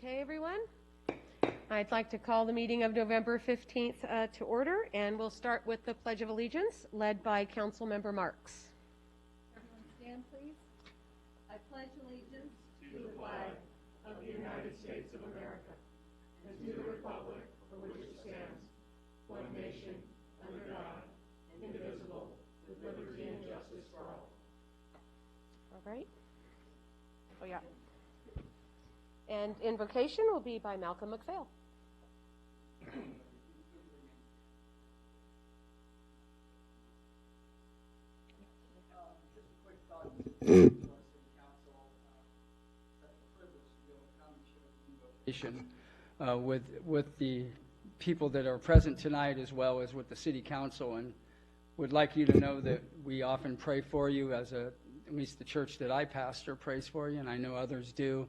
Okay, everyone. I'd like to call the meeting of November 15th to order, and we'll start with the Pledge of Allegiance, led by Councilmember Marks. Everyone stand, please. I pledge allegiance to the flag of the United States of America and to the republic for which it stands, one nation, under God, indivisible, with liberty and justice for all. All right. Oh, yeah. And invocation will be by Malcolm McPhail. Just a quick thought to the City Council. Such a privilege to be able to come and share the invocation with the people that are present tonight, as well as with the City Council, and would like you to know that we often pray for you, at least the church that I pastor prays for you, and I know others do,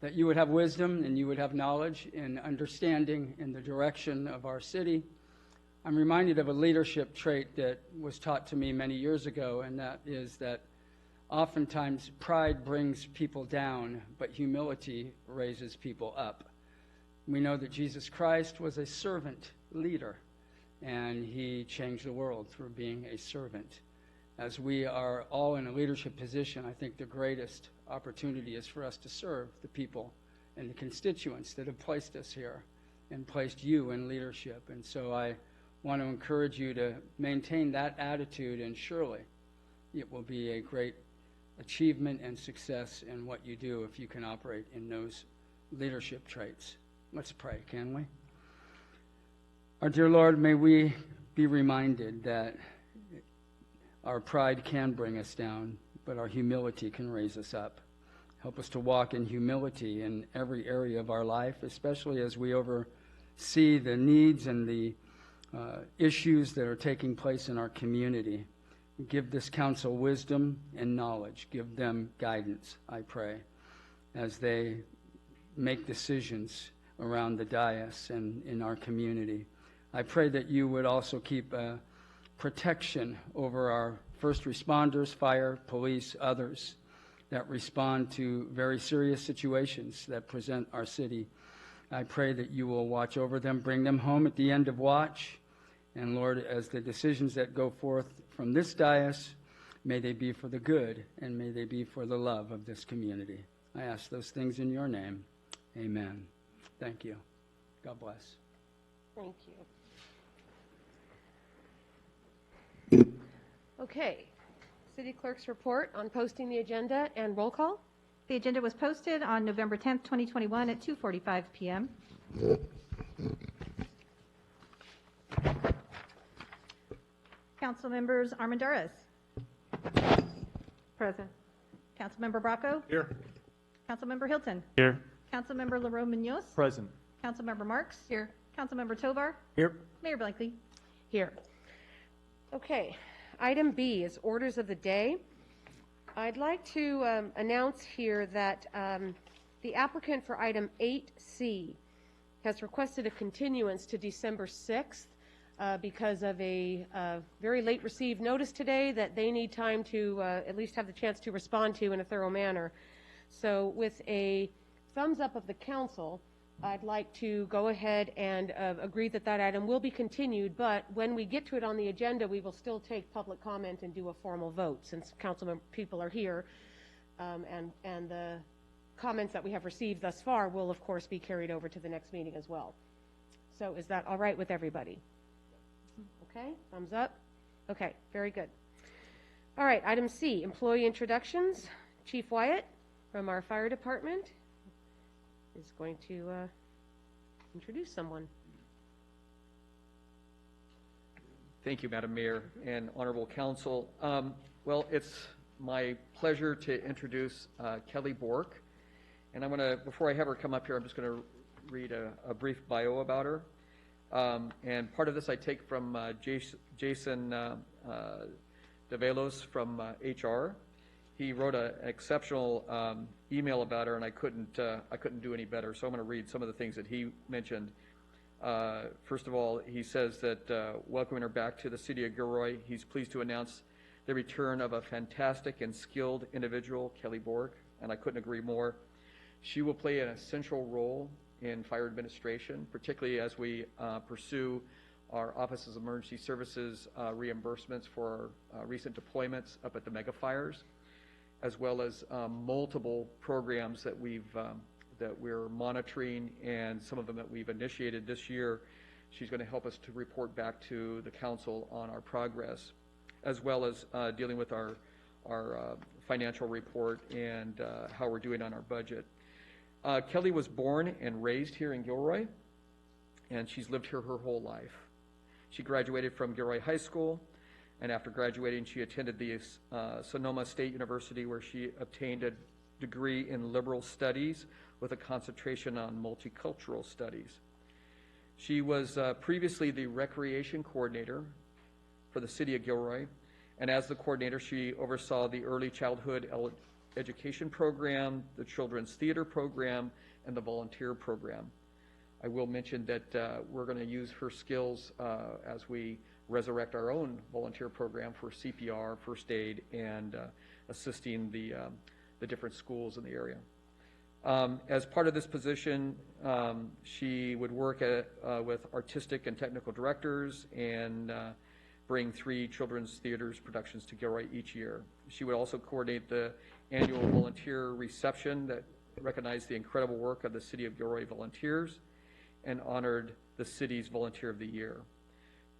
that you would have wisdom and you would have knowledge and understanding in the direction of our city. I'm reminded of a leadership trait that was taught to me many years ago, and that is that oftentimes pride brings people down, but humility raises people up. We know that Jesus Christ was a servant leader, and he changed the world through being a servant. As we are all in a leadership position, I think the greatest opportunity is for us to serve the people and the constituents that have placed us here and placed you in leadership. And so I want to encourage you to maintain that attitude, and surely it will be a great achievement and success in what you do if you can operate in those leadership traits. Let's pray, can we? Our dear Lord, may we be reminded that our pride can bring us down, but our humility can raise us up. Help us to walk in humility in every area of our life, especially as we oversee the needs and the issues that are taking place in our community. Give this council wisdom and knowledge. Give them guidance, I pray, as they make decisions around the dais and in our community. I pray that you would also keep protection over our first responders, fire, police, others that respond to very serious situations that present our city. I pray that you will watch over them, bring them home at the end of watch. And Lord, as the decisions that go forth from this dais, may they be for the good and may they be for the love of this community. I ask those things in your name. Amen. Thank you. God bless. Thank you. Okay, City Clerk's report on posting the agenda and roll call. The agenda was posted on November 10th, 2021 at 2:45 p.m. Council members Armendariz. Present. Councilmember Bracco. Here. Councilmember Hilton. Here. Councilmember Leroy Munoz. Present. Councilmember Councilmember Marks. Here. Councilmember Tovar. Here. Mayor Blankley. Here. Okay, item B is orders of the day. I'd like to announce here that the applicant for item 8C has requested a continuance to December 6th because of a very late received notice today that they need time to at least have the chance to respond to in a thorough manner. So with a thumbs up of the council, I'd like to go ahead and agree that that item will be continued, but when we get to it on the agenda, we will still take public comment and do a formal vote since council people are here, and the comments that we have received thus far will, of course, be carried over to the next meeting as well. So is that all right with everybody? Okay, thumbs up. Okay, very good. All right, item C, employee introductions. Chief Wyatt from our fire department is going to introduce someone. Thank you, Madam Mayor and Honorable Council. Well, it's my pleasure to introduce Kelly Bork. And I'm going to, before I have her come up here, I'm just going to read a brief bio about her. And part of this I take from Jason DeVelos from HR. He wrote an exceptional email about her, and I couldn't do any better. So I'm going to read some of the things that he mentioned. First of all, he says that welcoming her back to the city of Gilroy, he's pleased to announce the return of a fantastic and skilled individual, Kelly Bork, and I couldn't agree more. She will play an essential role in fire administration, particularly as we pursue our Offices of Emergency Services reimbursements for recent deployments up at the mega fires, as well as multiple programs that we're monitoring, and some of them that we've initiated this year. She's going to help us to report back to the council on our progress, as well as dealing with our financial report and how we're doing on our budget. Kelly was born and raised here in Gilroy, and she's lived here her whole life. She graduated from Gilroy High School, and after graduating, she attended the Sonoma State University, where she obtained a degree in liberal studies with a concentration on multicultural studies. She was previously the recreation coordinator for the city of Gilroy, and as the coordinator, she oversaw the early childhood education program, the children's theater program, and the volunteer program. I will mention that we're going to use her skills as we resurrect our own volunteer program for CPR, first aid, and assisting the different schools in the area. As part of this position, she would work with artistic and technical directors and bring 3 children's theaters productions to Gilroy each year. She would also coordinate the annual volunteer reception that recognized the incredible work of the City of Gilroy volunteers and honored the city's Volunteer of the Year.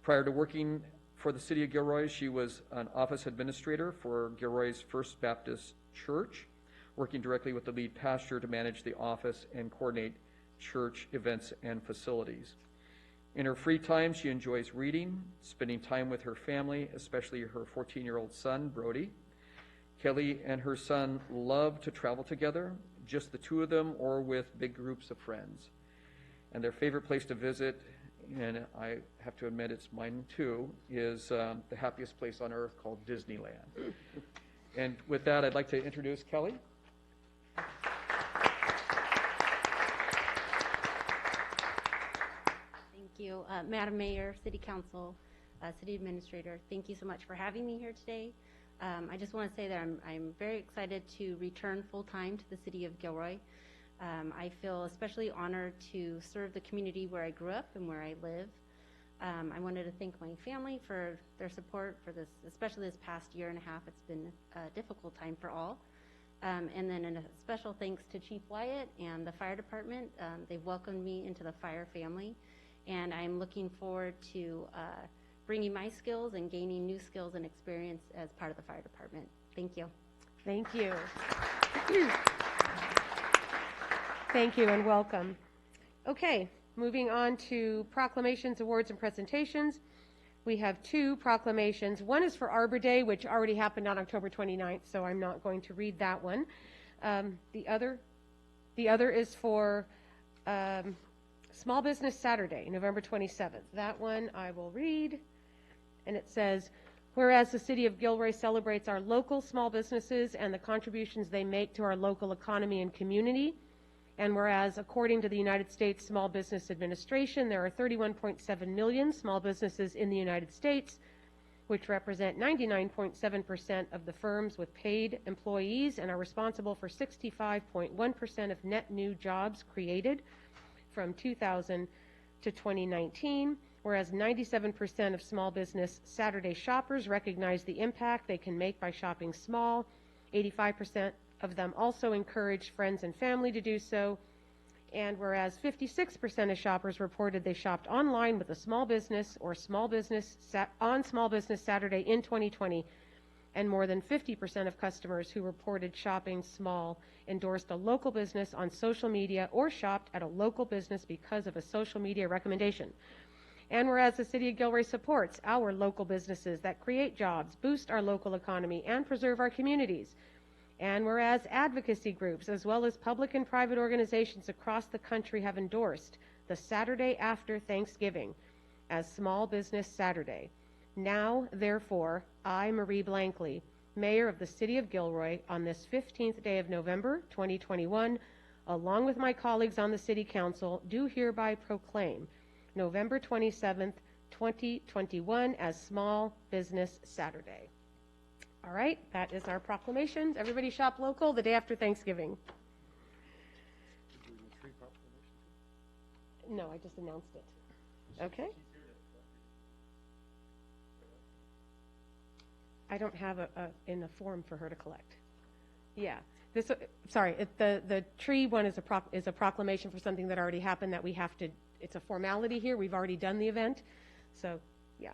Prior to working for the City of Gilroy, she was an office administrator for Gilroy's First Baptist Church, working directly with the lead pastor to manage the office and coordinate church events and facilities. In her free time, she enjoys reading, spending time with her family, especially her 14-year-old son, Brody. Kelly and her son love to travel together, just the two of them or with big groups of friends. And their favorite place to visit, and I have to admit it's mine too, is the happiest place on earth called Disneyland. And with that, I'd like to introduce Kelly. Thank you. Madam Mayor, City Council, City Administrator, thank you so much for having me here today. I just want to say that I'm very excited to return full-time to the City of Gilroy. I feel especially honored to serve the community where I grew up and where I live. I wanted to thank my family for their support for this, especially this past year and a half. It's been a difficult time for all. And then a special thanks to Chief Wyatt and the fire department. They've welcomed me into the fire family, and I'm looking forward to bringing my skills and gaining new skills and experience as part of the fire department. Thank you. Thank you. Thank you and welcome. Okay, moving on to proclamations, awards, and presentations. We have 2 proclamations. One is for Arbor Day, which already happened on October 29th, so I'm not going to read that one. The other is for Small Business Saturday, November 27th. That one I will read, and it says, whereas the City of Gilroy celebrates our local small businesses and the contributions they make to our local economy and community, and whereas, according to the United States Small Business Administration, there are 31.7 million small businesses in the United States, which represent 99.7% of the firms with paid employees and are responsible for 65.1% of net new jobs created from 2000 to 2019, whereas 97% of small business Saturday shoppers recognize the impact they can make by shopping small. 85% of them also encourage friends and family to do so. And whereas 56% of shoppers reported they shopped online with a small business or on Small Business Saturday in 2020, and more than 50% of customers who reported shopping small endorsed a local business on social media or shopped at a local business because of a social media recommendation. And whereas the City of Gilroy supports our local businesses that create jobs, boost our local economy, and preserve our communities. And whereas advocacy groups, as well as public and private organizations across the country, have endorsed the Saturday after Thanksgiving as Small Business Saturday. Now, therefore, I, Marie Blankley, Mayor of the City of Gilroy, on this 15th day of November, 2021, along with my colleagues on the City Council, do hereby proclaim November 27th, 2021 as Small Business Saturday. All right, that is our proclamation. Everybody shop local the day after Thanksgiving. No, I just announced it. Okay. I don't have in a form for her to collect. Yeah. This, sorry, the tree one is a proclamation for something that already happened that we have to, it's a formality here. We've already done the event. So, yeah.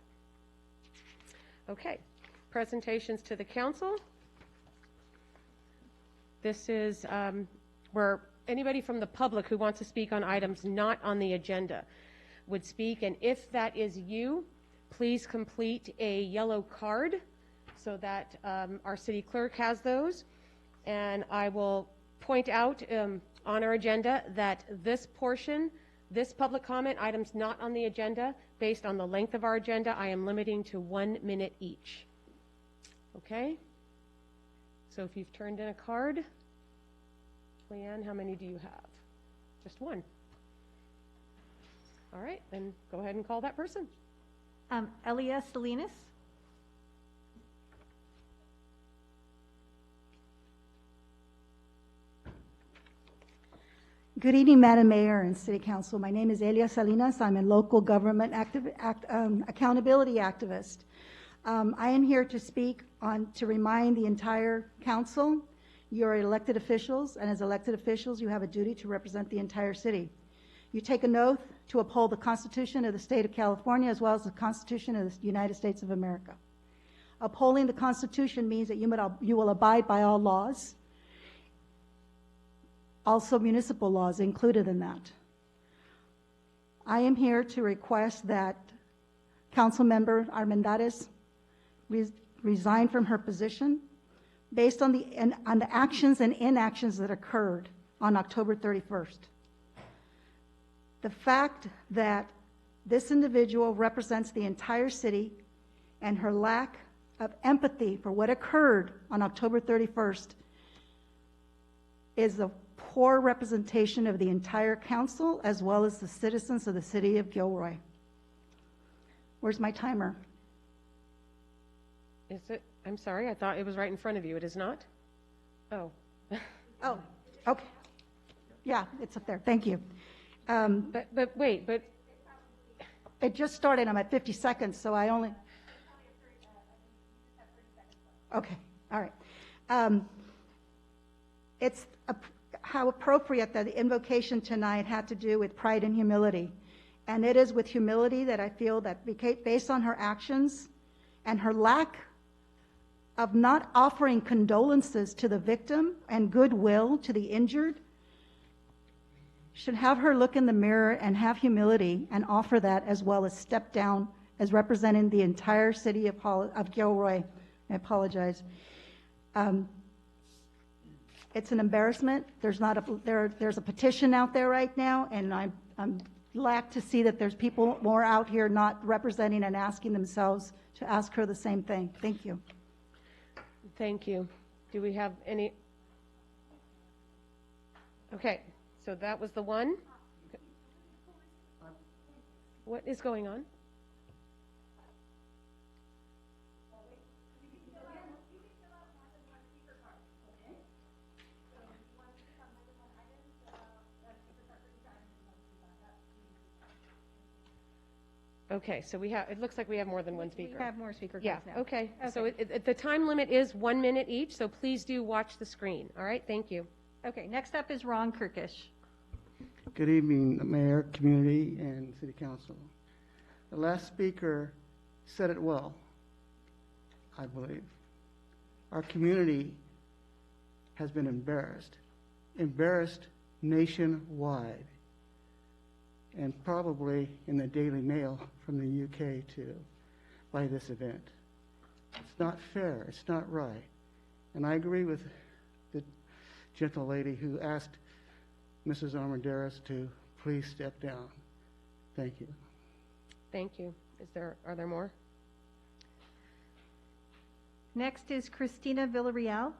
Okay. Presentations to the council. This is where anybody from the public who wants to speak on items not on the agenda would speak. And if that is you, please complete a yellow card so that our city clerk has those. And I will point out on our agenda that this portion, this public comment, items not on the agenda, based on the length of our agenda, I am limiting to 1 minute each. Okay? So if you've turned in a card, Leanne, how many do you have? Just one. All right, then go ahead and call that person. Elia Salinas. Good evening, Madam Mayor and City Council. My name is Elia Salinas. I'm a local government accountability activist. I am here to speak to remind the entire council, you're elected officials, and as elected officials, you have a duty to represent the entire city. You take an oath to uphold the Constitution of the State of California as well as the Constitution of the United States of America. Upholding the Constitution means that you will abide by all laws, also municipal laws included in that. I am here to request that Councilmember Armendariz resign from her position based on the actions and inactions that occurred on October 31st. The fact that this individual represents the entire city and her lack of empathy for what occurred on October 31st is a poor representation of the entire council as well as the citizens of the city of Gilroy. Where's my timer? Is it? I'm sorry, I thought it was right in front of you. It is not? Oh. Oh, okay. Yeah, it's up there. Thank you. But wait, but it just started. I'm at 50 seconds, so I only... Okay, all right. It's how appropriate that the invocation tonight had to do with pride and humility. And it is with humility that I feel that based on her actions and her lack of not offering condolences to the victim and goodwill to the injured, should have her look in the mirror and have humility and offer that as well as step down as representing the entire city of Gilroy. I apologize. It's an embarrassment. There's a petition out there right now, and I'm glad to see that there's people more out here not representing and asking themselves to ask her the same thing. Thank you. thank you. Do we have any? Okay, so that was the one. What is going on? Okay, so we have, it looks like we have more than one speaker. We have more speaker Yeah, cards now. okay. So the time limit is 1 minute each, so please do watch the screen. All right, thank you. Okay, next up is Ron Kirkish. Good evening, Mayor, community, and City Council. The last speaker said it well, I believe. Our community has been embarrassed nationwide, and probably in the Daily Mail from the UK too, by this event. It's not fair, it's not right. And I agree with the gentle lady who asked Mrs. Armendariz to please step down. Thank you. Thank you. Are there more? Next is Christine Villarreal.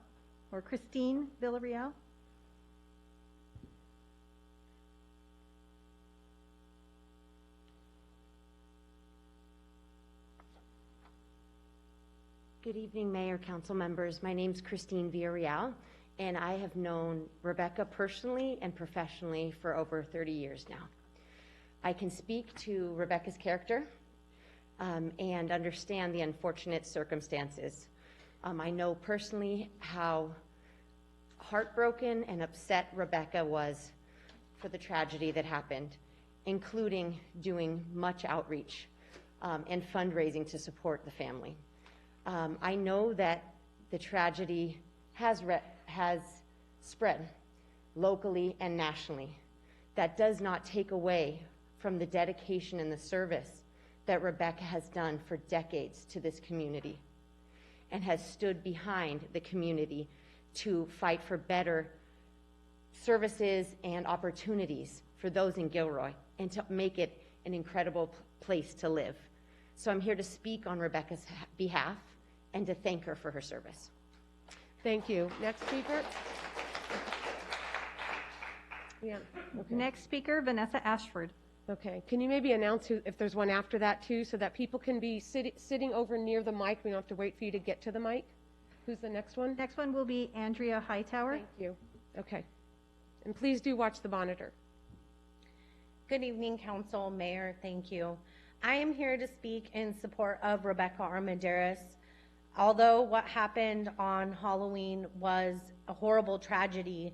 Good evening, Mayor, Council members. My name's Christine Villarreal, and I have known Rebecca personally and professionally for over 30 years now. I can speak to Rebecca's character and understand the unfortunate circumstances. I know personally how heartbroken and upset Rebecca was for the tragedy that happened, including doing much outreach and fundraising to support the family. I know that the tragedy has spread locally and nationally. That does not take away from the dedication and the service that Rebecca has done for decades to this community and has stood behind the community to fight for better services and opportunities for those in Gilroy and to make it an incredible place to live. So I'm here to speak on Rebecca's behalf and to thank her for her service. Thank you. Next speaker? Yeah. Okay. Next speaker, Vanessa Ashford. Okay. Can you maybe announce if there's one after that too, so that people can be sitting over near the mic? We don't have to wait for you to get to the mic. Who's the next one? Next one will be Andrea Hightower. Thank you. Okay. And please do watch the monitor. Good evening, Council, Mayor, thank you. I am here to speak in support of Rebecca Armendariz. Although what happened on Halloween was a horrible tragedy,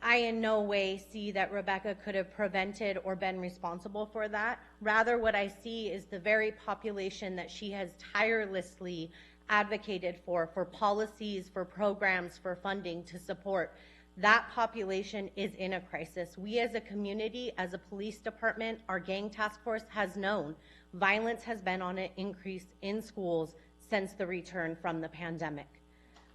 I in no way see that Rebecca could have prevented or been responsible for that. Rather, what I see is the very population that she has tirelessly advocated for policies, for programs, for funding to support. That population is in a crisis. We as a community, as a police department, our gang task force has known violence has been on an increase in schools since the return from the pandemic.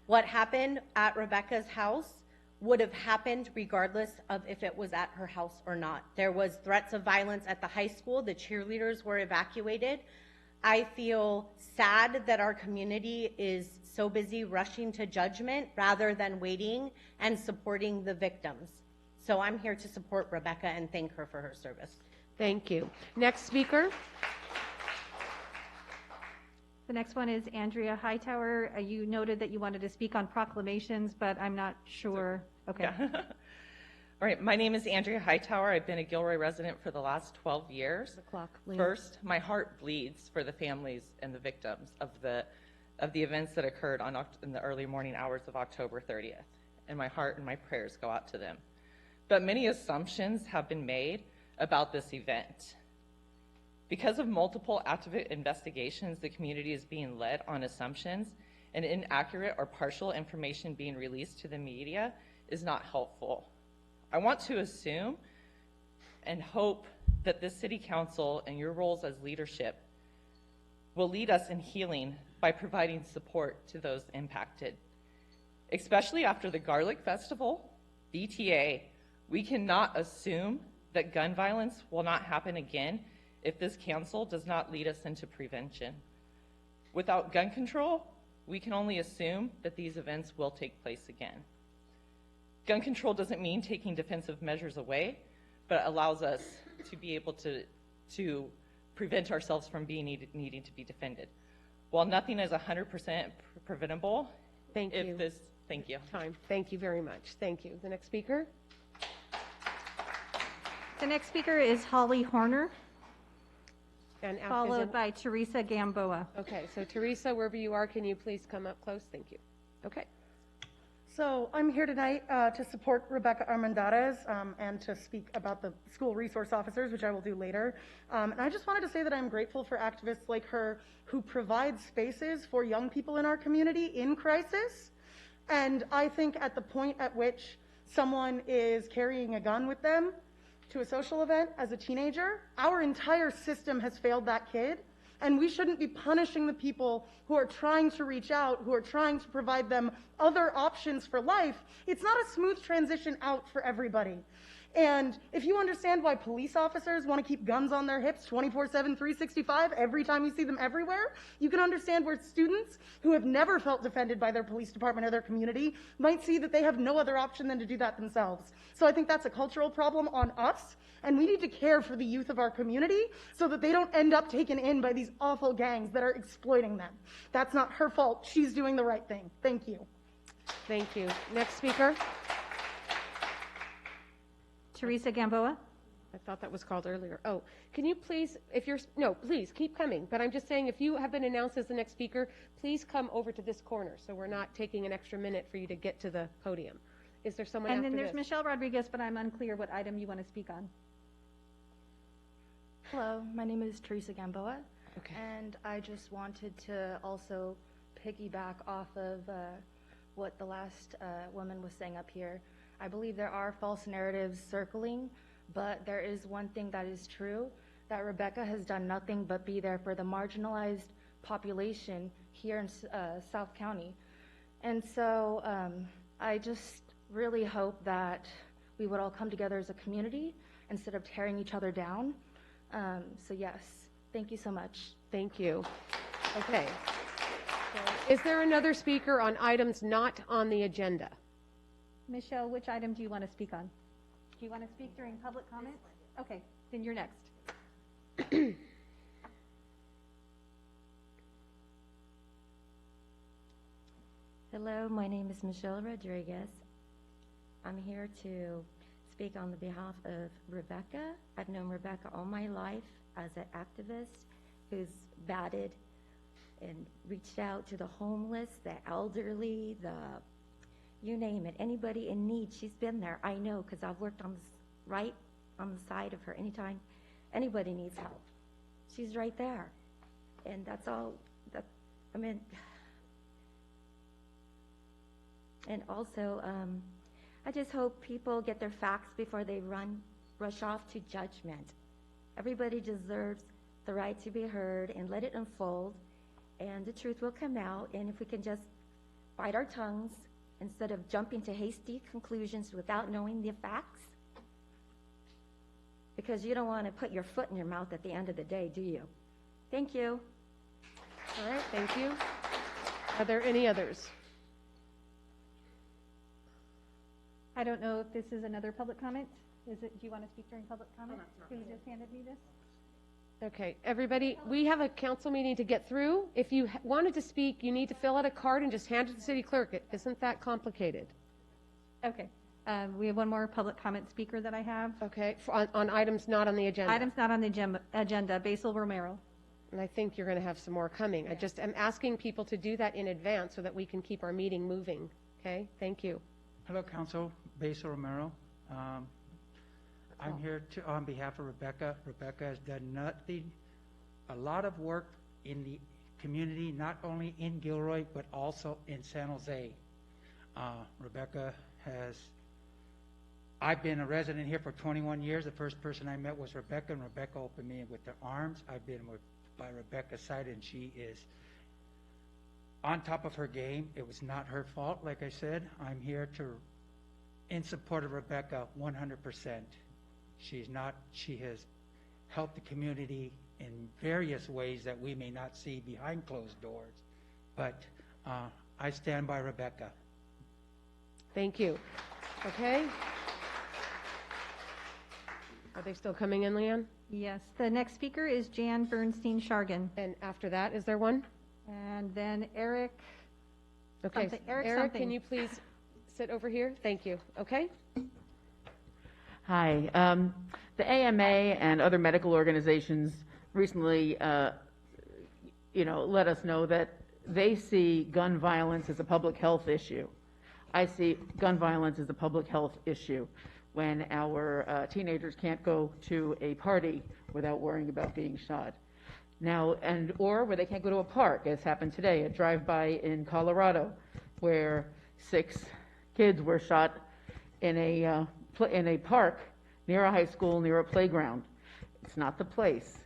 What happened at Rebecca's house would have happened regardless of if it was at her house or not. There was threats of violence at the high school. The cheerleaders were evacuated. I feel sad that our community is so busy rushing to judgment rather than waiting and supporting the victims. So I'm here to support Rebecca and thank her for her service. Thank you. Next speaker? The next one is Andrea Hightower. You noted that you wanted to speak on proclamations, but I'm not sure. Okay. Yeah. All right, my name is Andrea Hightower. I've been a Gilroy resident for the last 12 years. The clock, Lynn. First, my heart bleeds for the families and the victims of the events that occurred in the early morning hours of October 30th, and my heart and my prayers go out to them. But many assumptions have been made about this event. Because of multiple active investigations, the community is being led on assumptions, and inaccurate or partial information being released to the media is not helpful. I want to assume and hope that this city council and your roles as leadership will lead us in healing by providing support to those impacted. Especially after the Garlic Festival, BTA, we cannot assume that gun violence will not happen again if this council does not lead us into prevention. Without gun control, we can only assume that these events will take place again. Gun control doesn't mean taking defensive measures away, but allows us to be able to prevent ourselves from needing to be defended. While nothing is 100% preventable, Thank you. Thank you. Thank you very much. Thank you. The next speaker? The next speaker is Holly Horner, And followed by Teresa Gamboa. Okay, so Teresa, wherever you are, can you please come up close? Thank you. Okay. So I'm here tonight to support Rebecca Armendariz and to speak about the school resource officers, which I will do later. And I just wanted to say that I'm grateful for activists like her who provide spaces for young people in our community in crisis. And I think at the point at which someone is carrying a gun with them to a social event as a teenager, our entire system has failed that kid. And we shouldn't be punishing the people who are trying to reach out, who are trying to provide them other options for life. It's not a smooth transition out for everybody. And if you understand why police officers want to keep guns on their hips 24/7, 365, every time you see them everywhere, you can understand where students who have never felt defended by their police department or their community might see that they have no other option than to do that themselves. So I think that's a cultural problem on us, and we need to care for the youth of our community so that they don't end up taken in by these awful gangs that are exploiting them. That's not her fault. She's doing the right thing. Thank you. Thank you. Next speaker? Teresa Gamboa. I thought that was called earlier. Oh, can you please, if you're, no, please, keep coming. But I'm just saying, if you have been announced as the next speaker, please come over to this corner, so we're not taking an extra minute for you to get to the podium. Is there someone after And this? then there's Michelle Rodriguez, but I'm unclear what item you want to speak on. Hello, my name is Teresa Gamboa. Okay. And I just wanted to also piggyback off of what the last woman was saying up here. I believe there are false narratives circling, but there is one thing that is true, that Rebecca has done nothing but be there for the marginalized population here in South County. And so I just really hope that we would all come together as a community instead of tearing each other down. So yes, thank you so much. Thank you. Okay. Is there another speaker on items not on the agenda? Michelle, which item do you want to speak on? Do you want to speak during public comment? Okay, then you're next. Hello, my name is Michelle Rodriguez. I'm here to speak on the behalf of Rebecca. I've known Rebecca all my life as an activist who's batted and reached out to the homeless, the elderly, you name it, anybody in need. She's been there. I know, because I've worked right on the side of her. Anytime anybody needs help, she's right there. And that's all. And also, I just hope people get their facts before they rush off to judgment. Everybody deserves the right to be heard, and let it unfold, and the truth will come out. And if we can just bite our tongues instead of jumping to hasty conclusions without knowing the facts, because you don't want to put your foot in your mouth at the end of the day, do you? Thank you. All right, thank you. Are there any others? I don't know if this is another public comment. Do you want to speak during public comment? Who just handed me this? Okay, everybody, we have a council meeting to get through. If you wanted to speak, you need to fill out a card and just hand it to the city clerk. It isn't that complicated. Okay. We have one more public comment speaker that I have. Okay, on items not on the agenda. Items not on the agenda. Basil Romero. And I think you're going to have some more coming. Yeah. I just am asking people to do that in advance so that we can keep our meeting moving. Okay, thank you. Hello, Council. Basil Romero. I'm here on behalf of Rebecca. Rebecca has done a lot of work in the community, not only in Gilroy, but also in San Jose. Rebecca I've been a resident here for 21 years. The first person I met was Rebecca, and Rebecca opened me with her arms. I've been by Rebecca's side, and she is on top of her game. It was not her fault, like I said. I'm here in support of Rebecca 100%. She has helped the community in various ways that we may not see behind closed doors. But I stand by Rebecca. Thank you. Okay. Are they still coming in, Leanne? Yes. The next speaker is Jan Bernstein Shargan. And after that, is there one? And then Eric. Okay. Eric, can you please sit over here? Thank you. Okay. Hi. The AMA and other medical organizations recently, let us know that they see gun violence as a public health issue. I see gun violence as a public health issue when our teenagers can't go to a party without worrying about being shot. Now, or where they can't go to a park, as happened today, a drive-by in Colorado, where 6 kids were shot in a park near a high school, near a playground. It's not the place.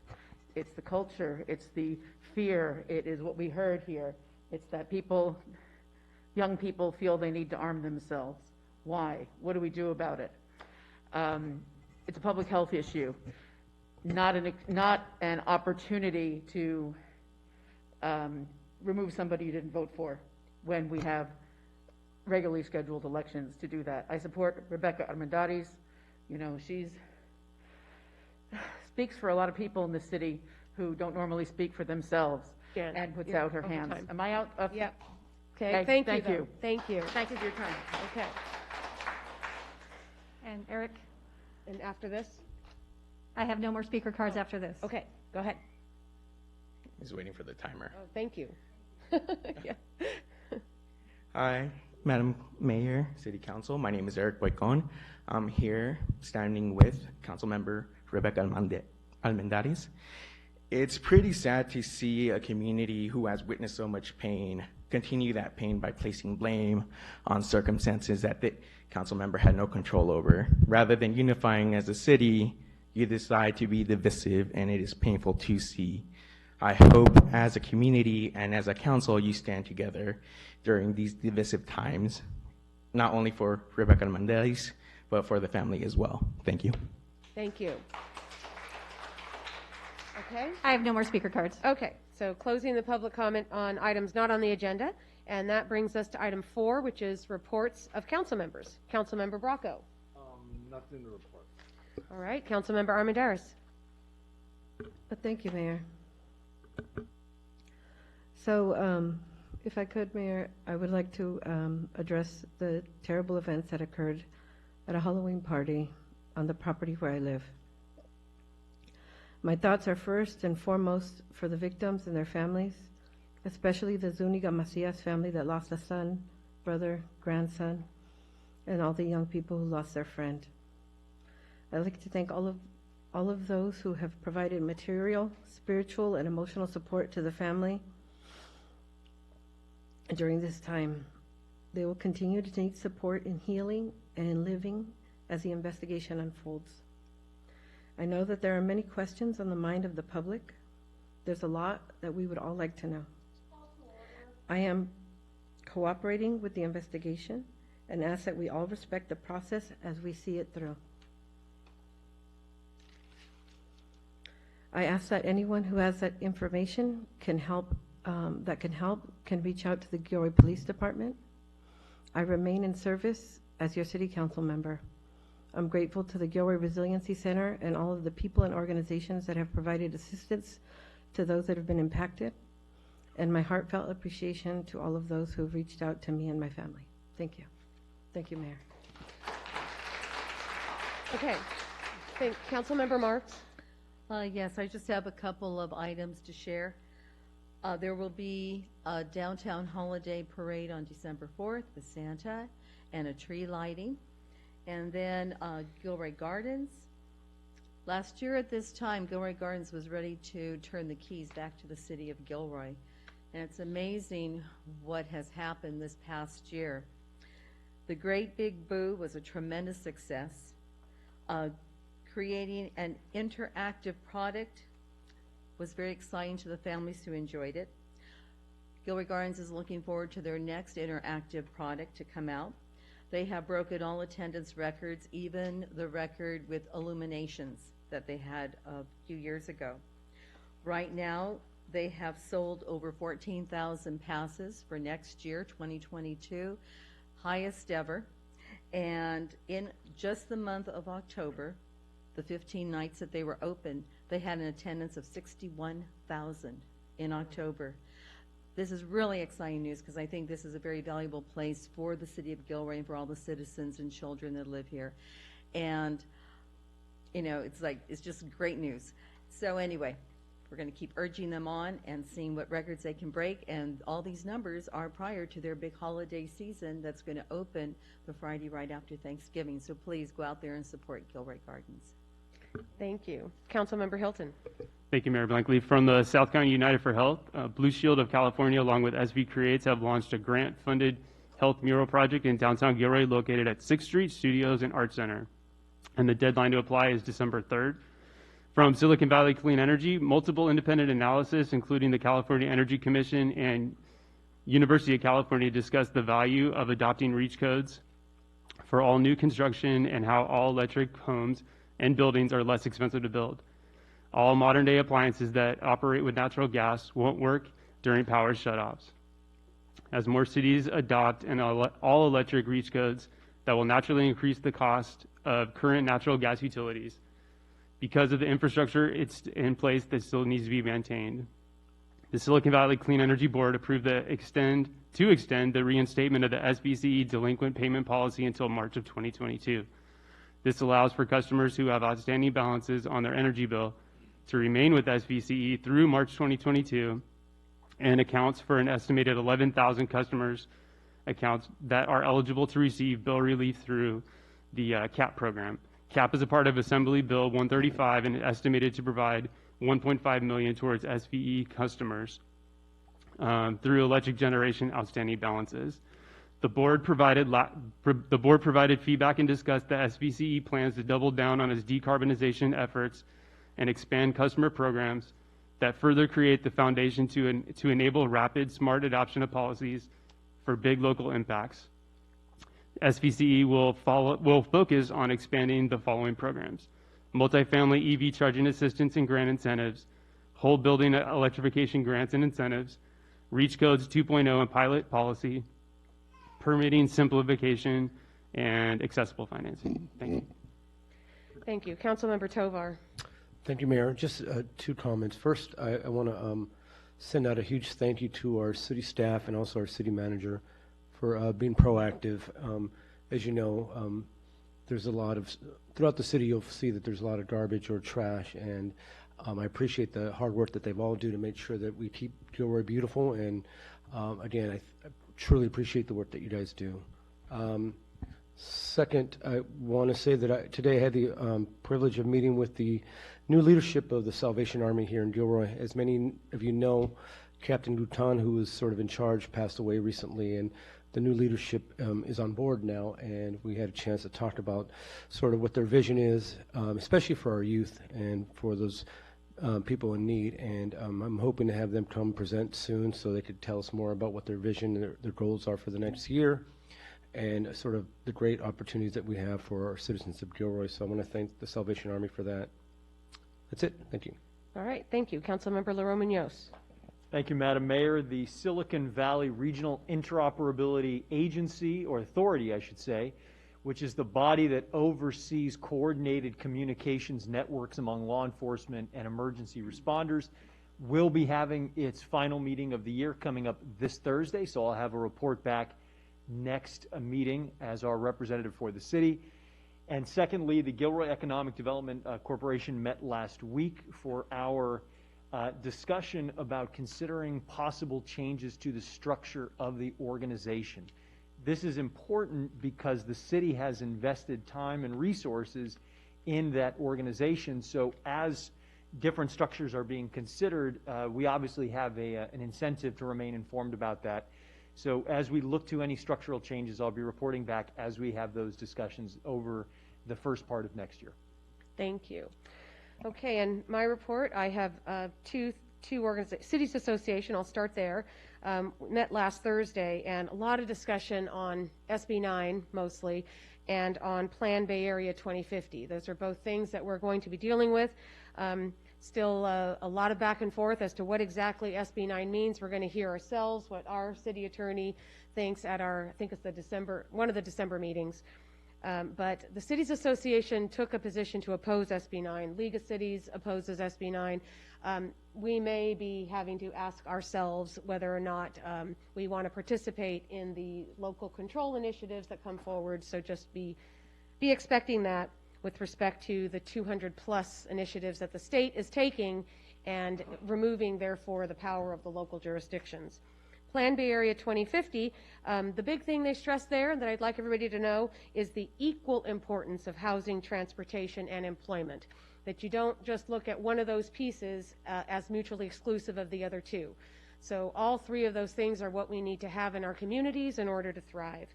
It's the culture. It's the fear. It is what we heard here. It's that young people feel they need to arm themselves. Why? What do we do about it? It's a public health issue, not an opportunity to remove somebody you didn't vote for when we have regularly scheduled elections to do that. I support Rebecca Armendariz. She speaks for a lot of people in the city who don't normally speak for themselves and puts out her hands. Time. Am I out of? Yeah. Okay. Thank you. Thank you for your time. Okay. And Eric? And after this? I have no more speaker cards after this. Okay, go ahead. He's waiting for the timer. Oh, thank you. Yeah. Hi, Madam Mayor, City Council. My name is Eric Boycon. I'm here standing with Councilmember Rebecca Almendares. It's pretty sad to see a community who has witnessed so much pain continue that pain by placing blame on circumstances that the council member had no control over. Rather than unifying as a city, you decide to be divisive, and it is painful to see. I hope as a community and as a council, you stand together during these divisive times, not only for Rebecca Almendares, but for the family as well. Thank you. Thank you. Okay. I have no more speaker cards. Okay, so closing the public comment on items not on the agenda, and that brings us to item 4, which is reports of council members. Councilmember Bracco. Nothing to report. All right, Councilmember Armendariz. Thank you, Mayor. So, if I could, Mayor, I would like to address the terrible events that occurred at a Halloween party on the property where I live. My thoughts are first and foremost for the victims and their families, especially the Zuniga Macias family that lost a son, brother, grandson, and all the young people who lost their friend. I'd like to thank all of those who have provided material, spiritual, and emotional support to the family during this time. They will continue to need support in healing and in living as the investigation unfolds. I know that there are many questions on the mind of the public. There's a lot that we would all like to know. I am cooperating with the investigation and ask that we all respect the process as we see it through. I ask that anyone who has that information can reach out to the Gilroy Police Department. I remain in service as your city council member. I'm grateful to the Gilroy Resiliency Center and all of the people and organizations that have provided assistance to those that have been impacted, and my heartfelt appreciation to all of those who have reached out to me and my family. Thank you. Thank you, Mayor. Okay. Councilmember Marks. Yes, I just have a couple of items to share. There will be a downtown holiday parade on December 4th with Santa and a tree lighting. And then Gilroy Gardens. Last year at this time, Gilroy Gardens was ready to turn the keys back to the city of Gilroy. And it's amazing what has happened this past year. The Great Big Boo was a tremendous success. Creating an interactive product was very exciting to the families who enjoyed it. Gilroy Gardens is looking forward to their next interactive product to come out. They have broken all attendance records, even the record with illuminations that they had a few years ago. Right now, they have sold over 14,000 passes for next year, 2022, highest ever. And in just the month of October, the 15 nights that they were open, they had an attendance of 61,000 in October. This is really exciting news because I think this is a very valuable place for the city of Gilroy and for all the citizens and children that live here. And, you know, it's just great news. So anyway, we're going to keep urging them on and seeing what records they can break. And all these numbers are prior to their big holiday season that's going to open the Friday right after Thanksgiving. So please go out there and support Gilroy Gardens. Thank you. Councilmember Hilton. Thank you, Mayor Blankley. From the South County United for Health, Blue Shield of California, along with SV Creates, have launched a grant-funded health mural project in downtown Gilroy located at 6th Street Studios and Art Center. And the deadline to apply is December 3rd. From Silicon Valley Clean Energy, multiple independent analysis, including the California Energy Commission and University of California, discussed the value of adopting REACH codes for all new construction and how all electric homes and buildings are less expensive to build. All modern-day appliances that operate with natural gas won't work during power shutoffs. As more cities adopt an all-electric REACH codes, that will naturally increase the cost of current natural gas utilities because of the infrastructure it's in place that still needs to be maintained. The Silicon Valley Clean Energy Board approved to extend the reinstatement of the SBCE delinquent payment policy until March of 2022. This allows for customers who have outstanding balances on their energy bill to remain with SVCE through March 2022 and accounts for an estimated 11,000 customers accounts that are eligible to receive bill relief through the CAP program. CAP is a part of Assembly Bill 135 and estimated to provide $1.5 million towards SVE customers through electric generation outstanding balances. The board provided feedback and discussed that SVCE plans to double down on its decarbonization efforts and expand customer programs that further create the foundation to enable rapid, smart adoption of policies for big local impacts. SVCE will focus on expanding the following programs: multifamily EV charging assistance and grant incentives, whole building electrification grants and incentives, REACH codes 2.0 and pilot policy, permitting simplification, and accessible financing. Thank you. Thank you. Councilmember Tovar. Thank you, Mayor. Just 2 comments. First, I want to send out a huge thank you to our city staff and also our city manager for being proactive. As you know, there's a lot of, throughout the city, you'll see that there's a lot of garbage or trash, and I appreciate the hard work that they've all do to make sure that we keep Gilroy beautiful, and again, I truly appreciate the work that you guys do. Second, I want to say that today I had the privilege of meeting with the new leadership of the Salvation Army here in Gilroy. As many of you know, Captain Lutan, who was sort of in charge, passed away recently, and the new leadership is on board now, and we had a chance to talk about sort of what their vision is, especially for our youth and for those people in need. And I'm hoping to have them come present soon so they could tell us more about what their vision and their goals are for the next year, and sort of the great opportunities that we have for our citizens of Gilroy. So I want to thank the Salvation Army for that. That's it. Thank you. All right. Thank you. Councilmember LaRomagnose. Thank you, Madam Mayor. The Silicon Valley Regional Interoperability Agency, or Authority, I should say, which is the body that oversees coordinated communications networks among law enforcement and emergency responders, will be having its final meeting of the year coming up this Thursday, so I'll have a report back next meeting as our representative for the city. And secondly, the Gilroy Economic Development Corporation met last week for our discussion about considering possible changes to the structure of the organization. This is important because the city has invested time and resources in that organization, so as different structures are being considered, we obviously have an incentive to remain informed about that. So as we look to any structural changes, I'll be reporting back as we have those discussions over the first part of next year. Thank you. Okay, and my report, I have two organizations. Cities Association, I'll start there, met last Thursday, and a lot of discussion on SB 9 mostly, and on Plan Bay Area 2050. Those are both things that we're going to be dealing with. Still a lot of back and forth as to what exactly SB 9 means. We're going to hear ourselves what our city attorney thinks at our, I think it's one of the December meetings. But the Cities Association took a position to oppose SB 9. League of Cities opposes SB 9. We may be having to ask ourselves whether or not we want to participate in the local control initiatives that come forward, so just be expecting that with respect to the 200-plus initiatives that the state is taking and removing, therefore, the power of the local jurisdictions. Plan Bay Area 2050, the big thing they stress there that I'd like everybody to know is the equal importance of housing, transportation, and employment, that you don't just look at one of those pieces as mutually exclusive of the other two. So all three of those things are what we need to have in our communities in order to thrive.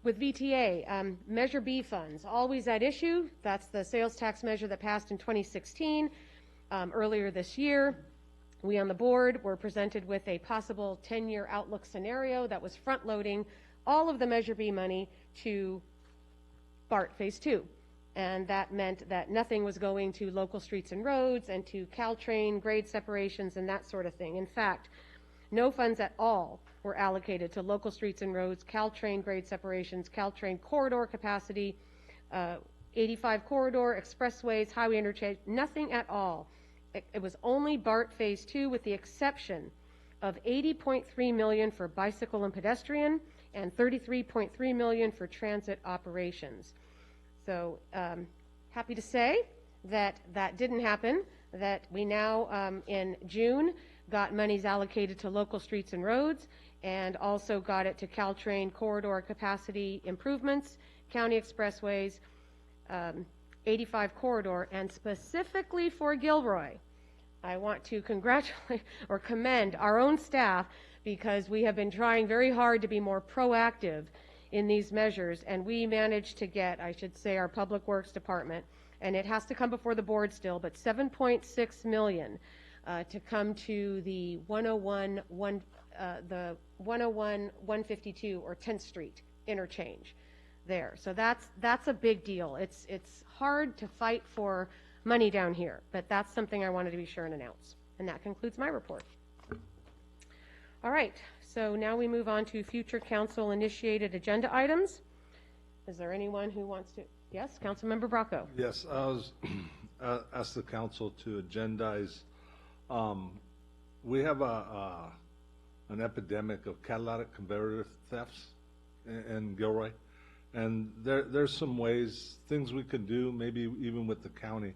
With VTA, Measure B funds, always at issue. That's the sales tax measure that passed in 2016. Earlier this year, we on the board were presented with a possible 10-year outlook scenario that was front-loading all of the Measure B money to BART Phase 2. And that meant that nothing was going to local streets and roads and to Caltrain grade separations and that sort of thing. In fact, no funds at all were allocated to local streets and roads, Caltrain grade separations, Caltrain corridor capacity, 85 corridor, expressways, highway interchange, nothing at all. It was only BART Phase 2 with the exception of $80.3 million for bicycle and pedestrian and $33.3 million for transit operations. So happy to say that that didn't happen, that we now, in June, got monies allocated to local streets and roads, and also got it to Caltrain corridor capacity improvements, county expressways, 85 corridor, and specifically for Gilroy. I want to congratulate or commend our own staff, because we have been trying very hard to be more proactive in these measures, and we managed to get, I should say, our Public Works Department, and it has to come before the board still, but $7.6 million to come to the 152 or 10th Street interchange there. So that's a big deal. It's hard to fight for money down here, but that's something I wanted to be sure and announce. And that concludes my report. All right, so now we move on to future council-initiated agenda items. Is there anyone who wants to? Yes, Councilmember Bracco. Yes, I was asked the council to agendize. We have an epidemic of catalytic converter thefts in Gilroy, and there's some ways, things we could do, maybe even with the county,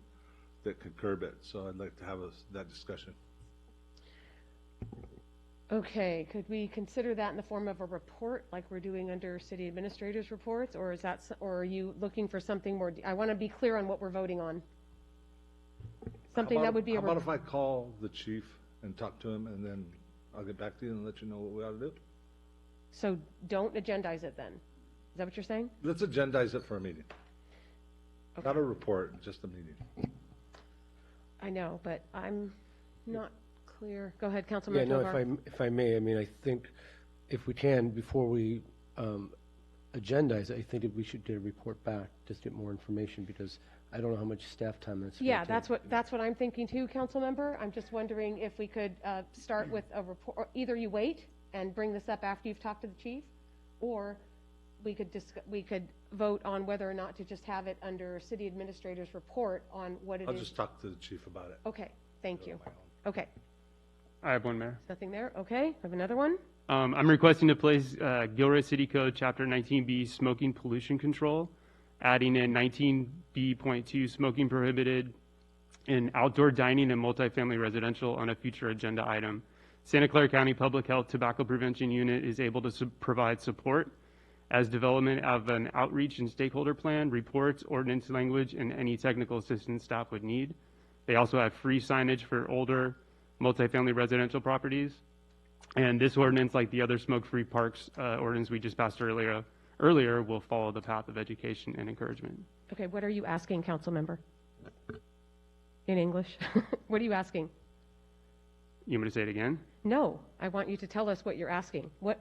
that could curb it. So I'd like to have that discussion. Okay, could we consider that in the form of a report, like we're doing under city administrators' reports, or is that, or are you looking for something more? I want to be clear on what we're voting on. Something that would be a. How about if I call the chief and talk to him, and then I'll get back to you and let you know what we ought to do? So don't agendize it then. Is that what you're saying? Let's agendize it for a meeting. Okay. Not a report, just a meeting. I know, but I'm not clear. Go ahead, Councilman. Yeah, no, if I may, I mean, I think if we can, before we agendize, I think that we should get a report back, just get more information, because I don't know how much staff time that's. Yeah, that's what I'm thinking too, Council Member. I'm just wondering if we could start with a report. Or either you wait and bring this up after you've talked to the chief, or we could vote on whether or not to just have it under city administrator's report on what it is. I'll just talk to the chief about it. Okay, thank you. Okay. I have one, Mayor. Nothing there? Okay, I have another one. I'm requesting to place Gilroy City Code Chapter 19B Smoking Pollution Control, adding in 19B.2 Smoking Prohibited in Outdoor Dining and Multifamily Residential on a future agenda item. Santa Clara County Public Health Tobacco Prevention Unit is able to provide support as development of an outreach and stakeholder plan, reports, ordinance language, and any technical assistance staff would need. They also have free signage for older multifamily residential properties. And this ordinance, like the other smoke-free parks ordinance we just passed earlier, will follow the path of education and encouragement. Okay, what are you asking, Council Member? In English? What are you asking? You want me to say it again? No, I want you to tell us what you're asking. What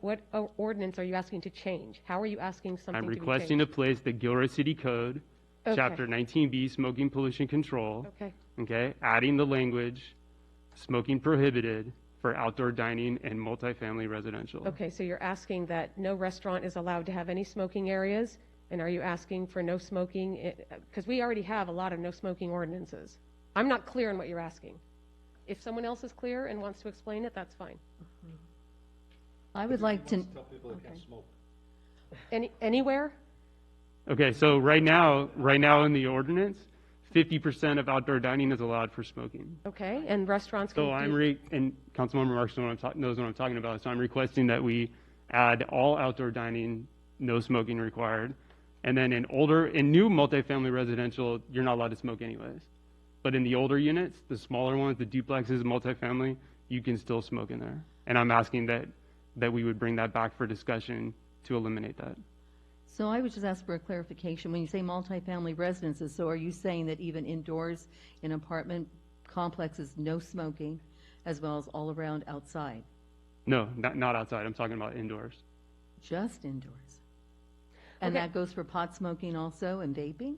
ordinance are you asking to change? How are you asking something I'm to be changed? requesting to place the Gilroy City Code, Okay. Chapter 19B, Smoking Pollution Control. Okay, adding the language, smoking prohibited for outdoor dining and multifamily residential. Okay, so you're asking that no restaurant is allowed to have any smoking areas, and are you asking for no smoking? Because we already have a lot of no smoking ordinances. I'm not clear on what you're asking. If someone else is clear and wants to explain it, that's fine. I would like to. Tell people they can't smoke. Anywhere? Okay, so right now in the ordinance, 50% of outdoor dining is allowed for smoking. Okay, and restaurants can So and Councilmember Marks knows what I'm talking about, so I'm requesting that we add all outdoor dining, no smoking required. And then in new multifamily residential, you're not allowed to smoke anyways. But in the older units, the smaller ones, the duplexes, multifamily, you can still smoke in there. And I'm asking that we would bring that back for discussion to eliminate that. So I would just ask for a clarification. When you say multifamily residences, so are you saying that even indoors in apartment complexes, no smoking, as well as all around outside? No, not outside. I'm talking about indoors. Just indoors? And that goes for pot smoking also and vaping?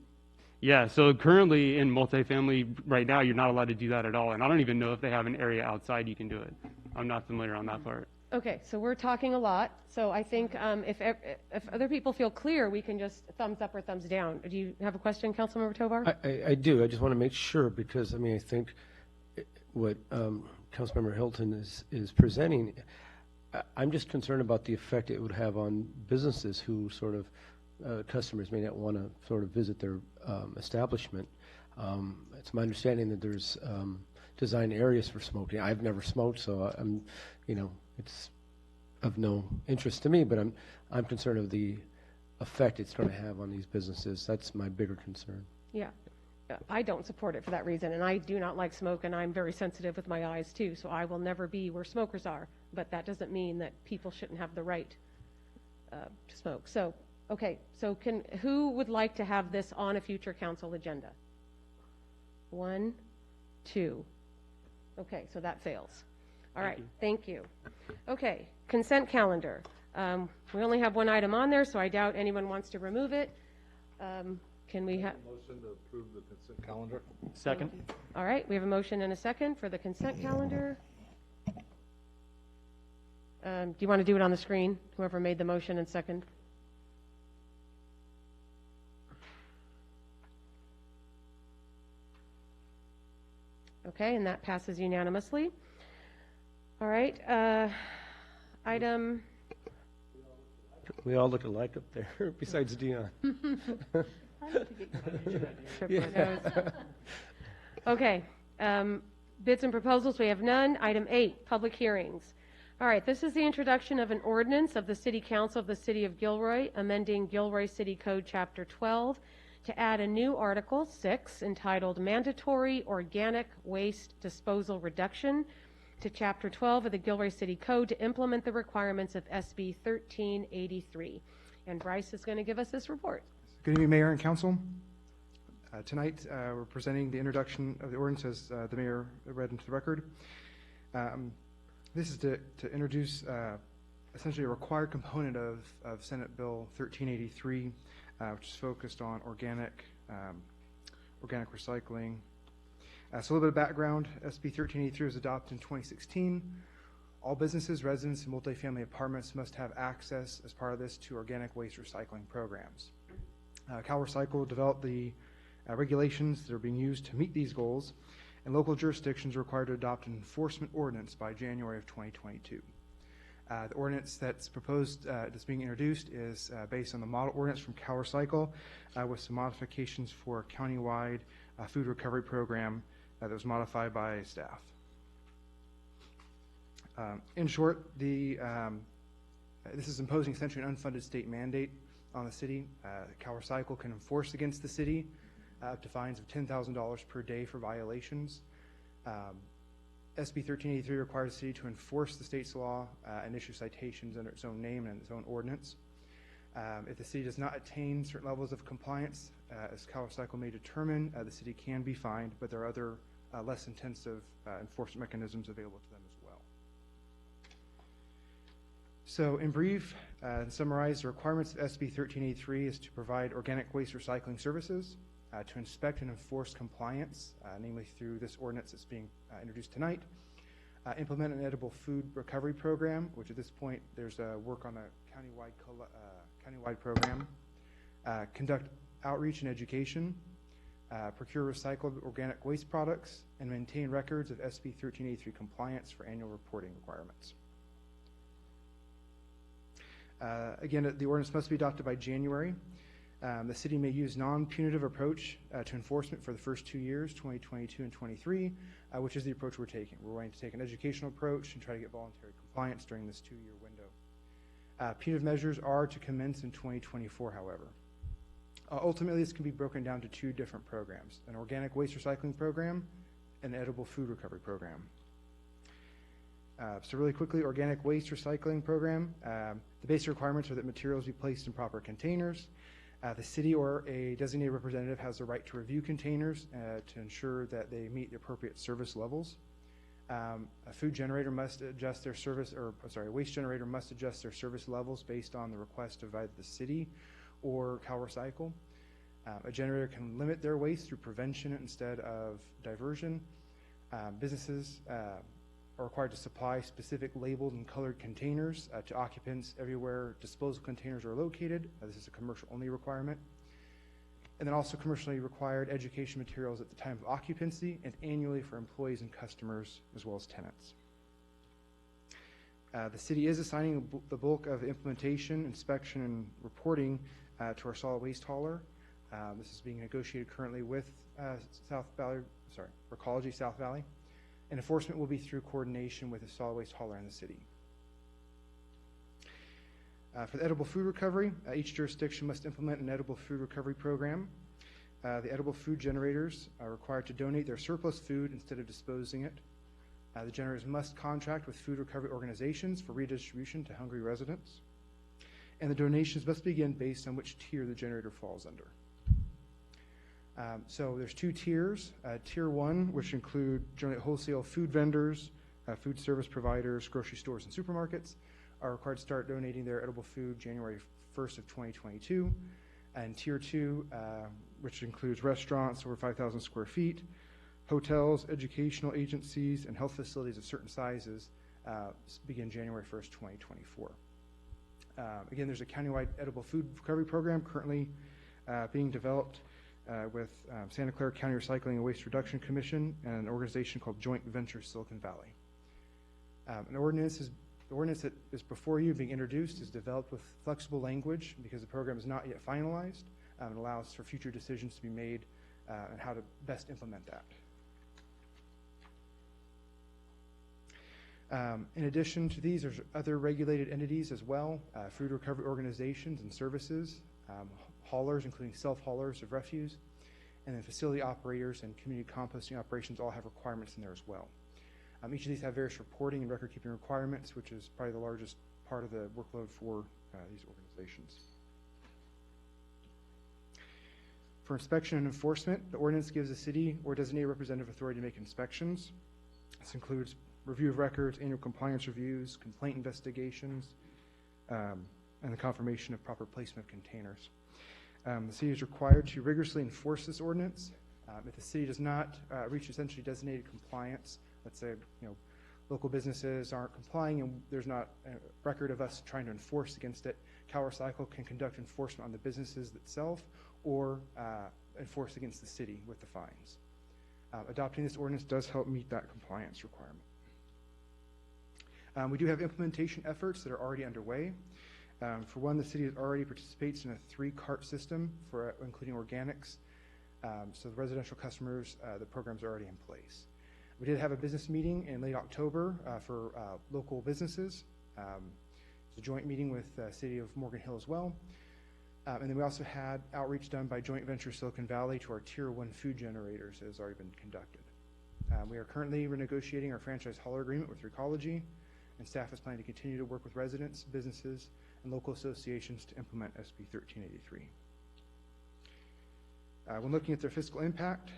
Yeah, so currently in multifamily right now, you're not allowed to do that at all. And I don't even know if they have an area outside you can do it. I'm not familiar on that part. Okay, so we're talking a lot. So I think if other people feel clear, we can just thumbs up or thumbs down. Do you have a question, Councilmember Tovar? I do. I just want to make sure, because, I mean, I think what Councilmember Hilton is presenting, I'm just concerned about the effect it would have on businesses who sort of customers may not want to sort of visit their establishment. It's my understanding that there's designed areas for smoking. I've never smoked, so I'm, it's of no interest to me, but I'm concerned of the effect it's going to have on these businesses. That's my bigger concern. Yeah. I don't support it for that reason, and I do not like smoke, and I'm very sensitive with my eyes too, so I will never be where smokers are, but that doesn't mean that people shouldn't have the right to smoke. So, okay, so who would like to have this on a future council agenda? 1, 2. Okay, so that fails. All right, thank you. Okay, consent calendar. We only have one item on there, so I doubt anyone wants to remove it. Can we have... Motion to approve the consent calendar. Second. All right, we have a motion and a second for the consent calendar. Do you want to do it on the screen, whoever made the motion and second? Okay, and that passes unanimously. All right, item... We all look alike up there, besides Dion. Okay, bids and proposals, we have none. Item 8, public hearings. All right, this is the introduction of an ordinance of the City Council of the City of Gilroy, amending Gilroy City Code Chapter 12 to add a new Article 6 entitled Mandatory Organic Waste Disposal Reduction to Chapter 12 of the Gilroy City Code to implement the requirements of SB 1383. And Bryce is going to give us this report. Good evening, Mayor and Council. Tonight, we're presenting the introduction of the ordinance as the Mayor read into the record. This is to introduce essentially a required component of Senate Bill 1383, which is focused on organic recycling. So a little bit of background, SB 1383 was adopted in 2016. All businesses, residents, and multifamily apartments must have access as part of this to organic waste recycling programs. CalRecycle developed the regulations that are being used to meet these goals, and local jurisdictions are required to adopt an enforcement ordinance by January of 2022. The ordinance that's proposed, that's being introduced, is based on the model ordinance from CalRecycle with some modifications for a countywide food recovery program that was modified by staff. In short, this is imposing essentially an unfunded state mandate on the city. CalRecycle can enforce against the city up to fines of $10,000 per day for violations. SB 1383 requires the city to enforce the state's law and issue citations under its own name and its own ordinance. If the city does not attain certain levels of compliance, as CalRecycle may determine, the city can be fined, but there are other less intensive enforcement mechanisms available to them as well. So in brief, and summarize, the requirements of SB 1383 is to provide organic waste recycling services, to inspect and enforce compliance, namely through this ordinance that's being introduced tonight, implement an edible food recovery program, which at this point there's work on a countywide program, conduct outreach and education, procure recycled organic waste products, and maintain records of SB 1383 compliance for annual reporting requirements. Again, the ordinance must be adopted by January. The city may use non-punitive approach to enforcement for the first 2 years, 2022 and 23, which is the approach we're taking. We're going to take an educational approach and try to get voluntary compliance during this 2-year window. Punitive measures are to commence in 2024, however. Ultimately, this can be broken down to 2 different programs, an organic waste recycling program and an edible food recovery program. So really quickly, organic waste recycling program. The basic requirements are that materials be placed in proper containers. The city or a designated representative has the right to review containers to ensure that they meet the appropriate service levels. A food generator must adjust their service, a waste generator must adjust their service levels based on the request of either the city or CalRecycle. A generator can limit their waste through prevention instead of diversion. Businesses are required to supply specific labeled and colored containers to occupants everywhere disposal containers are located. This is a commercial only requirement. And then also commercially required education materials at the time of occupancy and annually for employees and customers as well as tenants. The city is assigning the bulk of implementation, inspection, and reporting to our solid waste hauler. This is being negotiated currently with Recology South Valley, and enforcement will be through coordination with the solid waste hauler and the city. For the edible food recovery, each jurisdiction must implement an edible food recovery program. The edible food generators are required to donate their surplus food instead of disposing it. The generators must contract with food recovery organizations for redistribution to hungry residents. And the donations must begin based on which tier the generator falls under. So there's two tiers. Tier 1, which include generally wholesale food vendors, food service providers, grocery stores, and supermarkets, are required to start donating their edible food January 1st of 2022. And Tier 2, which includes restaurants over 5,000 square feet, hotels, educational agencies, and health facilities of certain sizes, begin January 1st, 2024. Again, there's a countywide edible food recovery program currently being developed with Santa Clara County Recycling and Waste Reduction Commission and an organization called Joint Venture Silicon Valley. The ordinance that is before you being introduced is developed with flexible language because the program is not yet finalized and allows for future decisions to be made on how to best implement that. In addition to these, there's other regulated entities as well, food recovery organizations and services, haulers, including self-haulers of refuse, and then facility operators and community composting operations all have requirements in there as well. Each of these have various reporting and record-keeping requirements, which is probably the largest part of the workload for these organizations. For inspection and enforcement, the ordinance gives the city or designated representative authority to make inspections. This includes review of records, annual compliance reviews, complaint investigations, and the confirmation of proper placement of containers. The city is required to rigorously enforce this ordinance. If the city does not reach essentially designated compliance, let's say local businesses aren't complying and there's not a record of us trying to enforce against it, Cal Recycle can conduct enforcement on the businesses itself or enforce against the city with the fines. Adopting this ordinance does help meet that compliance requirement. We do have implementation efforts that are already underway. For one, the city already participates in a 3-cart system for including organics. So the residential customers, the programs are already in place. We did have a business meeting in late October for local businesses. It's a joint meeting with the city of Morgan Hill as well. And then we also had outreach done by Joint Venture Silicon Valley to our Tier 1 food generators that has already been conducted. We are currently renegotiating our franchise hauler agreement with Recology, and staff is planning to continue to work with residents, businesses, and local associations to implement SB 1383. When looking at their fiscal impact,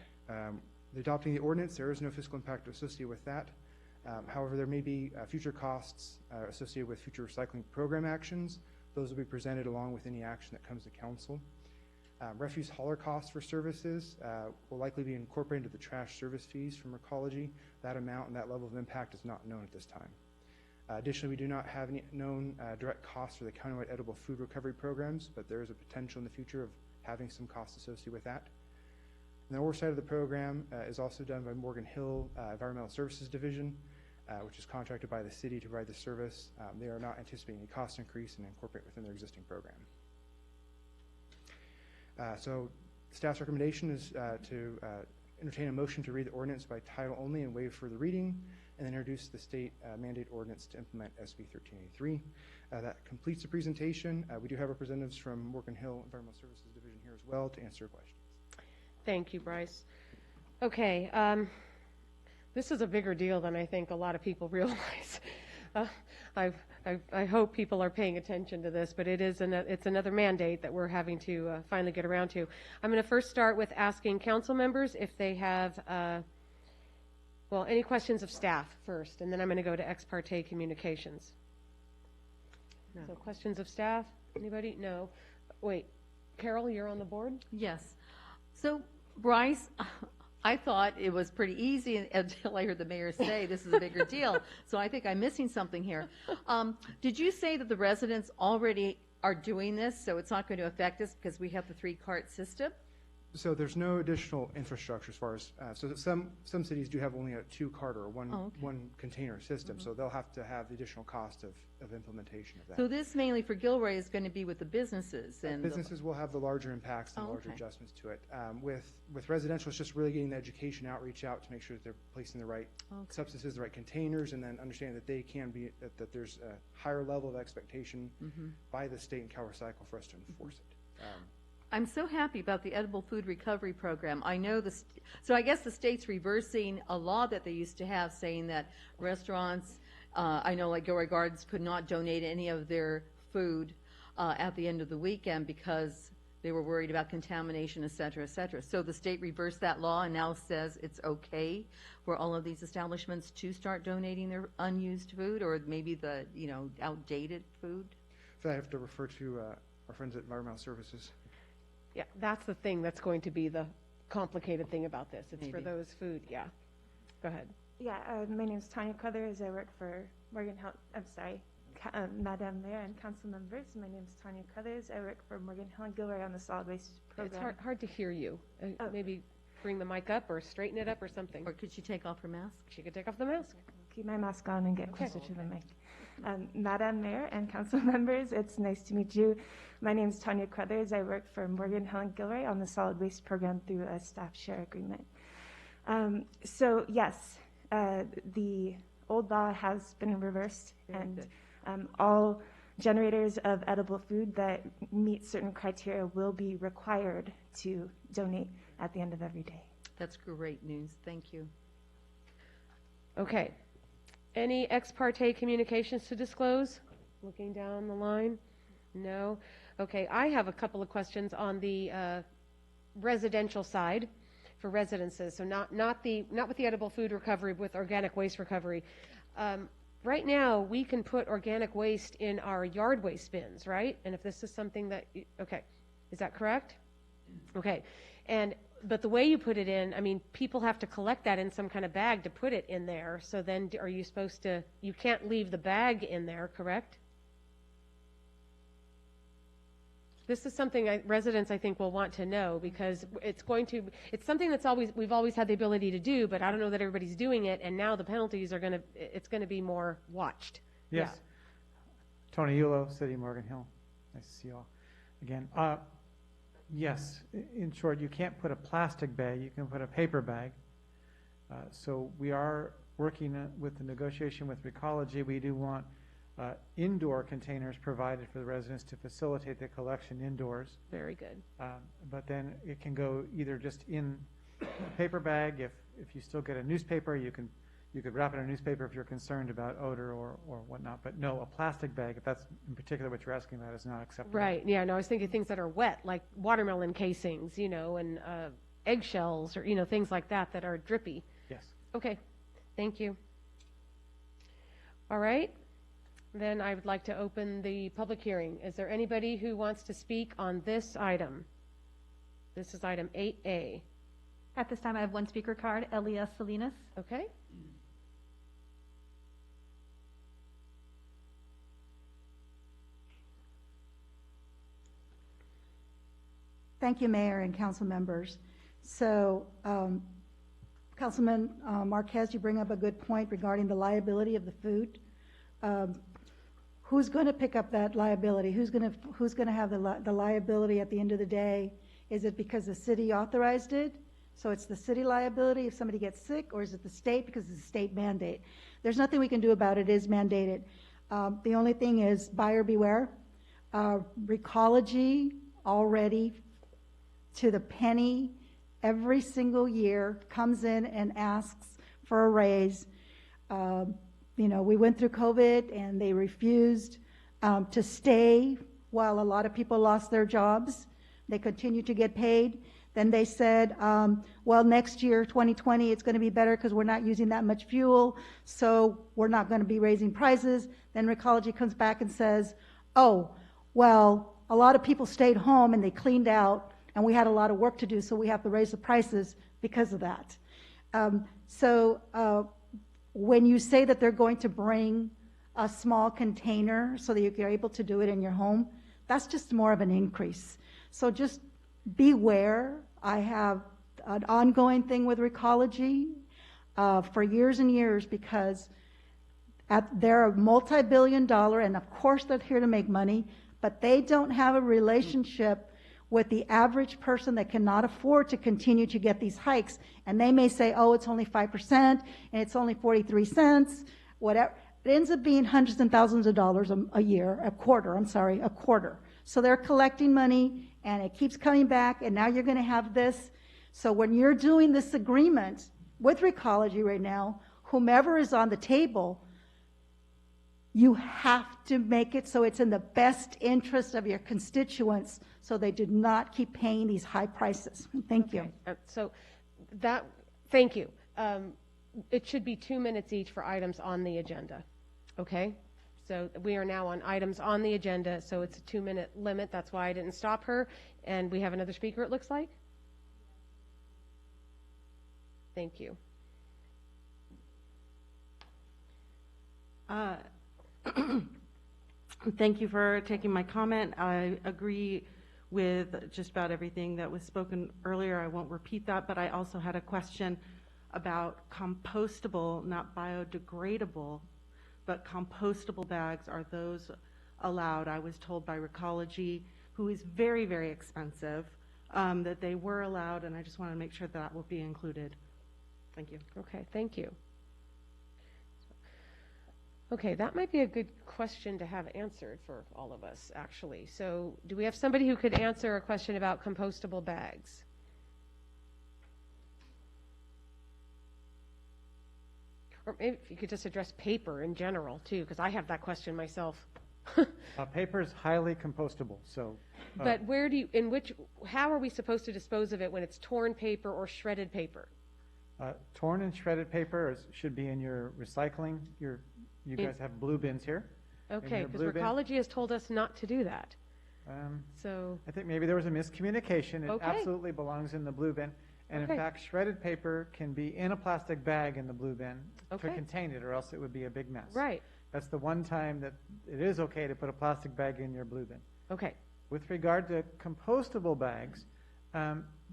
adopting the ordinance, there is no fiscal impact associated with that. However, there may be future costs associated with future recycling program actions. Those will be presented along with any action that comes to council. Refuse hauler costs for services will likely be incorporated into the trash service fees from Recology. That amount and that level of impact is not known at this time. Additionally, we do not have any known direct costs for the countywide edible food recovery programs, but there is a potential in the future of having some costs associated with that. And the oversight of the program is also done by Morgan Hill Environmental Services Division, which is contracted by the city to provide the service. They are not anticipating any cost increase and incorporate within their existing program. So staff's recommendation is to entertain a motion to read the ordinance by title only and waive further reading, and then introduce the state mandate ordinance to implement SB 1383. That completes the presentation. We do have representatives from Morgan Hill Environmental Services Division here as well to answer your questions. Thank you, Bryce. Okay, this is a bigger deal than I think a lot of people realize. I hope people are paying attention to this, but it's another mandate that we're having to finally get around to. I'm going to first start with asking council members if they have, any questions of staff first, and then I'm going to go to ex parte communications. No. So questions of staff? Anybody? No. Wait, Carol, you're on the board? Yes. So, Bryce, I thought it was pretty easy until I heard the mayor say this is a bigger deal. So I think I'm missing something here. Did you say that the residents already are doing this, so it's not going to affect us because we have the 3-cart system? So there's no additional infrastructure as far as, so that some cities do have only a 2-cart or one container system, so they'll have to have the additional cost of implementation of that. So this mainly for Gilroy is going to be with the businesses and Businesses will have the larger impacts and larger adjustments to it. With residential, it's just really getting the education outreach out to make sure that they're placing the right substances, the right containers, and then understanding that they can be, that there's a higher level of expectation by the state and CalRecycle for us to enforce it. I'm so happy about the edible food recovery program. I know so I guess the state's reversing a law that they used to have saying that restaurants, I know like Gilroy Gardens could not donate any of their food at the end of the weekend because they were worried about contamination, et cetera, et cetera. So the state reversed that law and now says it's okay for all of these establishments to start donating their unused food or maybe the, outdated food. So I have to refer to our friends at Environmental Services. Yeah, that's the thing that's going to be the complicated thing about this. It's for Maybe. those food, yeah. Go ahead. Yeah, my name is Tanya Crothers. I work for Morgan Hill, Madam Mayor and council members. My name is Tanya Crothers. I work for Morgan Hill and Gilroy on the solid waste program. It's hard to hear you. Maybe bring the mic up or straighten it up or something. Or could she take off her mask? She could take off the mask. Keep my mask on and get closer to the mic. Madam Mayor and council members, it's nice to meet you. My name is Tanya Crothers. I work for Morgan Hill and Gilroy on the solid waste program through a staff share agreement. So yes, the old law has been reversed, and all generators of edible food that meet certain criteria will be required to donate at the end of every day. That's great news. Thank you. Okay. Any ex parte communications to disclose? Looking down the line? No? Okay, I have a couple of questions on the residential side for residences. So not with the edible food recovery, with organic waste recovery. Right now, we can put organic waste in our yard waste bins, right? And if this is something that, okay, is that correct? Okay, but the way you put it in, I mean, people have to collect that in some kind of bag to put it in there. So then are you supposed to, you can't leave the bag in there, correct? This is something residents, I think, will want to know because it's something that's we've always had the ability to do, but I don't know that everybody's doing it. And now the penalties are it's going to be more watched. Yes. Yeah. Tony Yulo, City of Morgan Hill. Nice to see you all again. Yes, in short, you can't put a plastic bag, you can put a paper bag. So we are working with the negotiation with Recology. We do want indoor containers provided for the residents to facilitate the collection indoors. Very good. But then it can go either just in a paper bag. If you still get a newspaper, you could wrap it in a newspaper if you're concerned about odor or whatnot. But no, a plastic bag, if that's in particular what you're asking about, is not acceptable. Right. Yeah. No, I was thinking things that are wet, like watermelon casings, and eggshells, or things like that are drippy. Yes. Okay. Thank you. All right. Then I would like to open the public hearing. Is there anybody who wants to speak on this item? This is item 8A. At this time, I have one speaker card, Elias Salinas. Okay. Thank you, Mayor and council members. So, Councilman Marquez, you bring up a good point regarding the liability of the food. Who's going to pick up that liability? Who's going to have the liability at the end of the day? Is it because the city authorized it? So it's the city liability if somebody gets sick, or is it the state because it's a state mandate? There's nothing we can do about it. It is mandated. The only thing is buyer beware. Recology already to the penny every single year comes in and asks for a raise. We went through COVID and they refused to stay while a lot of people lost their jobs. They continued to get paid. Then they said, well, next year, 2020, it's going to be better because we're not using that much fuel, so we're not going to be raising prices. Then Recology comes back and says, oh, well, a lot of people stayed home and they cleaned out, and we had a lot of work to do, so we have to raise the prices because of that. When you say that they're going to bring a small container so that you're able to do it in your home, that's just more of an increase. So just beware I have an ongoing thing with Recology for years and years because they're a multi-billion-dollar, and of course they're here to make money, but they don't have a relationship with the average person that cannot afford to continue to get these hikes. And they may say, oh, it's only 5% and it's only 43 cents, whatever. It ends up being hundreds and thousands of dollars a quarter. So they're collecting money and it keeps coming back, and now you're going to have this. So when you're doing this agreement with Recology right now, whomever is on the table, you have to make it so it's in the best interest of your constituents so they do not keep paying these high prices. Thank you. Thank you. It should be 2 minutes each for items on the agenda. Okay? So we are now on items on the agenda, so it's a 2-minute limit. That's why I didn't stop her. And we have another speaker, it looks like. Thank you. Thank you for taking my comment. I agree with just about everything that was spoken earlier. I won't repeat that, but I also had a question about compostable, not biodegradable, but compostable bags. Are those allowed? I was told by Recology, who is very, very expensive, that they were allowed, and I just want to make sure that will be included. Thank you. Okay, thank you. Okay, that might be a good question to have answered for all of us, actually. So do we have somebody who could answer a question about compostable bags? Or maybe if you could just address paper in general, too, because I have that question myself. Paper is highly compostable, so. But how are we supposed to dispose of it when it's torn paper or shredded paper? Torn and shredded paper should be in your recycling. You guys have blue bins here. Okay, because Recology has told us not to do that. So I think maybe there was a miscommunication. It absolutely belongs in the blue bin. And in fact, shredded paper can be in a plastic bag in the blue bin to contain it, or else it would be a big mess. Right. That's the one time that it is okay to put a plastic bag in your blue bin. Okay. With regard to compostable bags,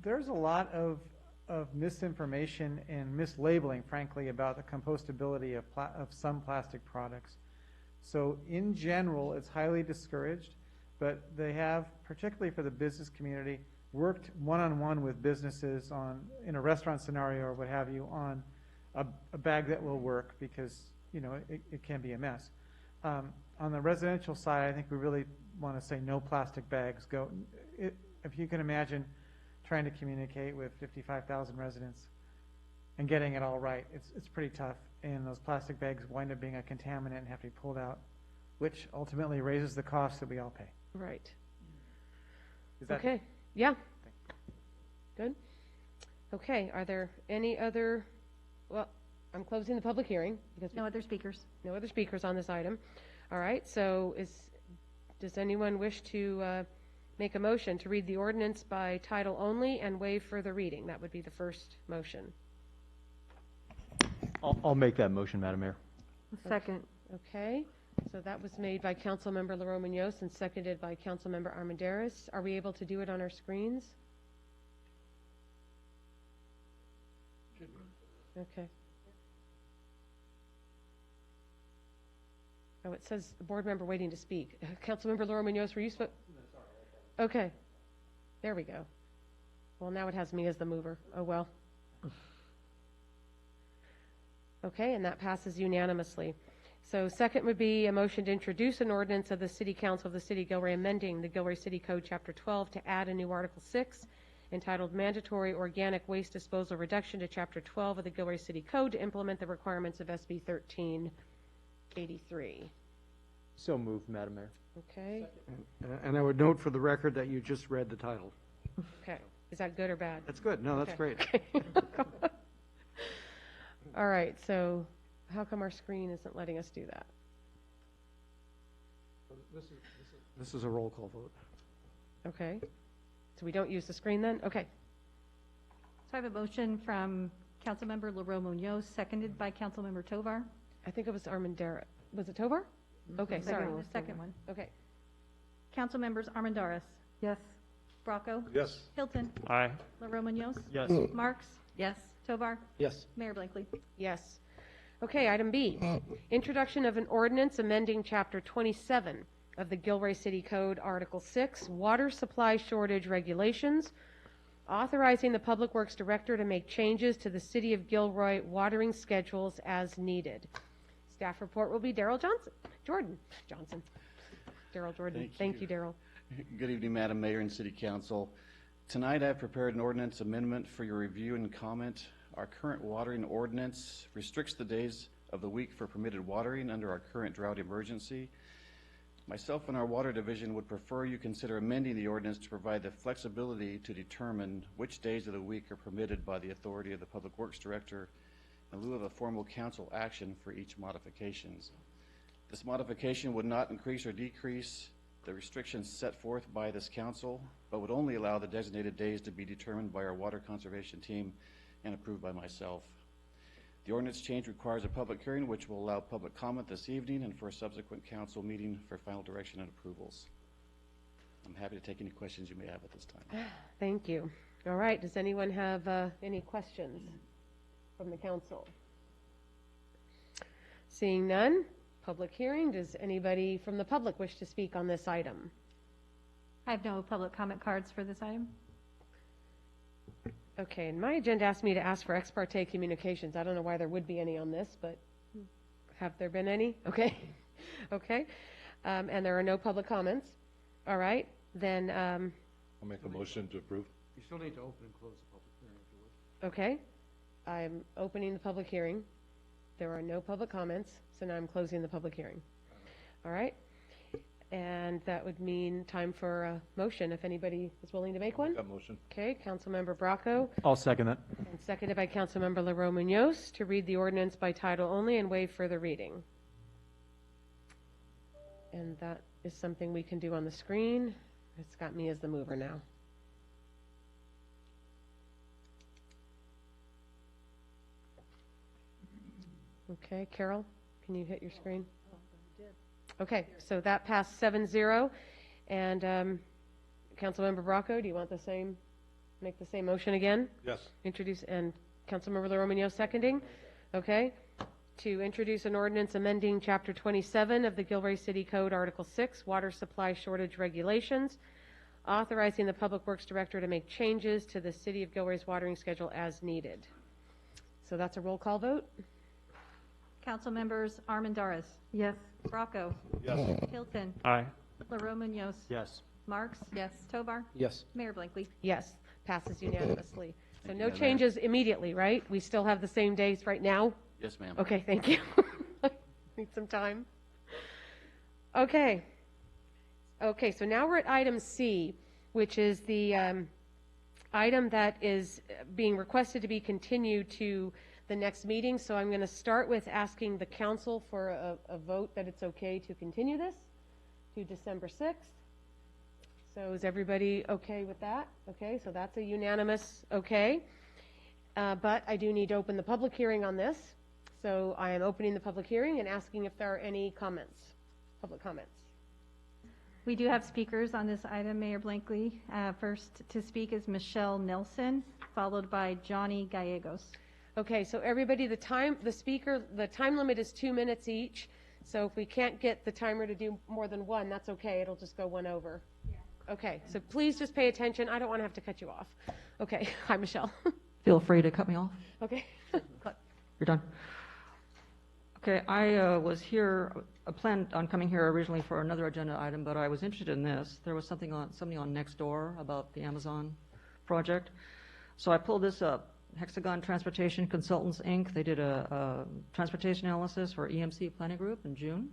there's a lot of misinformation and mislabeling, frankly, about the compostability of some plastic products. So in general, it's highly discouraged, but they have, particularly for the business community, worked one-on-one with businesses in a restaurant scenario or what have you on a bag that will work, because it can be a mess. On the residential side, I think we really want to say no plastic bags. If you can imagine trying to communicate with 55,000 residents and getting it all right, it's pretty tough. And those plastic bags wind up being a contaminant and have to be pulled out, which ultimately raises the cost that we all pay. Right. Okay. Yeah. Good. Okay. Are there any other? Well, I'm closing the public hearing because no other speakers. No other speakers on this item. All right. So does anyone wish to make a motion to read the ordinance by title only and waive further reading? That would be the first motion. I'll make that motion, Madam Mayor. Second. Okay. So that was made by Councilmember Leroy Munoz and seconded by Councilmember Armendariz. Are we able to do it on our screens? Okay. Oh, it says a board member waiting to speak. Councilmember Leroy Munoz, were you supposed? Okay. There we go. Well, now it has me as the mover. Oh, well. Okay, and that passes unanimously. So second would be a motion to introduce an ordinance of the City Council of the City of Gilroy amending the Gilroy City Code Chapter 12 to add a new Article 6 entitled Mandatory Organic Waste Disposal Reduction to Chapter 12 of the Gilroy City Code to implement the requirements of SB 1383. So moved, Madam Mayor. Okay. And I would note for the record that you just read the title. Okay. Is that good or bad? That's good. No, that's great. All right. So how come our screen isn't letting us do that? This is a roll call vote. Okay. So we don't use the screen then? Okay. So I have a motion from Councilmember Leroy Munoz, seconded by Councilmember Tovar. I think it was Armendariz. Was it Tovar? Okay, sorry. The second one. Okay. Councilmembers Armendariz. Yes. Bracco. Yes. Hilton. Aye. LaRoe Munoz. Yes. Marks. Yes. Tovar. Yes. Mayor Blankley. Yes. Okay, item B, introduction of an ordinance amending Chapter 27 of the Gilroy City Code, Article 6, Water Supply Shortage Regulations, authorizing the Public Works Director to make changes to the City of Gilroy watering schedules as needed. Staff report will be Darrell Johnson. Darrell Jordan. Thank you, Darrell. Good evening, Madam Mayor and City Council. Tonight I've prepared an ordinance amendment for your review and comment. Our current watering ordinance restricts the days of the week for permitted watering under our current drought emergency. Myself and our Water Division would prefer you consider amending the ordinance to provide the flexibility to determine which days of the week are permitted by the authority of the Public Works Director in lieu of a formal council action for each modifications. This modification would not increase or decrease the restrictions set forth by this council, but would only allow the designated days to be determined by our water conservation team and approved by myself. The ordinance change requires a public hearing, which will allow public comment this evening and for a subsequent council meeting for final direction and approvals. I'm happy to take any questions you may have at this time. Thank you. All right, does anyone have any questions from the council? Seeing none, public hearing. Does anybody from the public wish to speak on this item? I have no public comment cards for this item. Okay, and my agenda asked me to ask for ex parte communications. I don't know why there would be any on this, but have there been any? Okay. Okay. And there are no public comments. All right, then. I'll make a motion to approve. You still need to open and close the public hearing if you wish. Okay, I'm opening the public hearing. There are no public comments, so now I'm closing the public hearing. All right, and that would mean time for a motion, if anybody is willing to make one. That motion. Okay, Councilmember Bracco, I'll second that. and seconded by Councilmember LaRoe Munoz to read the ordinance by title only and waive further reading. And that is something we can do on the screen. It's got me as the mover now. Okay, Carol, can you hit your screen? Okay, so that passed 7-0. And Councilmember Bracco, do you want the same, make the same motion again? Yes. Introduce, and Councilmember LaRoe Munoz seconding? Okay. To introduce an ordinance amending Chapter 27 of the Gilroy City Code, Article 6, Water Supply Shortage Regulations, authorizing the Public Works Director to make changes to the City of Gilroy's watering schedule as needed. So that's a roll call vote? Council members Armendariz. Yes. Bracco. Yes. Hilton. Aye. LaRoe Munoz. Yes. Marks. Yes. Tovar. Yes. Mayor Blankley. Yes, passes unanimously. So Thank no you, Madam changes immediately, right? We still have the same days right now? Yes, ma'am. Okay, thank you. Need some time. Okay. Okay, so now we're at item C, which is the item that is being requested to be continued to the next meeting. So I'm going to start with asking the council for a vote that it's okay to continue this to December 6th. So is everybody okay with that? Okay, so that's a unanimous okay. But I do need to open the public hearing on this. So I am opening the public hearing and asking if there are any comments, public comments. We do have speakers on this item, Mayor Blankley. First to speak is Michelle Nelson, followed by Johnny Gallegos. Okay, so everybody, the time limit is 2 minutes each. So if we can't get the timer to do more than one, that's okay. It'll just go one over. Yeah. Okay, so please just pay attention. I don't want to have to cut you off. Okay, hi, Michelle. Feel free to cut me off. Okay. You're done. Okay, I was here, planned on coming here originally for another agenda item, but I was interested in this. There was something on Nextdoor about the Amazon project. So I pulled this up. Hexagon Transportation Consultants, Inc. They did a transportation analysis for EMC Planning Group in June.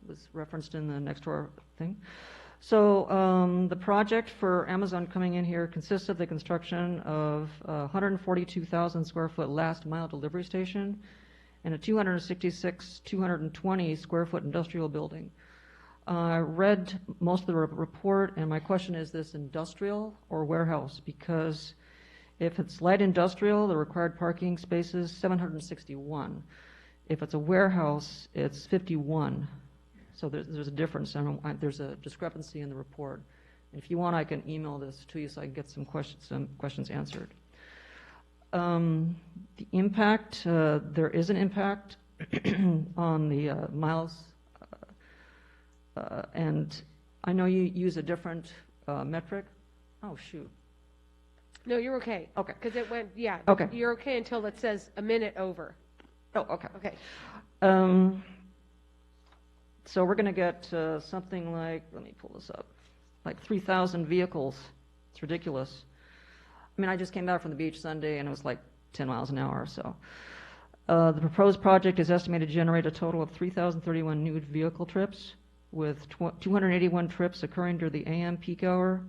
It was referenced in the Nextdoor thing. So the project for Amazon coming in here consists of the construction of a 142,000 square foot last mile delivery station and a 220 square foot industrial building. I read most of the report, and my question is this industrial or warehouse? Because if it's light industrial, the required parking space is 761. If it's a warehouse, it's 51. So there's a difference, and there's a discrepancy in the report. If you want, I can email this to you so I can get some questions answered. The impact, there is an impact on the miles, and I know you use a different metric. Oh, shoot. No, you're okay. Okay. Because it went, yeah. Okay. You're okay until it says a minute over. Oh, okay. Okay. So we're going to get something like, let me pull this up, like 3,000 vehicles. It's ridiculous. I mean, I just came back from the beach Sunday, and it was like 10 miles an hour or so. The proposed project is estimated to generate a total of 3,031 new vehicle trips, with 281 trips occurring during the AM peak hour,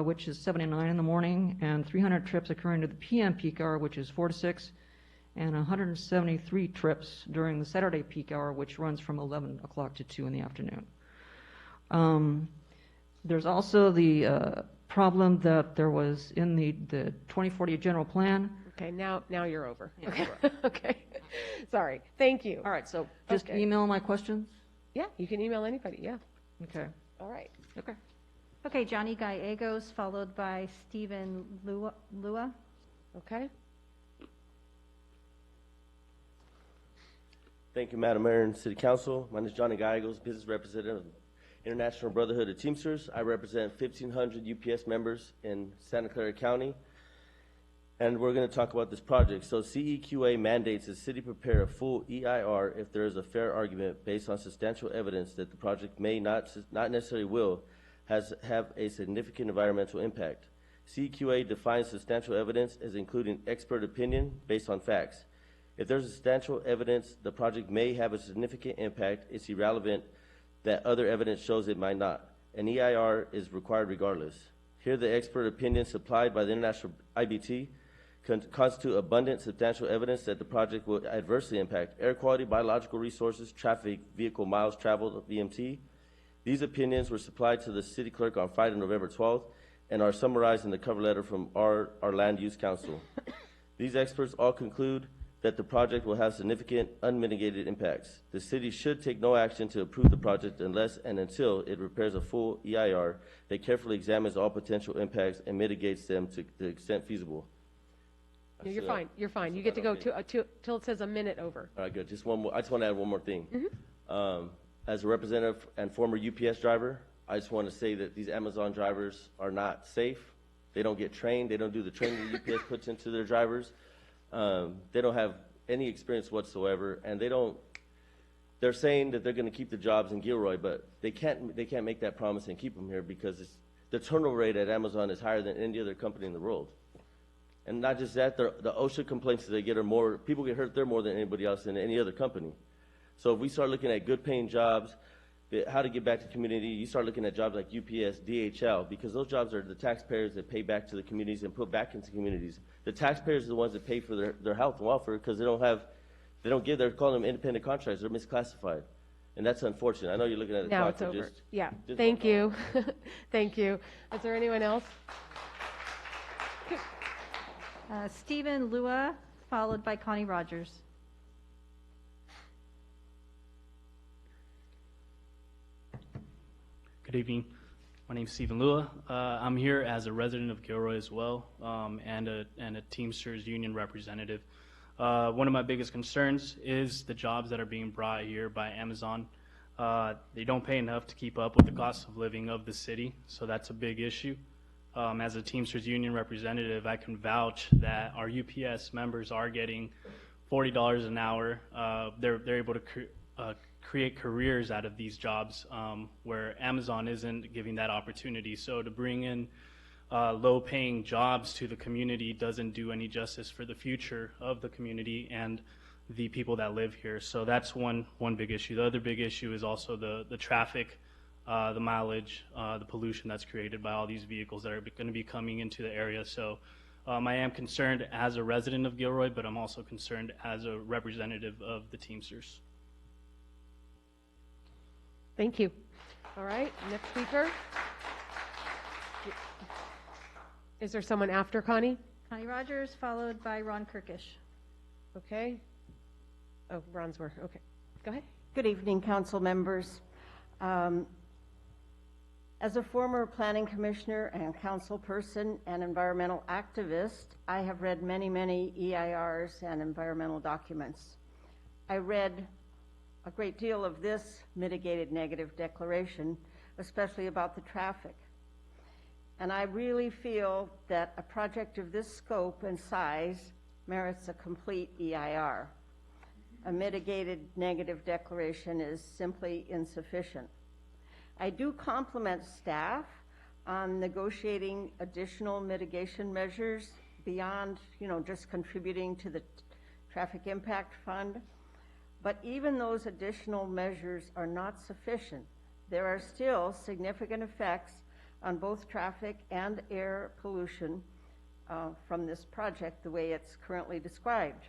which is 7 to 9 in the morning, and 300 trips occurring during the PM peak hour, which is 4 to 6, and 173 trips during the Saturday peak hour, which runs from 11 o'clock to 2 in the afternoon. There's also the problem that there was in the 2040 general plan. Okay, now you're over. Yeah, Okay. right. Okay. Sorry. Thank you. All right, so just Okay. email my questions? Yeah, you can email anybody, yeah. Okay. All right. Okay. Okay, Johnny Gallegos, followed by Stephen Lua. Okay. Thank you, Madam Mayor and City Council. My name is Johnny Gallegos, business representative of International Brotherhood of Teamsters. I represent 1,500 UPS members in Santa Clara County, and we're going to talk about this project. So CEQA mandates the city prepare a full EIR if there is a fair argument based on substantial evidence that the project may not necessarily will have a significant environmental impact. CEQA defines substantial evidence as including expert opinion based on facts. If there's substantial evidence the project may have a significant impact, it's irrelevant that other evidence shows it might not. An EIR is required regardless. Here, the expert opinions supplied by the International IBT constitute abundant, substantial evidence that the project will adversely impact air quality, biological resources, traffic, vehicle miles traveled, VMT. These opinions were supplied to the city clerk on Friday, November 12th, and are summarized in the cover letter from our Land Use Council. These experts all conclude that the project will have significant unmitigated impacts. The city should take no action to approve the project unless and until it prepares a full EIR that carefully examines all potential impacts and mitigates them to the extent feasible. No, you're fine. You're fine. You get to go till it says a minute over. All right, good. Just one more. I just want to add one more thing. As a representative and former UPS driver, I just want to say that these Amazon drivers are not safe. They don't get trained. They don't do the training that UPS puts into their drivers. They don't have any experience whatsoever, and they're saying that they're going to keep the jobs in Gilroy, but they can't make that promise and keep them here because the turnover rate at Amazon is higher than any other company in the world. And not just that, the OSHA complaints that they get are more, people get hurt there more than anybody else in any other company. So if we start looking at good paying jobs, how to get back to the community, you start looking at jobs like UPS, DHL, because those jobs are the taxpayers that pay back to the communities and put back into communities. The taxpayers are the ones that pay for their health and welfare because they're calling them independent contractors, they're misclassified. And that's unfortunate. I know you're looking at the Now clock. it's over. Just Thank you. Thank you. Is there anyone else? Stephen Lua, followed by Connie Rogers. Good evening. My name is Stephen Lua. I'm here as a resident of Gilroy as well, and a Teamsters union representative. One of my biggest concerns is the jobs that are being brought here by Amazon. They don't pay enough to keep up with the cost of living of the city, so that's a big issue. As a Teamsters union representative, I can vouch that our UPS members are getting $40 an hour. They're able to create careers out of these jobs where Amazon isn't giving that opportunity. So to bring in low-paying jobs to the community doesn't do any justice for the future of the community and the people that live here. So that's one big issue. The other big issue is also the traffic, the mileage, the pollution that's created by all these vehicles that are going to be coming into the area. So I am concerned as a resident of Gilroy, but I'm also concerned as a representative of the Teamsters. Thank you. All right, next speaker. Is there someone after Connie? Connie Rogers, followed by Ron Kirkish. Okay. Oh, Ron's where, okay. Go ahead. Good evening, council members. As a former planning commissioner and council person and environmental activist, I have read many, many EIRs and environmental documents. I read a great deal of this mitigated negative declaration, especially about the traffic. And I really feel that a project of this scope and size merits a complete EIR. A mitigated negative declaration is simply insufficient. I do compliment staff on negotiating additional mitigation measures beyond, just contributing to the Traffic Impact Fund. But even those additional measures are not sufficient. There are still significant effects on both traffic and air pollution from this project the way it's currently described.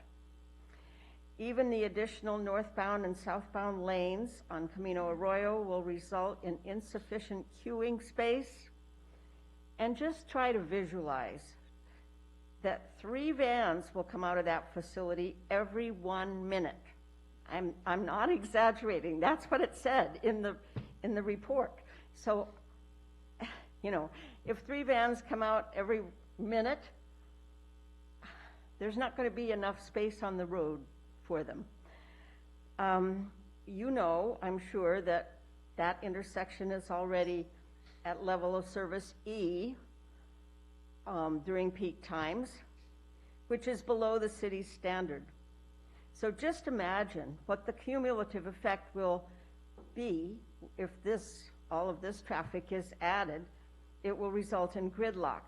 Even the additional northbound and southbound lanes on Camino Arroyo will result in insufficient queuing space. And just try to visualize that 3 vans will come out of that facility every 1 minute. I'm not exaggerating. That's what it said in the report. So, if 3 vans come out every minute, there's not going to be enough space on the road for them. I'm sure that intersection is already at level of service E during peak times, which is below the city's standard. So just imagine what the cumulative effect will be if all of this traffic is added. It will result in gridlock.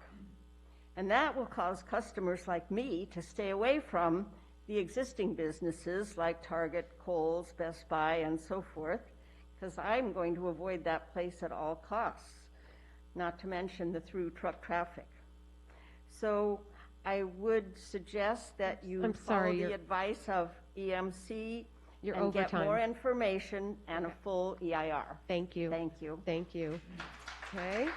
And that will cause customers like me to stay away from the existing businesses like Target, Kohl's, Best Buy, and so forth, because I'm going to avoid that place at all costs, not to mention the through truck traffic. So I would suggest that you follow the advice of EMC and get more information and a full EIR. Thank you. Thank you. Thank you. Okay.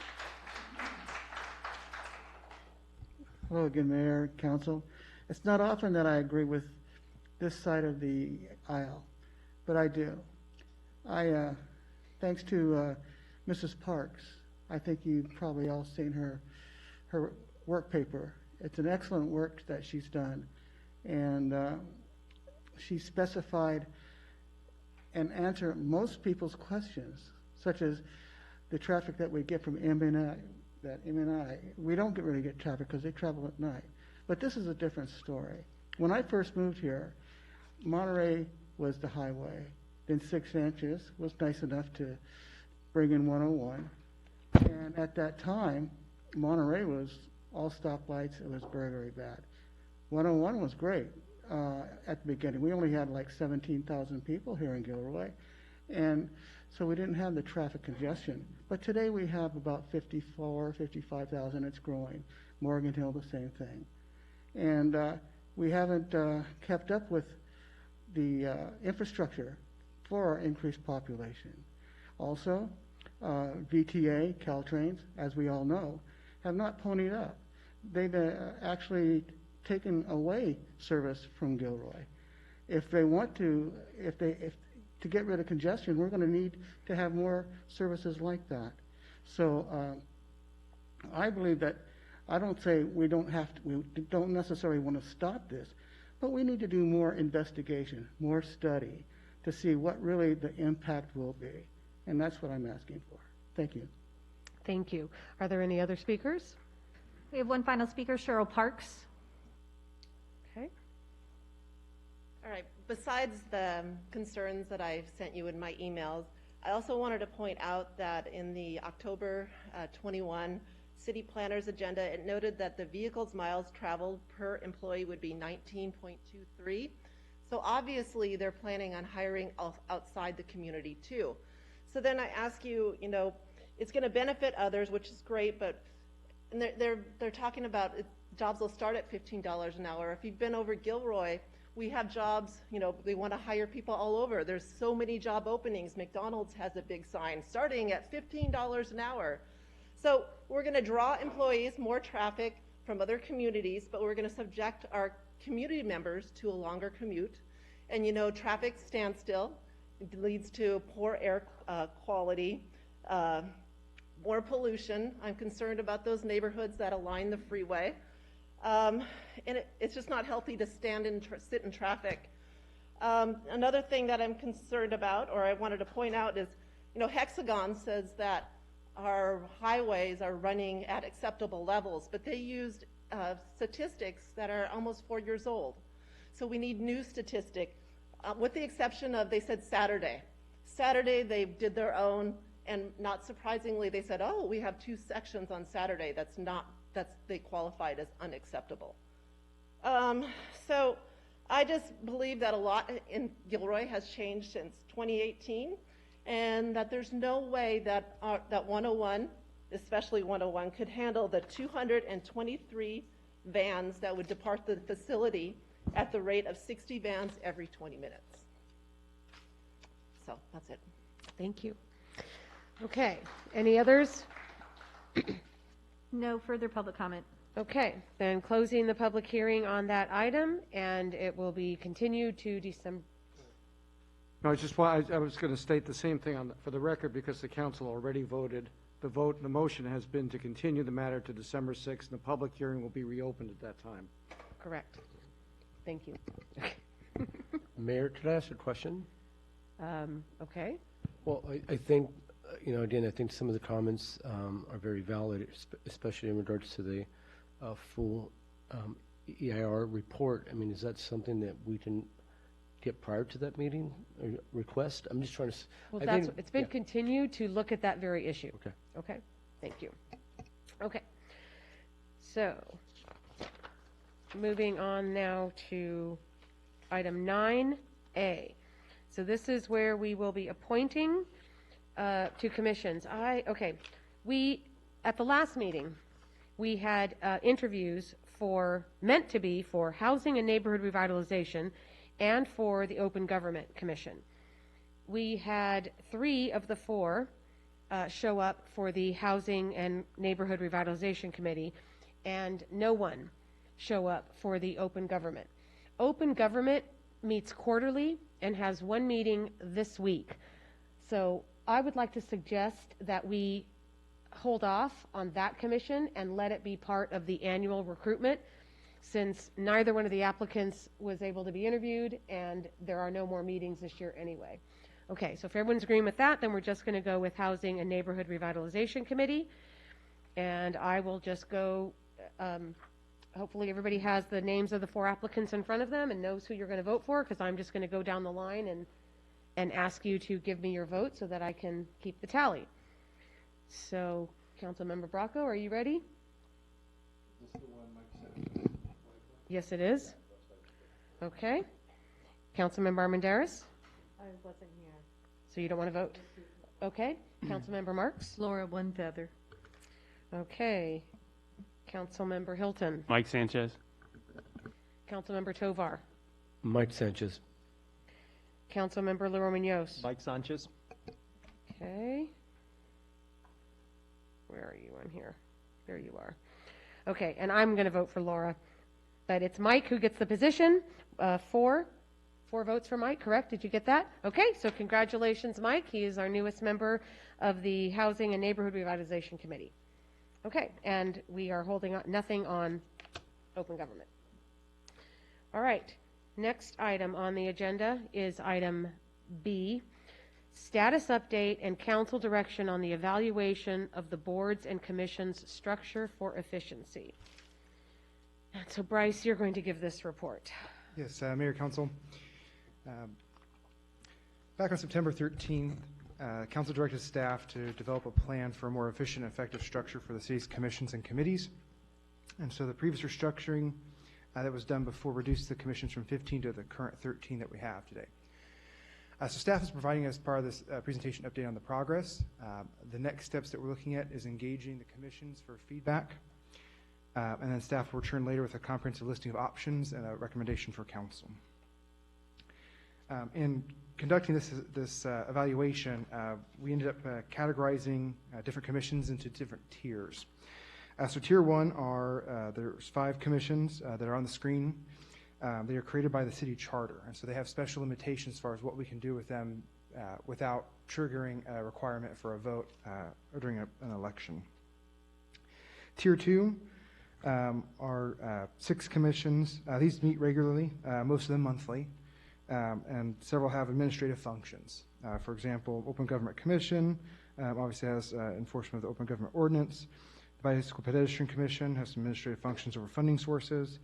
Hello again, Mayor, Council. It's not often that I agree with this side of the aisle, but I do. Thanks to Mrs. Parks, I think you've probably all seen her work paper. It's an excellent work that she's done, and she specified and answered most people's questions, such as the traffic that we get from MNI. We don't really get traffic because they travel at night. But this is a different story. When I first moved here, Monterey was the highway. Then 6 inches was nice enough to bring in 101. And at that time, Monterey was all stoplights. It was very, very bad. 101 was great at the beginning. We only had like 17,000 people here in Gilroy. And so we didn't have the traffic congestion. But today we have about 54, 55,000. It's growing. Morgan Hill, the same thing. And we haven't kept up with the infrastructure for our increased population. Also, VTA, Caltrains, as we all know, have not ponied up. They've actually taken away service from Gilroy. If they want to, to get rid of congestion, we're going to need to have more services like that. So I believe that I don't say we don't necessarily want to stop this, but we need to do more investigation, more study to see what really the impact will be. And that's what I'm asking for. Thank you. Thank you. Are there any other speakers? We have one final speaker, Cheryl Parks. Okay. All right. Besides the concerns that I've sent you in my emails, I also wanted to point out that in the October 21 City Planner's agenda, it noted that the vehicles miles traveled per employee would be 19.23. So obviously they're planning on hiring outside the community too. So then I ask you, it's going to benefit others, which is great, but they're talking about jobs will start at $15 an hour. If you've been over Gilroy, we have jobs, they want to hire people all over. There's so many job openings. McDonald's has a big sign starting at $15 an hour. So we're going to draw employees, more traffic from other communities, but we're going to subject our community members to a longer commute. And traffic standstill. It leads to poor air quality, more pollution. I'm concerned about those neighborhoods that align the freeway. And it's just not healthy to sit in traffic. Another thing that I'm concerned about, or I wanted to point out, is, Hexagon says that our highways are running at acceptable levels, but they used statistics that are almost 4 years old. So we need new statistics, with the exception of, they said Saturday. Saturday they did their own, and not surprisingly they said, oh, we have 2 sections on Saturday. They qualified as unacceptable. So I just believe that a lot in Gilroy has changed since 2018, and that there's no way that 101, especially 101, could handle the 223 vans that would depart the facility at the rate of 60 vans every 20 minutes. So that's it. Thank you. Okay, any others? No further public comment. Okay, then closing the public hearing on that item, and it will be continued to December. No, I was going to state the same thing for the record, because the council already voted. The motion has been to continue the matter to December 6th, and the public hearing will be reopened at that time. Correct. Thank you. Mayor, could I ask a question? Okay. Well, I think, again, I think some of the comments are very valid, especially in regards to the full EIR report. I mean, is that something that we can get prior to that meeting or request? I'm just trying to. Well, it's been continued to look at that very issue. Okay. Okay. Thank you. Okay. So, moving on now to item 9A. So this is where we will be appointing to commissions. We, at the last meeting, we had interviews meant to be for Housing and Neighborhood Revitalization and for the Open Government Commission. We had 3 of the 4 show up for the Housing and Neighborhood Revitalization Committee, and no one show up for the Open Government. Open Government meets quarterly and has 1 meeting this week. So I would like to suggest that we hold off on that commission and let it be part of the annual recruitment, since neither one of the applicants was able to be interviewed and there are no more meetings this year anyway. Okay, so if everyone's agreeing with that, then we're just going to go with Housing and Neighborhood Revitalization Committee. And I will just go, hopefully everybody has the names of the 4 applicants in front of them and knows who you're going to vote for, because I'm just going to go down the line and ask you to give me your vote so that I can keep the tally. So, Councilmember Bracco, are you ready? Yes, it is. Okay. Councilmember Armendariz? I wasn't here. So you don't want to vote? Okay. Councilmember Marks? Laura One Feather. Okay. Councilmember Hilton? Mike Sanchez. Councilmember Tovar? Mike Sanchez. Councilmember Leroy Munoz? Mike Sanchez. Okay. Where are you on here? There you are. Okay, and I'm going to vote for Laura. But it's Mike who gets the position. 4 votes for Mike, correct? Did you get that? Okay, so congratulations, Mike. He is our newest member of the Housing and Neighborhood Revitalization Committee. Okay, and we are holding nothing on open government. All right, next item on the agenda is item B, status update and council direction on the evaluation of the boards and commissions structure for efficiency. And so Bryce, you're going to give this report. Yes, Mayor, Council. Back on September 13th, Council directed staff to develop a plan for a more efficient and effective structure for the city's commissions and committees. And so the previous restructuring that was done before reduced the commissions from 15 to the current 13 that we have today. So staff is providing as part of this presentation update on the progress. The next steps that we're looking at is engaging the commissions for feedback. And then staff will return later with a comprehensive listing of options and a recommendation for council. In conducting this evaluation, we ended up categorizing different commissions into different tiers. So tier 1 are, there's 5 commissions that are on the screen. They are created by the city charter, and so they have special limitations as far as what we can do with them without triggering a requirement for a vote or during an election. Tier 2 are 6 commissions. These meet regularly, most of them monthly, and several have administrative functions. For example, Open Government Commission obviously has enforcement of the Open Government Ordinance. The Bicycle Pedestrian Commission has some administrative functions over funding sources.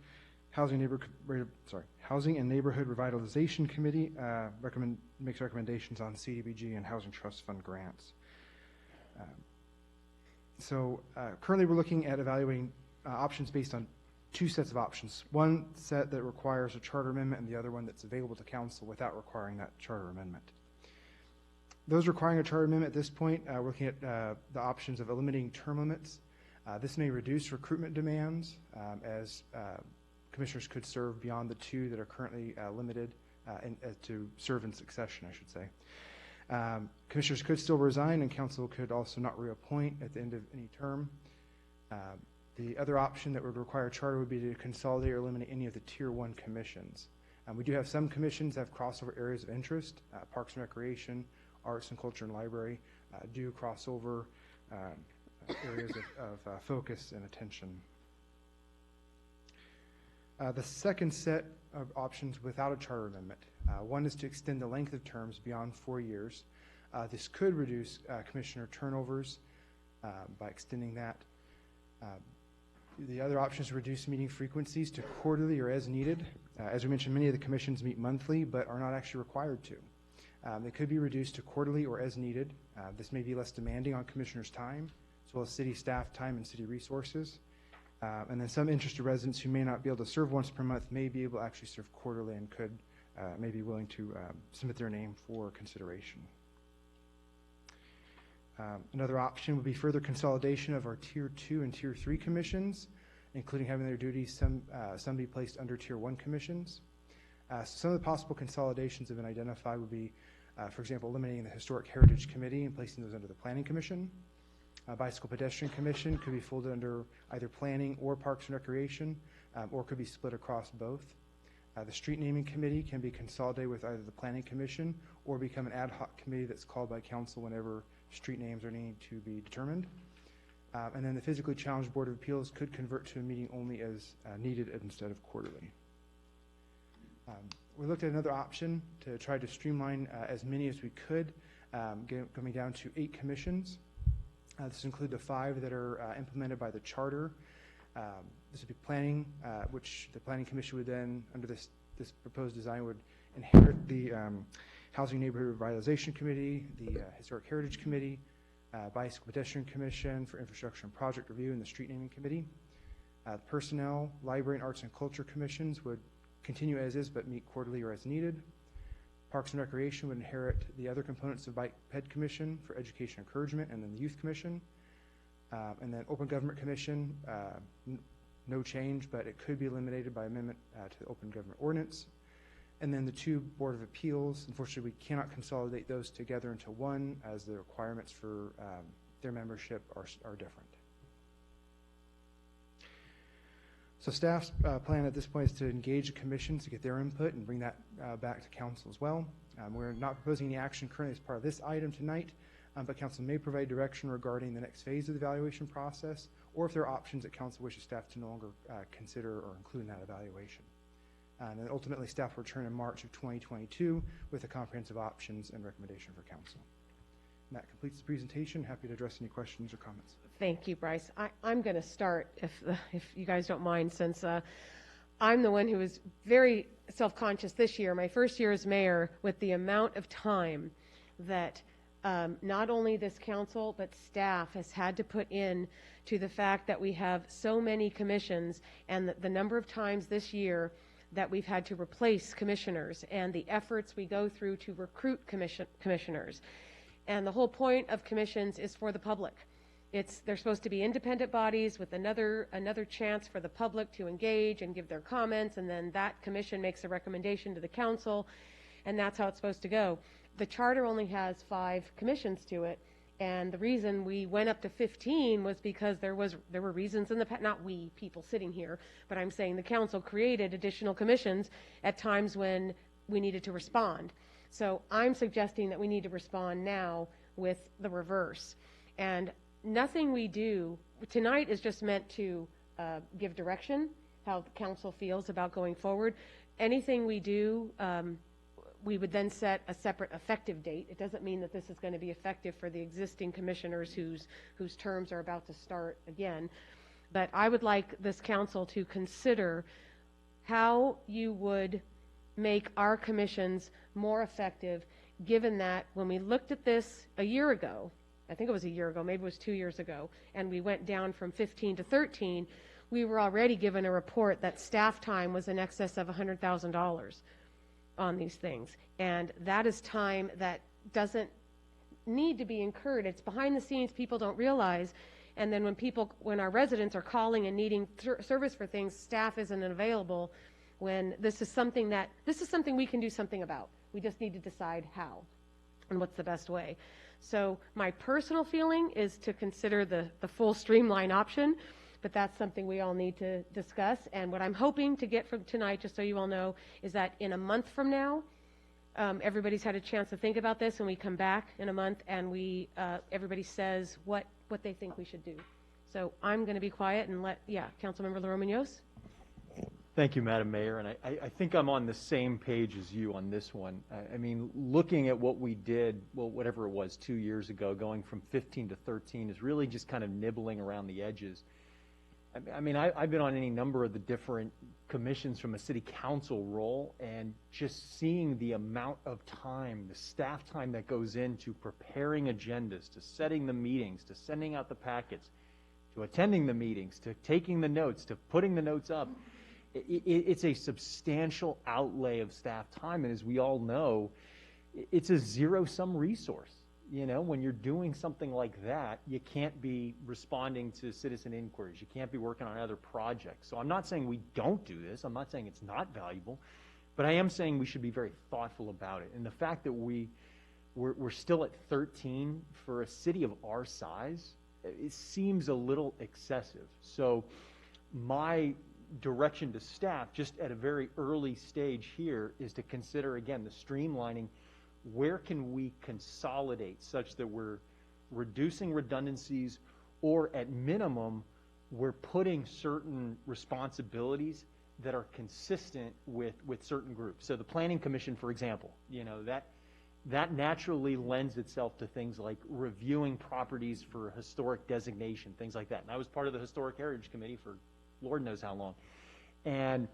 Housing and Neighborhood Revitalization Committee makes recommendations on Cdbg and Housing Trust Fund grants. Currently we're looking at evaluating options based on 2 sets of options. One set that requires a charter amendment and the other one that's available to council without requiring that charter amendment. Those requiring a charter amendment at this point, we're looking at the options of eliminating term limits. This may reduce recruitment demands as commissioners could serve beyond the 2 that are currently limited to serve in succession, I should say. Commissioners could still resign, and council could also not reappoint at the end of any term. The other option that would require a charter would be to consolidate or eliminate any of the Tier 1 commissions. We do have some commissions that have crossover areas of interest. Parks and Recreation, Arts and Culture and Library do crossover areas of focus and attention. The second set of options without a charter amendment. One is to extend the length of terms beyond 4 years. This could reduce commissioner turnovers by extending that. The other option is to reduce meeting frequencies to quarterly or as needed. As we mentioned, many of the commissions meet monthly but are not actually required to. They could be reduced to quarterly or as needed. This may be less demanding on commissioners' time, as well as city staff time and city resources. And then some interested residents who may not be able to serve once per month may be able to actually serve quarterly and could may be willing to submit their name for consideration. Another option would be further consolidation of our Tier 2 and Tier 3 commissions, including having their duties some be placed under Tier 1 commissions. Some of the possible consolidations have been identified would be, for example, eliminating the Historic Heritage Committee and placing those under the Planning Commission. Bicycle Pedestrian Commission could be folded under either Planning or Parks and Recreation, or could be split across both. The Street Naming Committee can be consolidated with either the Planning Commission or become an ad hoc committee that's called by council whenever street names are needed to be determined. And then the Physically Challenged Board of Appeals could convert to a meeting only as needed instead of quarterly. We looked at another option to try to streamline as many as we could, coming down to 8 commissions. This includes the 5 that are implemented by the charter. This would be planning, which the Planning Commission would then, under this proposed design, would inherit the Housing Neighborhood Revitalization Committee, the Historic Heritage Committee, Bicycle Pedestrian Commission for Infrastructure and Project Review, and the Street Naming Committee. Personnel, Library and Arts and Culture Commissions would continue as is but meet quarterly or as needed. Parks and Recreation would inherit the other components of Bike Ped Commission for Education Encouragement, and then the Youth Commission. And then Open Government Commission, no change, but it could be eliminated by amendment to the Open Government Ordinance. And then the 2 Board of Appeals, unfortunately we cannot consolidate those together into one as the requirements for their membership are different. So staff's plan at this point is to engage the commissions to get their input and bring that back to council as well. We're not proposing any action currently as part of this item tonight, but council may provide direction regarding the next phase of the evaluation process, or if there are options that council wishes staff to no longer consider or include in that evaluation. And then ultimately staff will return in March of 2022 with a comprehensive options and recommendation for council. And that completes the presentation. Happy to address any questions or comments. Thank you, Bryce. I'm going to start, if you guys don't mind, since I'm the one who was very self-conscious this year, my first year as mayor, with the amount of time that not only this council but staff has had to put in to the fact that we have so many commissions, and the number of times this year that we've had to replace commissioners, and the efforts we go through to recruit commissioners. And the whole point of commissions is for the public. They're supposed to be independent bodies with another chance for the public to engage and give their comments, and then that commission makes a recommendation to the council, and that's how it's supposed to go. The charter only has 5 commissions to it, and the reason we went up to 15 was because there were reasons in the past, not we people sitting here, but I'm saying the council created additional commissions at times when we needed to respond. So I'm suggesting that we need to respond now with the reverse. And nothing we do tonight is just meant to give direction, how the council feels about going forward. Anything we do, we would then set a separate effective date. It doesn't mean that this is going to be effective for the existing commissioners whose terms are about to start again. But I would like this council to consider how you would make our commissions more effective, given that when we looked at this a year ago, I think it was a year ago, maybe it was 2 years ago, and we went down from 15 to 13, we were already given a report that staff time was in excess of $100,000 on these things. And that is time that doesn't need to be incurred. It's behind the scenes, people don't realize. And then when our residents are calling and needing service for things, staff isn't available, when this is something we can do something about. We just need to decide how and what's the best way. So my personal feeling is to consider the full streamline option, but that's something we all need to discuss. And what I'm hoping to get from tonight, just so you all know, is that in a month from now, everybody's had a chance to think about this, and we come back in a month and everybody says what they think we should do. So I'm going to be quiet and let, Councilmember LaRomanos. Thank you, Madam Mayor, and I think I'm on the same page as you on this one. I mean, looking at what we did, well, whatever it was, 2 years ago, going from 15 to 13 is really just kind of nibbling around the edges. I mean, I've been on any number of the different commissions from a city council role, and just seeing the amount of time, the staff time that goes into preparing agendas, to setting the meetings, to sending out the packets, to attending the meetings, to taking the notes, to putting the notes up. It's a substantial outlay of staff time, and as we all know, it's a zero-sum resource. You know, when you're doing something like that, you can't be responding to citizen inquiries. You can't be working on other projects. So I'm not saying we don't do this. I'm not saying it's not valuable, but I am saying we should be very thoughtful about it. And the fact that we're still at 13 for a city of our size, it seems a little excessive. So my direction to staff, just at a very early stage here, is to consider, again, the streamlining. Where can we consolidate such that we're reducing redundancies, or at minimum, we're putting certain responsibilities that are consistent with certain groups. So the Planning Commission, for example, you know, that naturally lends itself to things like reviewing properties for historic designation, things like that. And I was part of the Historic Heritage Committee for Lord knows how long. And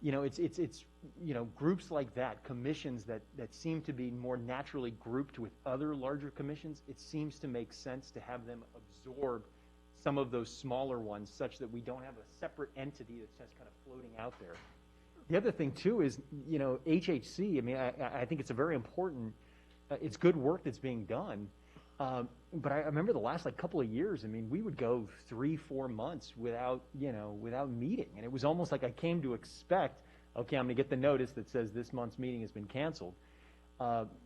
you know, it's you know, groups like that, commissions that seem to be more naturally grouped with other larger commissions, it seems to make sense to have them absorb some of those smaller ones, such that we don't have a separate entity that's just kind of floating out there. The other thing too is, you know, HHC, I mean, I think it's a very important, it's good work that's being done. But I remember the last couple of years, I mean, we would go 3-4 months without meeting. And it was almost like I came to expect, okay, I'm going to get the notice that says this month's meeting has been canceled.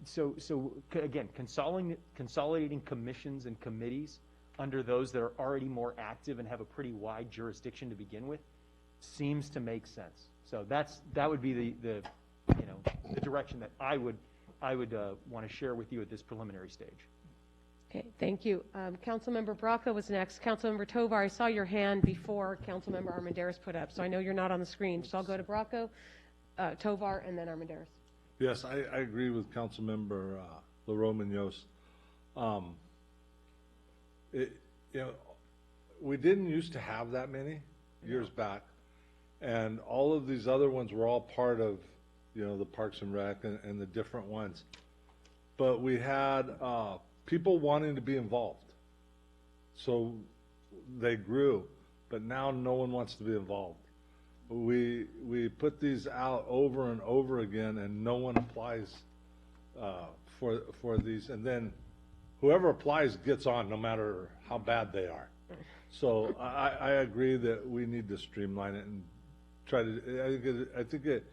So again, consolidating commissions and committees under those that are already more active and have a pretty wide jurisdiction to begin with seems to make sense. So that would be the direction that I would want to share with you at this preliminary stage. Okay, thank you. Councilmember Braca was next. Councilmember Tovar, I saw your hand before Councilmember Armendariz put up, so I know you're not on the screen. So I'll go to Braca, Tovar, and then Armendariz. Yes, I agree with Councilmember LaRomanos. You know, we didn't used to have that many years back, and all of these other ones were all part of, you know, the Parks and Rec and the different ones. But we had people wanting to be involved, so they grew, but now no one wants to be involved. We put these out over and over again, and no one applies for these, and then whoever applies gets on, no matter how bad they are. So I agree that we need to streamline it and try to. I think it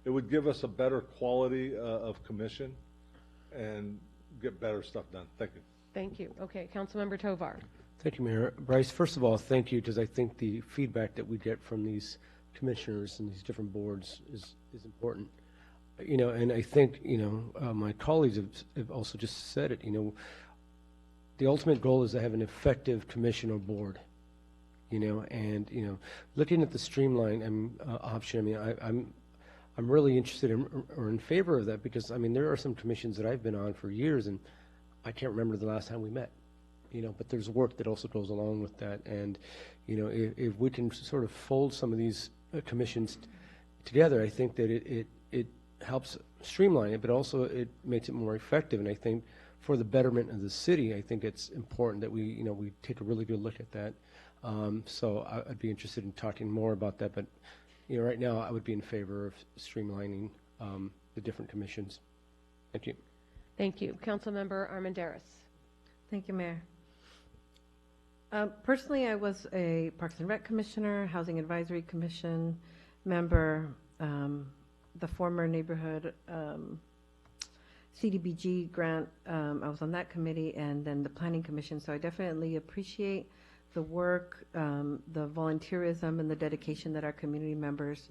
would give us a better quality of commission and get better stuff done. Thank you. Thank you. Okay, Councilmember Tovar. Thank you, Mayor. Bryce, first of all, thank you, because I think the feedback that we get from these commissioners and these different boards is important. and I think, my colleagues have also just said it, the ultimate goal is to have an effective commission or board, and, looking at the streamline option, I'm really interested in or in favor of that because, there are some commissions that I've been on for years and I can't remember the last time we met, but there's work that also goes along with that. And, if we can sort of fold some of these commissions together, I think that it helps streamline it, but also it makes it more effective. And I think for the betterment of the city, I think it's important that we take a really good look at that. So I'd be interested in talking more about that, but right now I would be in favor of streamlining the different commissions. Thank you. Thank you. Councilmember Armendariz. Thank you, Mayor. Personally, I was a Parks and Rec Commissioner, Housing Advisory Commission member, the former neighborhood Cdbg grant, I was on that committee, and then the Planning Commission. So I definitely appreciate the work, the volunteerism, and the dedication that our community members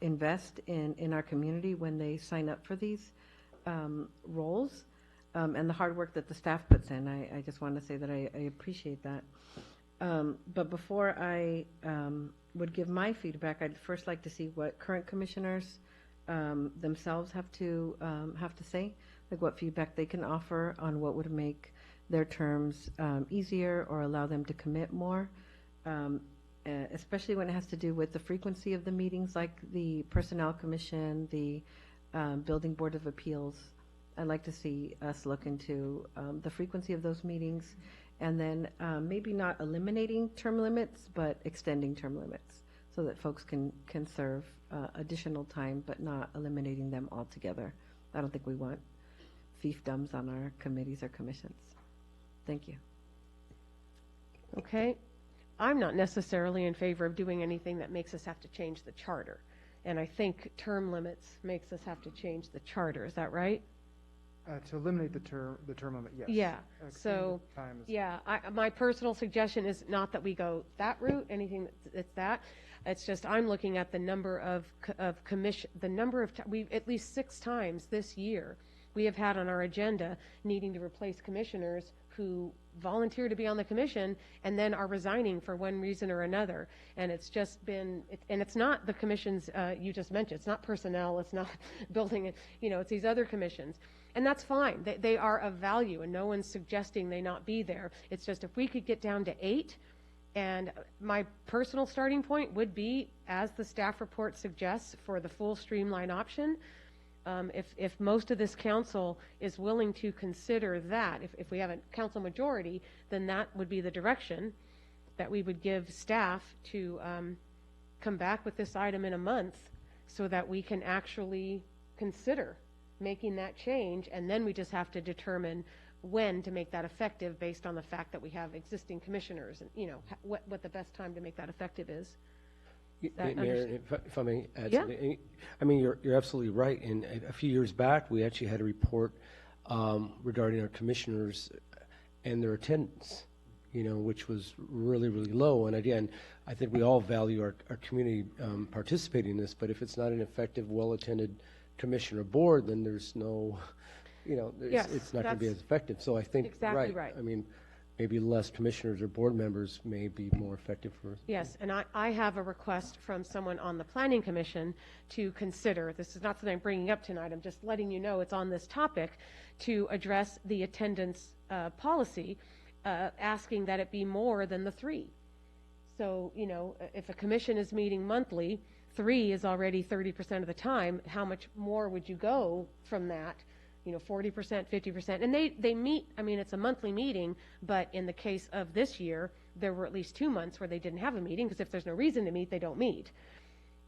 invest in our community when they sign up for these roles, and the hard work that the staff puts in. I just want to say that I appreciate that. But before I would give my feedback, I'd first like to see what current commissioners themselves have to say, like what feedback they can offer on what would make their terms easier or allow them to commit more, especially when it has to do with the frequency of the meetings, like the Personnel Commission, the Building Board of Appeals. I'd like to see us look into the frequency of those meetings, and then maybe not eliminating term limits, but extending term limits so that folks can serve additional time, but not eliminating them altogether. I don't think we want fiefdoms on our committees or commissions. Thank you. Okay. I'm not necessarily in favor of doing anything that makes us have to change the charter. And I think term limits makes us have to change the charter. Is that right? To eliminate the term limit, yes. Yeah. So, yeah, my personal suggestion is not that we go that route, anything that's that. It's just I'm looking at the number of commission, the number of we at least 6 times this year we have had on our agenda needing to replace commissioners who volunteer to be on the commission and then are resigning for one reason or another. And it's just been, and it's not the commissions you just mentioned. It's not personnel. It's not building. It's these other commissions. And that's fine. They are of value, and no one's suggesting they not be there. It's just if we could get down to 8, and my personal starting point would be, as the staff report suggests, for the full streamline option. If most of this council is willing to consider that, if we have a council majority, then that would be the direction that we would give staff to come back with this item in a month so that we can actually consider making that change, and then we just have to determine when to make that effective based on the fact that we have existing commissioners and what the best time to make that effective is. Mayor, if I may add Yeah. something, you're absolutely right. And a few years back, we actually had a report regarding our commissioners and their attendance, which was really, really low. And again, I think we all value our community participating in this, but if it's not an effective, well-attended commissioner board, then there's no, it's not going to be as effective. So I think, exactly right. Maybe less commissioners or board members may be more effective for. Yes, and I have a request from someone on the Planning Commission to consider, this is not something I'm bringing up tonight, I'm just letting you know it's on this topic, to address the attendance policy, asking that it be more than the 3. So, if a commission is meeting monthly, 3 is already 30% of the time. How much more would you go from that? 40%, 50%. And they meet, it's a monthly meeting, but in the case of this year, there were at least 2 months where they didn't have a meeting, because if there's no reason to meet, they don't meet.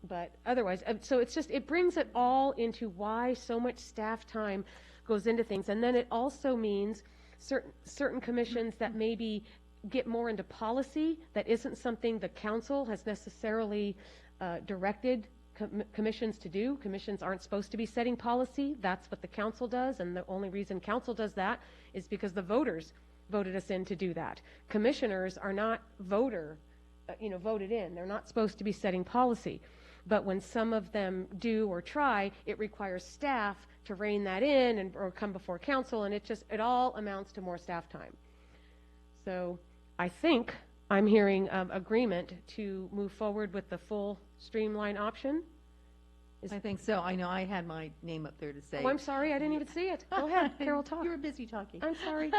But otherwise, so it's just, it brings it all into why so much staff time goes into things. And then it also means certain commissions that maybe get more into policy that isn't something the council has necessarily directed commissions to do. Commissions aren't supposed to be setting policy. That's what the council does, and the only reason council does that is because the voters voted us in to do that. Commissioners are not voted in. They're not supposed to be setting policy. but when some of them do or try, it requires staff to rein that in and or come before council, and it all amounts to more staff time. So I think I'm hearing agreement to move forward with the full streamline option. I think so. I know I had my name up there to say. Oh, I'm sorry, I didn't even see it. Go ahead, Carol, talk. You were busy talking. I'm sorry.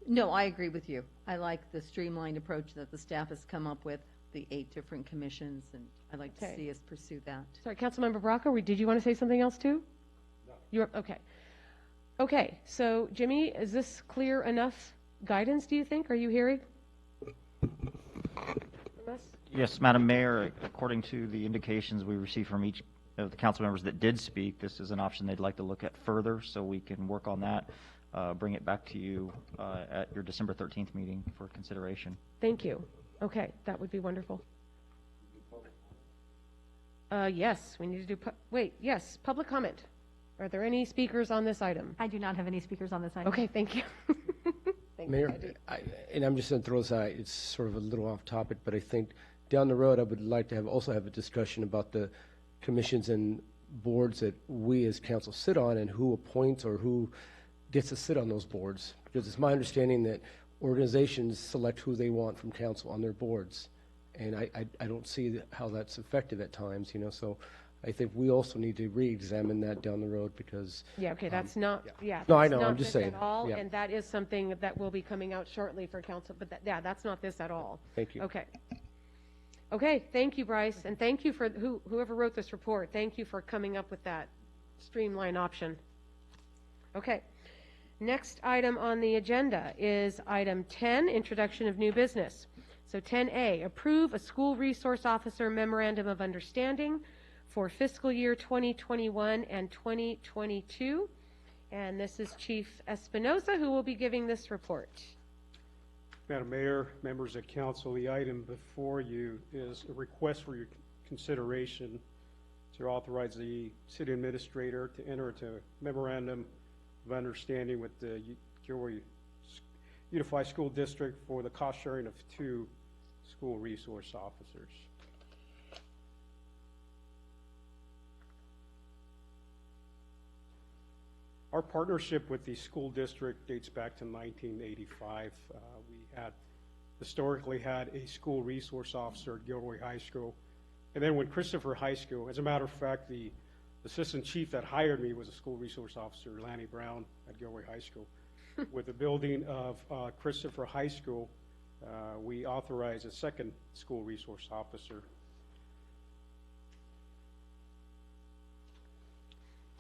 No, I agree with you. I like the streamlined approach that the staff has come up with, the 8 different commissions, and I'd like to see us pursue that. Sorry, Councilmember Bracco, did you want to say something else too? No. You're, okay. Okay, so Jimmy, is this clear enough guidance, do you think? Are you hearing? Yes, Madam Mayor, according to the indications we received from each of the council members that did speak, this is an option they'd like to look at further, so we can work on that, bring it back to you at your December 13th meeting for consideration. Thank you. Okay, that would be wonderful. Yes, we need to do, yes, public comment. Are there any speakers on this item? I do not have any speakers on this item. Okay, thank you. Thank Mayor, and I'm just going to throw this out, it's sort of a little off topic, but I think down the road, I would like to also have a discussion about the commissions and boards that we as council sit on and who appoints or who gets to sit on those boards. Because it's my understanding that organizations select who they want from council on their boards. And I don't see how that's effective at times, you know, so I think we also need to re-examine that down the road because. Yeah, okay, that's not, yeah. No, I that's know, not I'm just this saying. At all, Yeah. and that is something that will be coming out shortly for council, but yeah, that's not this at all. Thank you. Okay. Okay, thank you, Bryce, and thank you for whoever wrote this report. Thank you for coming up with that streamline option. Okay. Next item on the agenda is item 10, introduction of new business. So 10A, approve a school resource officer memorandum of understanding for fiscal year 2021 and 2022. And this is Chief Espinoza who will be giving this report. Madam Mayor, members of council, the item before you is a request for your consideration to authorize the city administrator to enter into a memorandum of understanding with the Gilroy Unified School District for the cost sharing of 2 school resource officers. Our partnership with the school district dates back to 1985. We had historically had a school resource officer at Gilroy High School. And then when Christopher High School, as a matter of fact, the assistant chief that hired me was a school resource officer, Lanny Brown, at Gilroy High School. With the building of Christopher High School, we authorized a second school resource officer.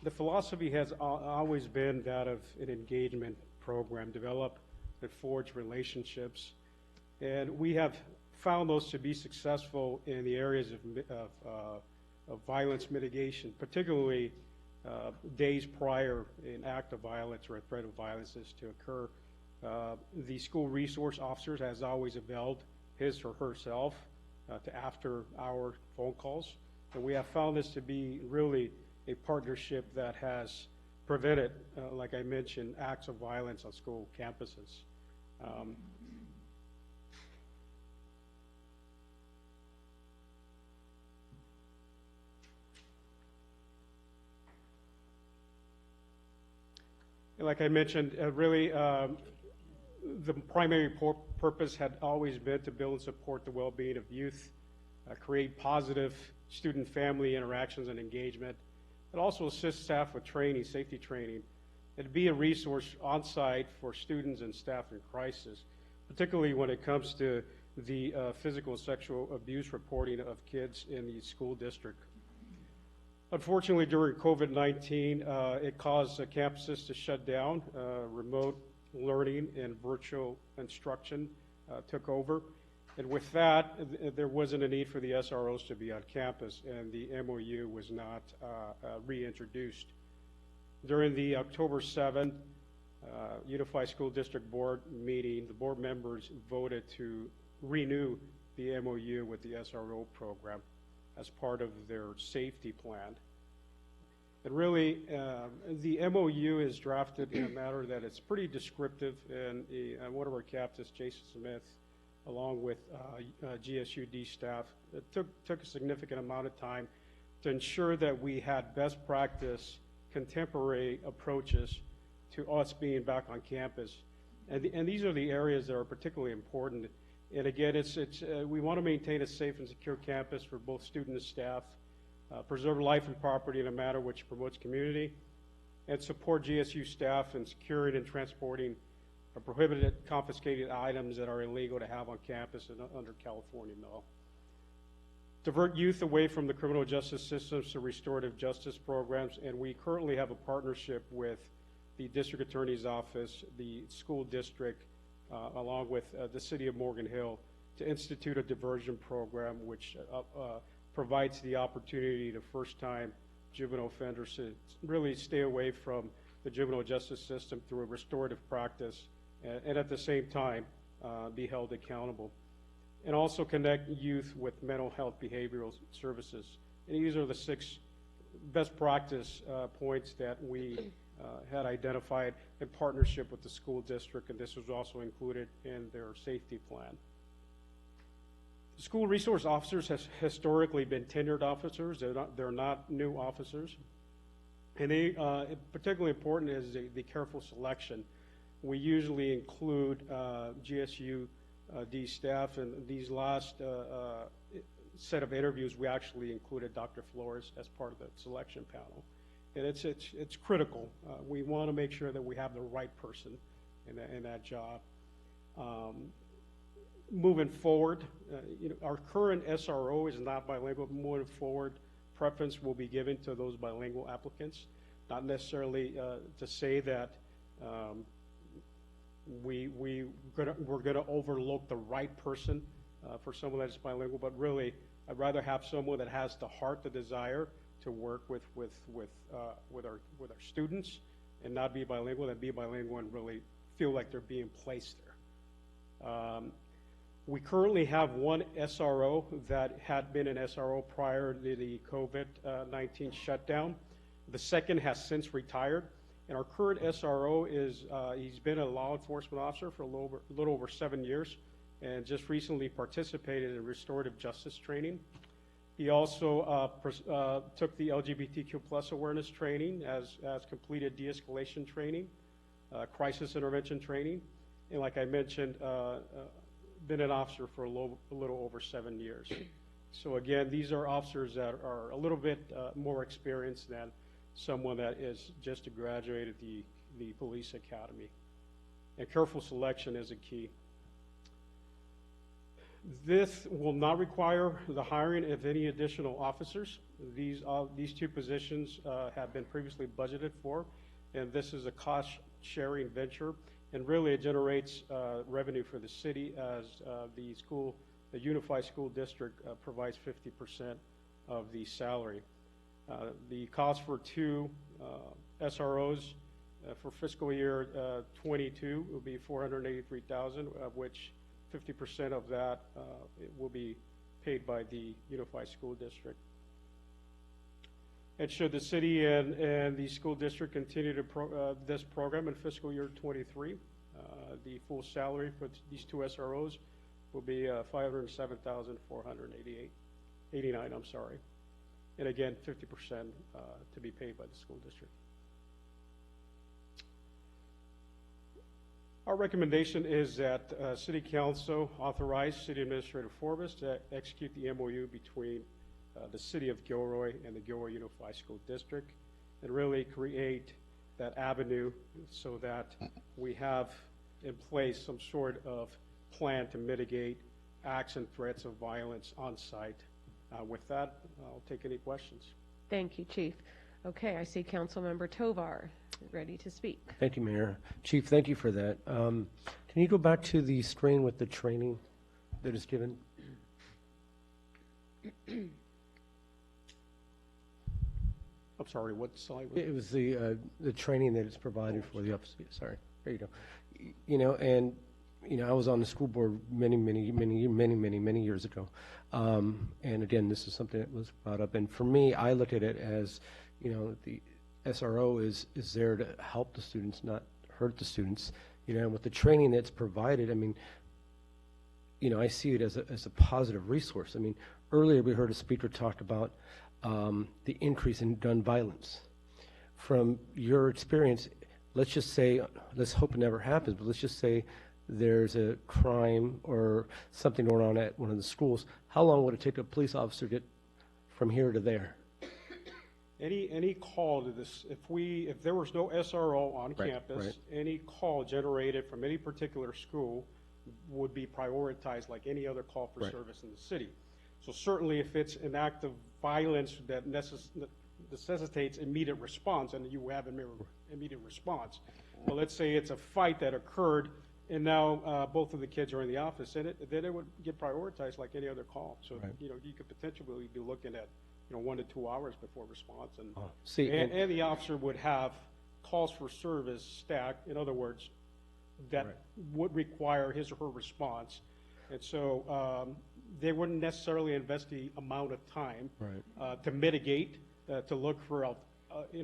The philosophy has always been that of an engagement program, develop and forge relationships. And we have found those to be successful in the areas of violence mitigation, particularly days prior an act of violence or a threat of violence is to occur. The school resource officers has always availed his or herself to after-hour phone calls. And we have found this to be really a partnership that has prevented, like I mentioned, acts of violence on school campuses. Like I mentioned, really the primary purpose had always been to build and support the well-being of youth, create positive student-family interactions and engagement, and also assist staff with training, safety training, and be a resource on-site for students and staff in crisis, particularly when it comes to the physical and sexual abuse reporting of kids in the school district. Unfortunately, during COVID-19, it caused campuses to shut down. Remote learning and virtual instruction took over. And with that, there wasn't a need for the SROs to be on campus, and the MOU was not reintroduced. During the October 7th Unified School District Board meeting, the board members voted to renew the MOU with the SRO program as part of their safety plan. And really, the MOU is drafted in a manner that it's pretty descriptive, and one of our captains, Jason Smith, along with GSUD staff. It took a significant amount of time to ensure that we had best practice, contemporary approaches to us being back on campus. And these are the areas that are particularly important. And again, we want to maintain a safe and secure campus for both students and staff, preserve life and property in a manner which promotes community, and support GSU staff in securing and transporting prohibited, confiscated items that are illegal to have on campus and under California law. Divert youth away from the criminal justice systems to restorative justice programs, and we currently have a partnership with the District Attorney's Office, the school district, along with the City of Morgan Hill, to institute a diversion program which provides the opportunity to first-time juvenile offenders to really stay away from the juvenile justice system through a restorative practice, and at the same time be held accountable. And also connect youth with mental health behavioral services. And these are the 6 best practice points that we had identified in partnership with the school district, and this was also included in their safety plan. The school resource officers has historically been tenured officers. They're not new officers. And they, particularly important is the careful selection. We usually include GSUD staff, and these last set of interviews, we actually included Dr. Flores as part of the selection panel. And it's critical. We want to make sure that we have the right person in that job. Moving forward, our current SRO is not bilingual. Moving forward, preference will be given to those bilingual applicants. Not necessarily to say that we're going to overlook the right person for someone that's bilingual, but really, I'd rather have someone that has the heart, the desire to work with our students and not be bilingual, and be bilingual and really feel like they're being placed there. We currently have one SRO that had been an SRO prior to the COVID-19 shutdown. The second has since retired, and our current SRO is he's been a law enforcement officer for a little over 7 years, and just recently participated in restorative justice training. He also took the LGBTQ plus awareness training, as completed de-escalation training, crisis intervention training, and like I mentioned, been an officer for a little over 7 years. So again, these are officers that are a little bit more experienced than someone that is just graduated the police academy. And careful selection is a key. This will not require the hiring of any additional officers. These 2 positions have been previously budgeted for, and this is a cost-sharing venture, and really it generates revenue for the city, as the Unified School District provides 50% of the salary. The cost for 2 SROs for fiscal year 22 will be $483,000, of which 50% of that will be paid by the Unified School District. And should the city and the school district continue to this program in fiscal year 23, the full salary for these 2 SROs will be $507,489. I'm sorry, and again 50% to be paid by the school district. Our recommendation is that City Council authorize City Administrator Forbes to execute the MOU between the City of Gilroy and the Gilroy Unified School District, and really create that avenue so that we have in place some sort of plan to mitigate acts and threats of violence on site. With that, I'll take any questions. Thank you, Chief. Okay, I see Councilmember Tovar ready to speak. Thank you, Mayor. Chief, thank you for that. Can you go back to the screen with the training that is given? I'm sorry, what slide? It was the training that is provided for the officer. Sorry, there you go. And I was on the school board many years ago. And again, this is something that was brought up. And for me, I look at it as, the SRO is there to help the students, not hurt the students. And with the training that's provided, I see it as a positive resource. I mean, earlier we heard a speaker talk about the increase in gun violence. From your experience, let's just say, let's hope it never happens, but let's just say there's a crime or something going on at one of the schools. How long would it take a police officer to get from here to there? Any call to this, if there was no SRO on campus, any call generated from any particular school would be prioritized like any other call for service in the city. So certainly if it's an act of violence that necessitates immediate response, and you have immediate response. But let's say it's a fight that occurred, and now both of the kids are in the office, and then it would get prioritized like any other call. So you could potentially be looking at 1 to 2 hours before response, and the officer would have calls for service stacked. In other words, that would require his or her response, and so they wouldn't necessarily invest the amount of time to mitigate, to look for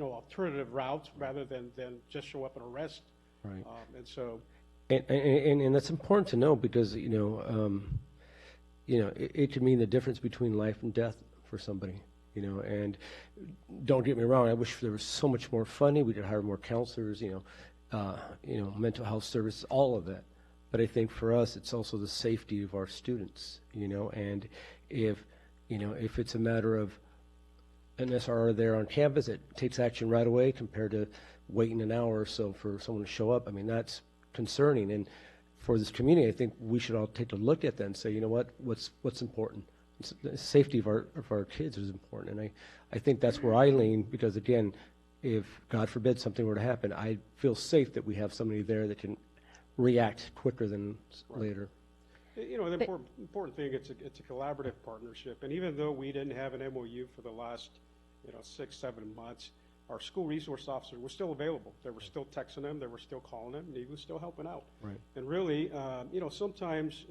alternative routes rather than just show up and arrest. And so, and that's important to know because it could mean the difference between life and death for somebody. And don't get me wrong, I wish there was so much more funding. We could hire more counselors, mental health services, all of that. But I think for us, it's also the safety of our students, and if it's a matter of an SRO there on campus, it takes action right away compared to waiting an hour or so for someone to show up. I mean, that's concerning. And for this community, I think we should all take a look at that and say, you know what, what's important? The safety of our kids is important. And I think that's where I lean because, again, if, God forbid, something were to happen, I feel safe that we have somebody there that can react quicker than later. The important thing, it's a collaborative partnership. And even though we didn't have an MOU for the last 6-7 months, our school resource officer was still available. They were still texting him, they were still calling him, and he was still helping out. And really, sometimes,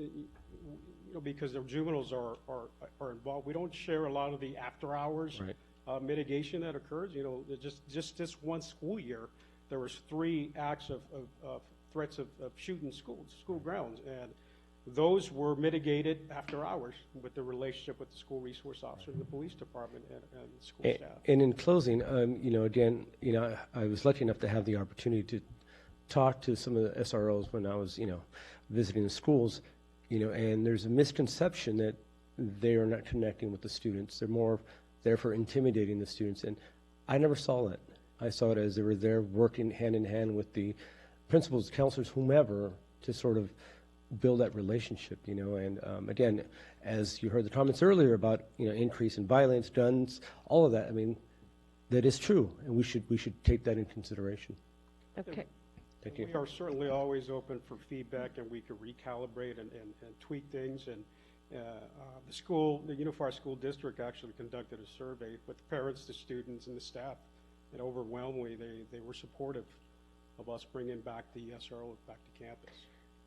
because their juveniles are involved, we don't share a lot of the after hours mitigation that occurs. Just this one school year, there was 3 acts of threats of shooting school grounds, and those were mitigated after hours with the relationship with the school resource officer, the police department, and the school staff. And in closing, again, I was lucky enough to have the opportunity to talk to some of the SROs when I was, visiting the schools, and there's a misconception that they are not connecting with the students. They're more there for intimidating the students, and I never saw that. I saw it as they were there working hand in hand with the principals, counselors, whomever, to sort of build that relationship, and again, as you heard the comments earlier about, increase in violence, guns, all of that, I mean, that is true, and we should take that in consideration. Okay. Thank you. We are certainly always open for feedback, and we can recalibrate and tweak things, and the Unified School District actually conducted a survey with the parents, the students, and the staff, and overwhelmingly, they were supportive of us bringing back the SRO back to campus.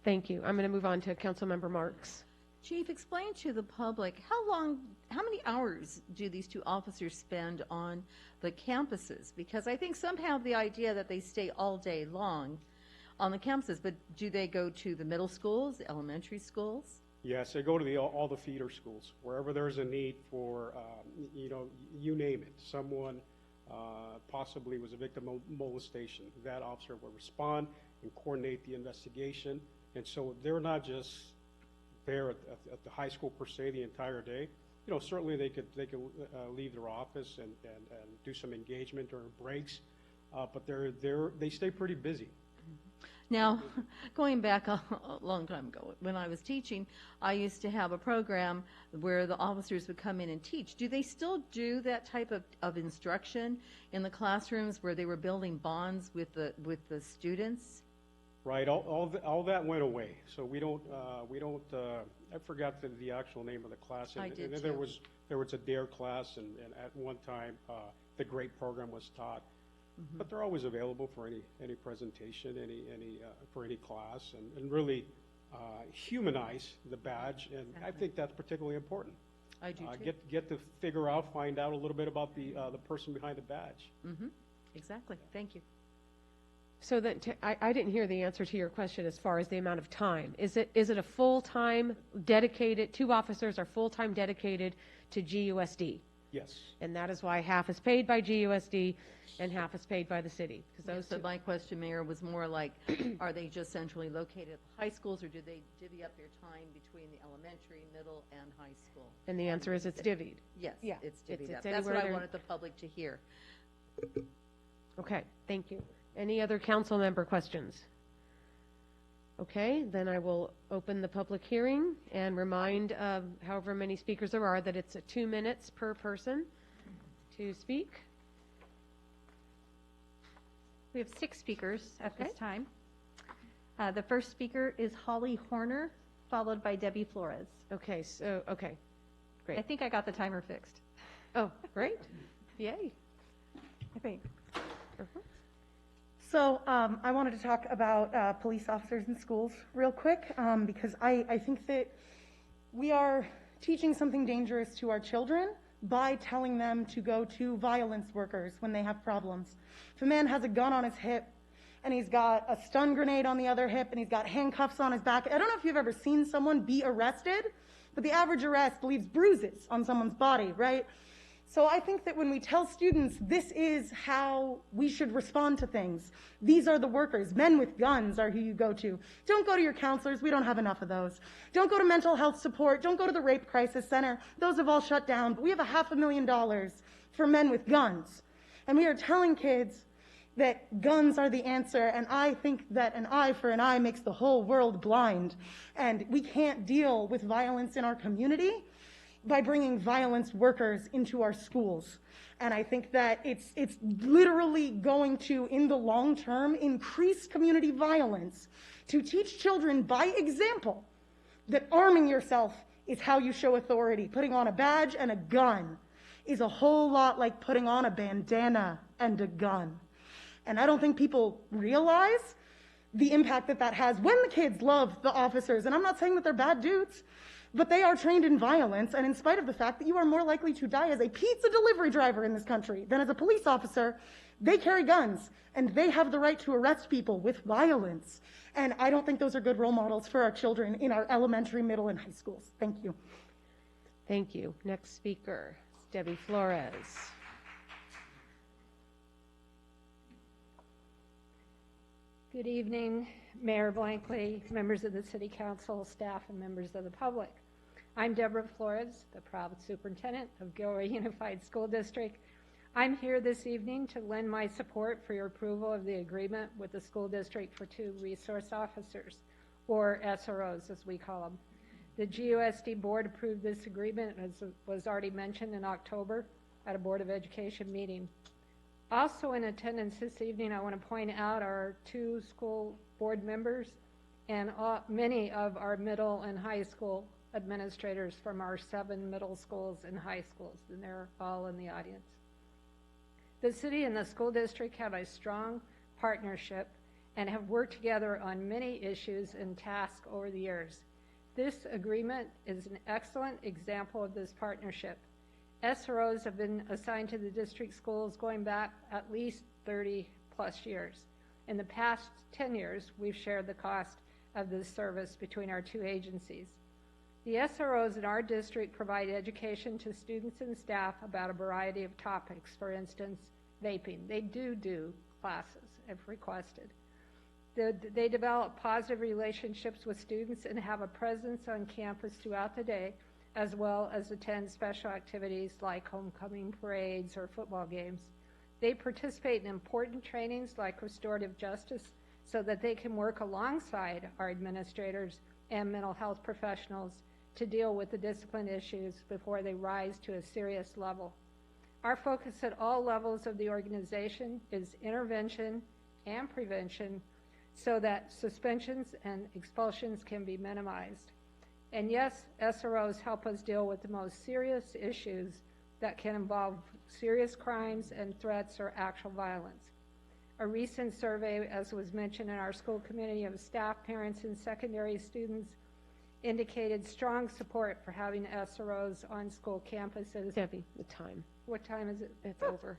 Thank you. I'm going to move on to Councilmember Marks. Chief, explain to the public how many hours do these 2 officers spend on the campuses? Because I think some have the idea that they stay all day long on the campuses, but do they go to the middle schools, elementary schools? Yes, they go to all the feeder schools, wherever there's a need for, you name it. Someone possibly was a victim of molestation. That officer will respond and coordinate the investigation. And so they're not just there at the high school per se the entire day. Certainly they could leave their office and do some engagement during breaks, but they stay pretty busy. Now, going back a long time ago, when I was teaching, I used to have a program where the officers would come in and teach. Do they still do that type of instruction in the classrooms where they were building bonds with the students? Right, all that went away. So we don't. I forgot the actual name of the class. I did and too. There was a DARE class, and at one time the GREAT program was taught. Mm-hmm. But they're always available for any presentation, for any class, and really humanize the badge. And I think that's particularly important. I do too. Get to find out a little bit about the person behind the badge. Mm-hmm. Exactly. Thank you. So that, I didn't hear the answer to your question as far as the amount of time. Is it a full-time dedicated, 2 officers are full-time dedicated to GUSD? Yes. And that is why half is paid by GUSD and half is paid by the city? Because those So two. my question, Mayor, was more like, are they just centrally located at the high schools, or do they divvy up their time between the elementary, middle, and high school? And the answer is it's divvied. Yes, Yeah, it's it's divvied up. That's anywhere what I there- wanted the public to hear. Okay, thank you. Any other council member questions? Okay, then I will open the public hearing and remind however many speakers there are that it's 2 minutes per person to speak. We have 6 speakers at this Okay. time. The first speaker is Holly Horner, followed by Debbie Flores. Okay, so, okay, great. I think I got the timer fixed. Oh, great. Yay. I think. So I wanted to talk about police officers in schools real quick because I think that we are teaching something dangerous to our children by telling them to go to violence workers when they have problems. If a man has a gun on his hip and he's got a stun grenade on the other hip and he's got handcuffs on his back, I don't know if you've ever seen someone be arrested, but the average arrest leaves bruises on someone's body, right? So I think that when we tell students this is how we should respond to things, these are the workers. Men with guns are who you go to. Don't go to your counselors. We don't have enough of those. Don't go to mental health support. Don't go to the Rape Crisis Center. Those have all shut down. But we have $500,000 for men with guns. And we are telling kids that guns are the answer. And I think that an eye for an eye makes the whole world blind. And we can't deal with violence in our community by bringing violence workers into our schools. And I think that it's literally going to, in the long term, increase community violence to teach children by example that arming yourself is how you show authority. Putting on a badge and a gun is a whole lot like putting on a bandana and a gun. And I don't think people realize the impact that that has when the kids love the officers. And I'm not saying that they're bad dudes, but they are trained in violence, and in spite of the fact that you are more likely to die as a pizza delivery driver in this country than as a police officer, they carry guns, and they have the right to arrest people with violence. And I don't think those are good role models for our children in our elementary, middle, and high schools. Thank you. Thank you. Next speaker is Debbie Flores. Good evening, Mayor Blankley, members of the City Council, staff, and members of the public. I'm Deborah Flores, the proud superintendent of Gilroy Unified School District. I'm here this evening to lend my support for your approval of the agreement with the school district for 2 resource officers, or SROs as we call them. The GUSD board approved this agreement, as was already mentioned, in October at a Board of Education meeting. Also in attendance this evening, I want to point out our 2 school board members and many of our middle and high school administrators from our 7 middle schools and high schools, and they're all in the audience. The city and the school district have a strong partnership and have worked together on many issues and tasks over the years. This agreement is an excellent example of this partnership. SROs have been assigned to the district schools going back at least 30 plus years. In the past 10 years, we've shared the cost of this service between our 2 agencies. The SROs in our district provide education to students and staff about a variety of topics. For instance, vaping. They do classes if requested. They develop positive relationships with students and have a presence on campus throughout the day, as well as attend special activities like homecoming parades or football games. They participate in important trainings like restorative justice so that they can work alongside our administrators and mental health professionals to deal with the discipline issues before they rise to a serious level. Our focus at all levels of the organization is intervention and prevention so that suspensions and expulsions can be minimized. And yes, SROs help us deal with the most serious issues that can involve serious crimes and threats or actual violence. A recent survey, as was mentioned in our school community, of staff, parents, and secondary students indicated strong support for having SROs on school campuses. Debbie, the time. What time is it? It's over.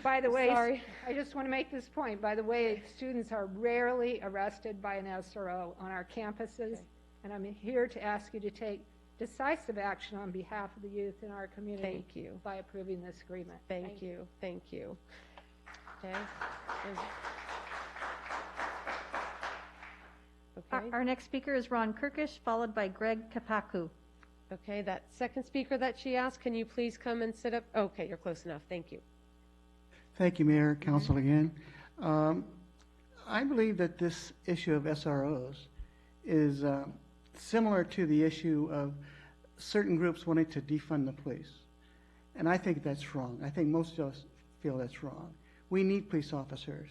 By the way, Sorry. I just want to make this point. By the way, students are rarely arrested by an SRO on our campuses, Okay. and I'm here to ask you to take decisive action on behalf of the youth in our community. Thank you. By approving this agreement. Thank you. Thank you. Okay. Okay. Our next speaker is Ron Kirkish, followed by Greg Kapaku. Okay, that second speaker that she asked, can you please come and sit up? Okay, you're close enough. Thank you. Thank you, Mayor, Council again. I believe that this issue of SROs is similar to the issue of certain groups wanting to defund the police. And I think that's wrong. I think most of us feel that's wrong. We need police officers.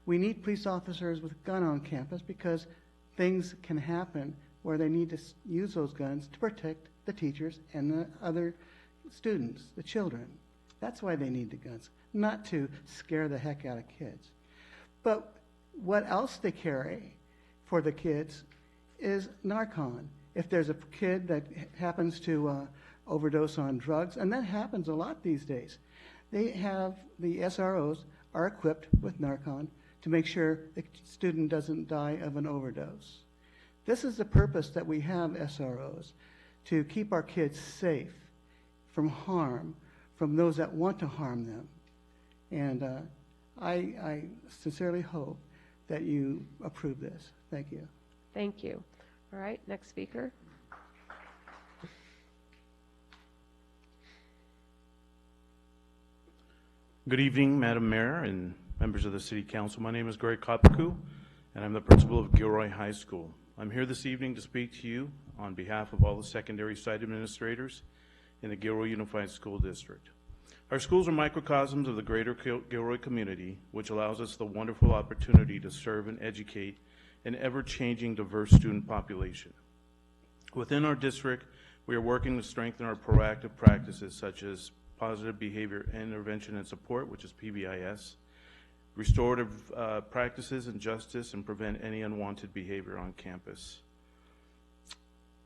We need police officers with a gun on campus because things can happen where they need to use those guns to protect the teachers and the other students, the children. That's why they need the guns, not to scare the heck out of kids. But what else they carry for the kids is Narcan. If there's a kid that happens to overdose on drugs, and that happens a lot these days, the SROs are equipped with Narcan to make sure the student doesn't die of an overdose. This is the purpose that we have SROs, to keep our kids safe from harm, from those that want to harm them. And I sincerely hope that you approve this. Thank you. Thank you. All right, next speaker. Good evening, Madam Mayor and members of the City Council. My name is Greg Kapaku, and I'm the principal of Gilroy High School. I'm here this evening to speak to you on behalf of all the secondary site administrators in the Gilroy Unified School District. Our schools are microcosms of the greater Gilroy community, which allows us the wonderful opportunity to serve and educate an ever-changing diverse student population. Within our district, we are working to strengthen our proactive practices such as positive behavior intervention and support, which is PBIS, restorative practices and justice, and prevent any unwanted behavior on campus.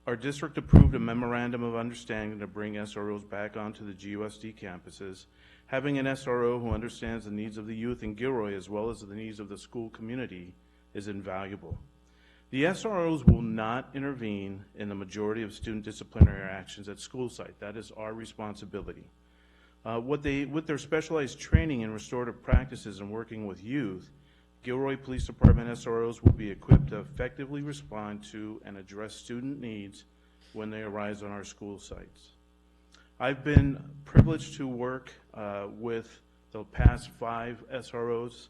Our district approved a memorandum of understanding to bring SROs back onto the GUSD campuses. Having an SRO who understands the needs of the youth in Gilroy as well as the needs of the school community is invaluable. The SROs will not intervene in the majority of student disciplinary actions at school site. That is our responsibility. With their specialized training in restorative practices and working with youth, Gilroy Police Department SROs will be equipped to effectively respond to and address student needs when they arise on our school sites. I've been privileged to work with the past 5 SROs,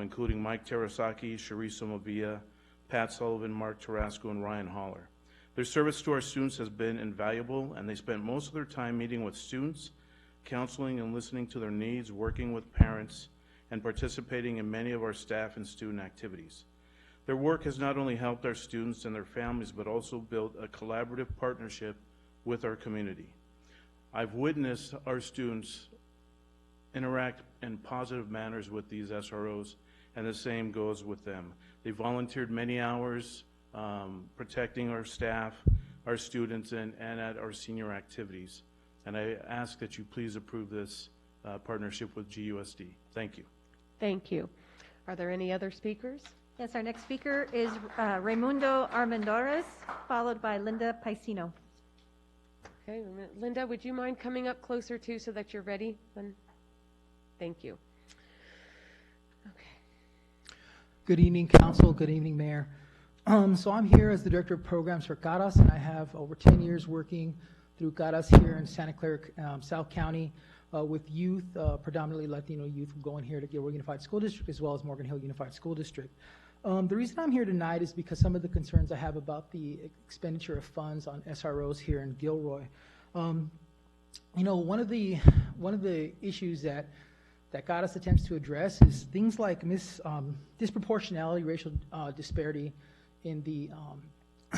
including Mike Terasaki, Charissa Mavia, Pat Sullivan, Mark Tarasco, and Ryan Holler. Their service to our students has been invaluable, and they spent most of their time meeting with students, counseling and listening to their needs, working with parents, and participating in many of our staff and student activities. Their work has not only helped our students and their families, but also built a collaborative partnership with our community. I've witnessed our students interact in positive manners with these SROs, and the same goes with them. They volunteered many hours protecting our staff, our students, and at our senior activities. And I ask that you please approve this partnership with GUSD. Thank you. Thank you. Are there any other speakers? Yes, our next speaker is Raimundo Armendariz, followed by Linda Paisino. Okay, Linda, would you mind coming up closer too so that you're ready? Thank you. Okay. Good evening, Council. Good evening, Mayor. So I'm here as the Director of Programs for CARAS, and I have over 10 years working through CARAS here in Santa Clara, South County, with youth, predominantly Latino youth going here to Gilroy Unified School District as well as Morgan Hill Unified School District. The reason I'm here tonight is because some of the concerns I have about the expenditure of funds on SROs here in Gilroy. You know, one of the issues that CARAS attempts to address is things like disproportionality, racial disparity in the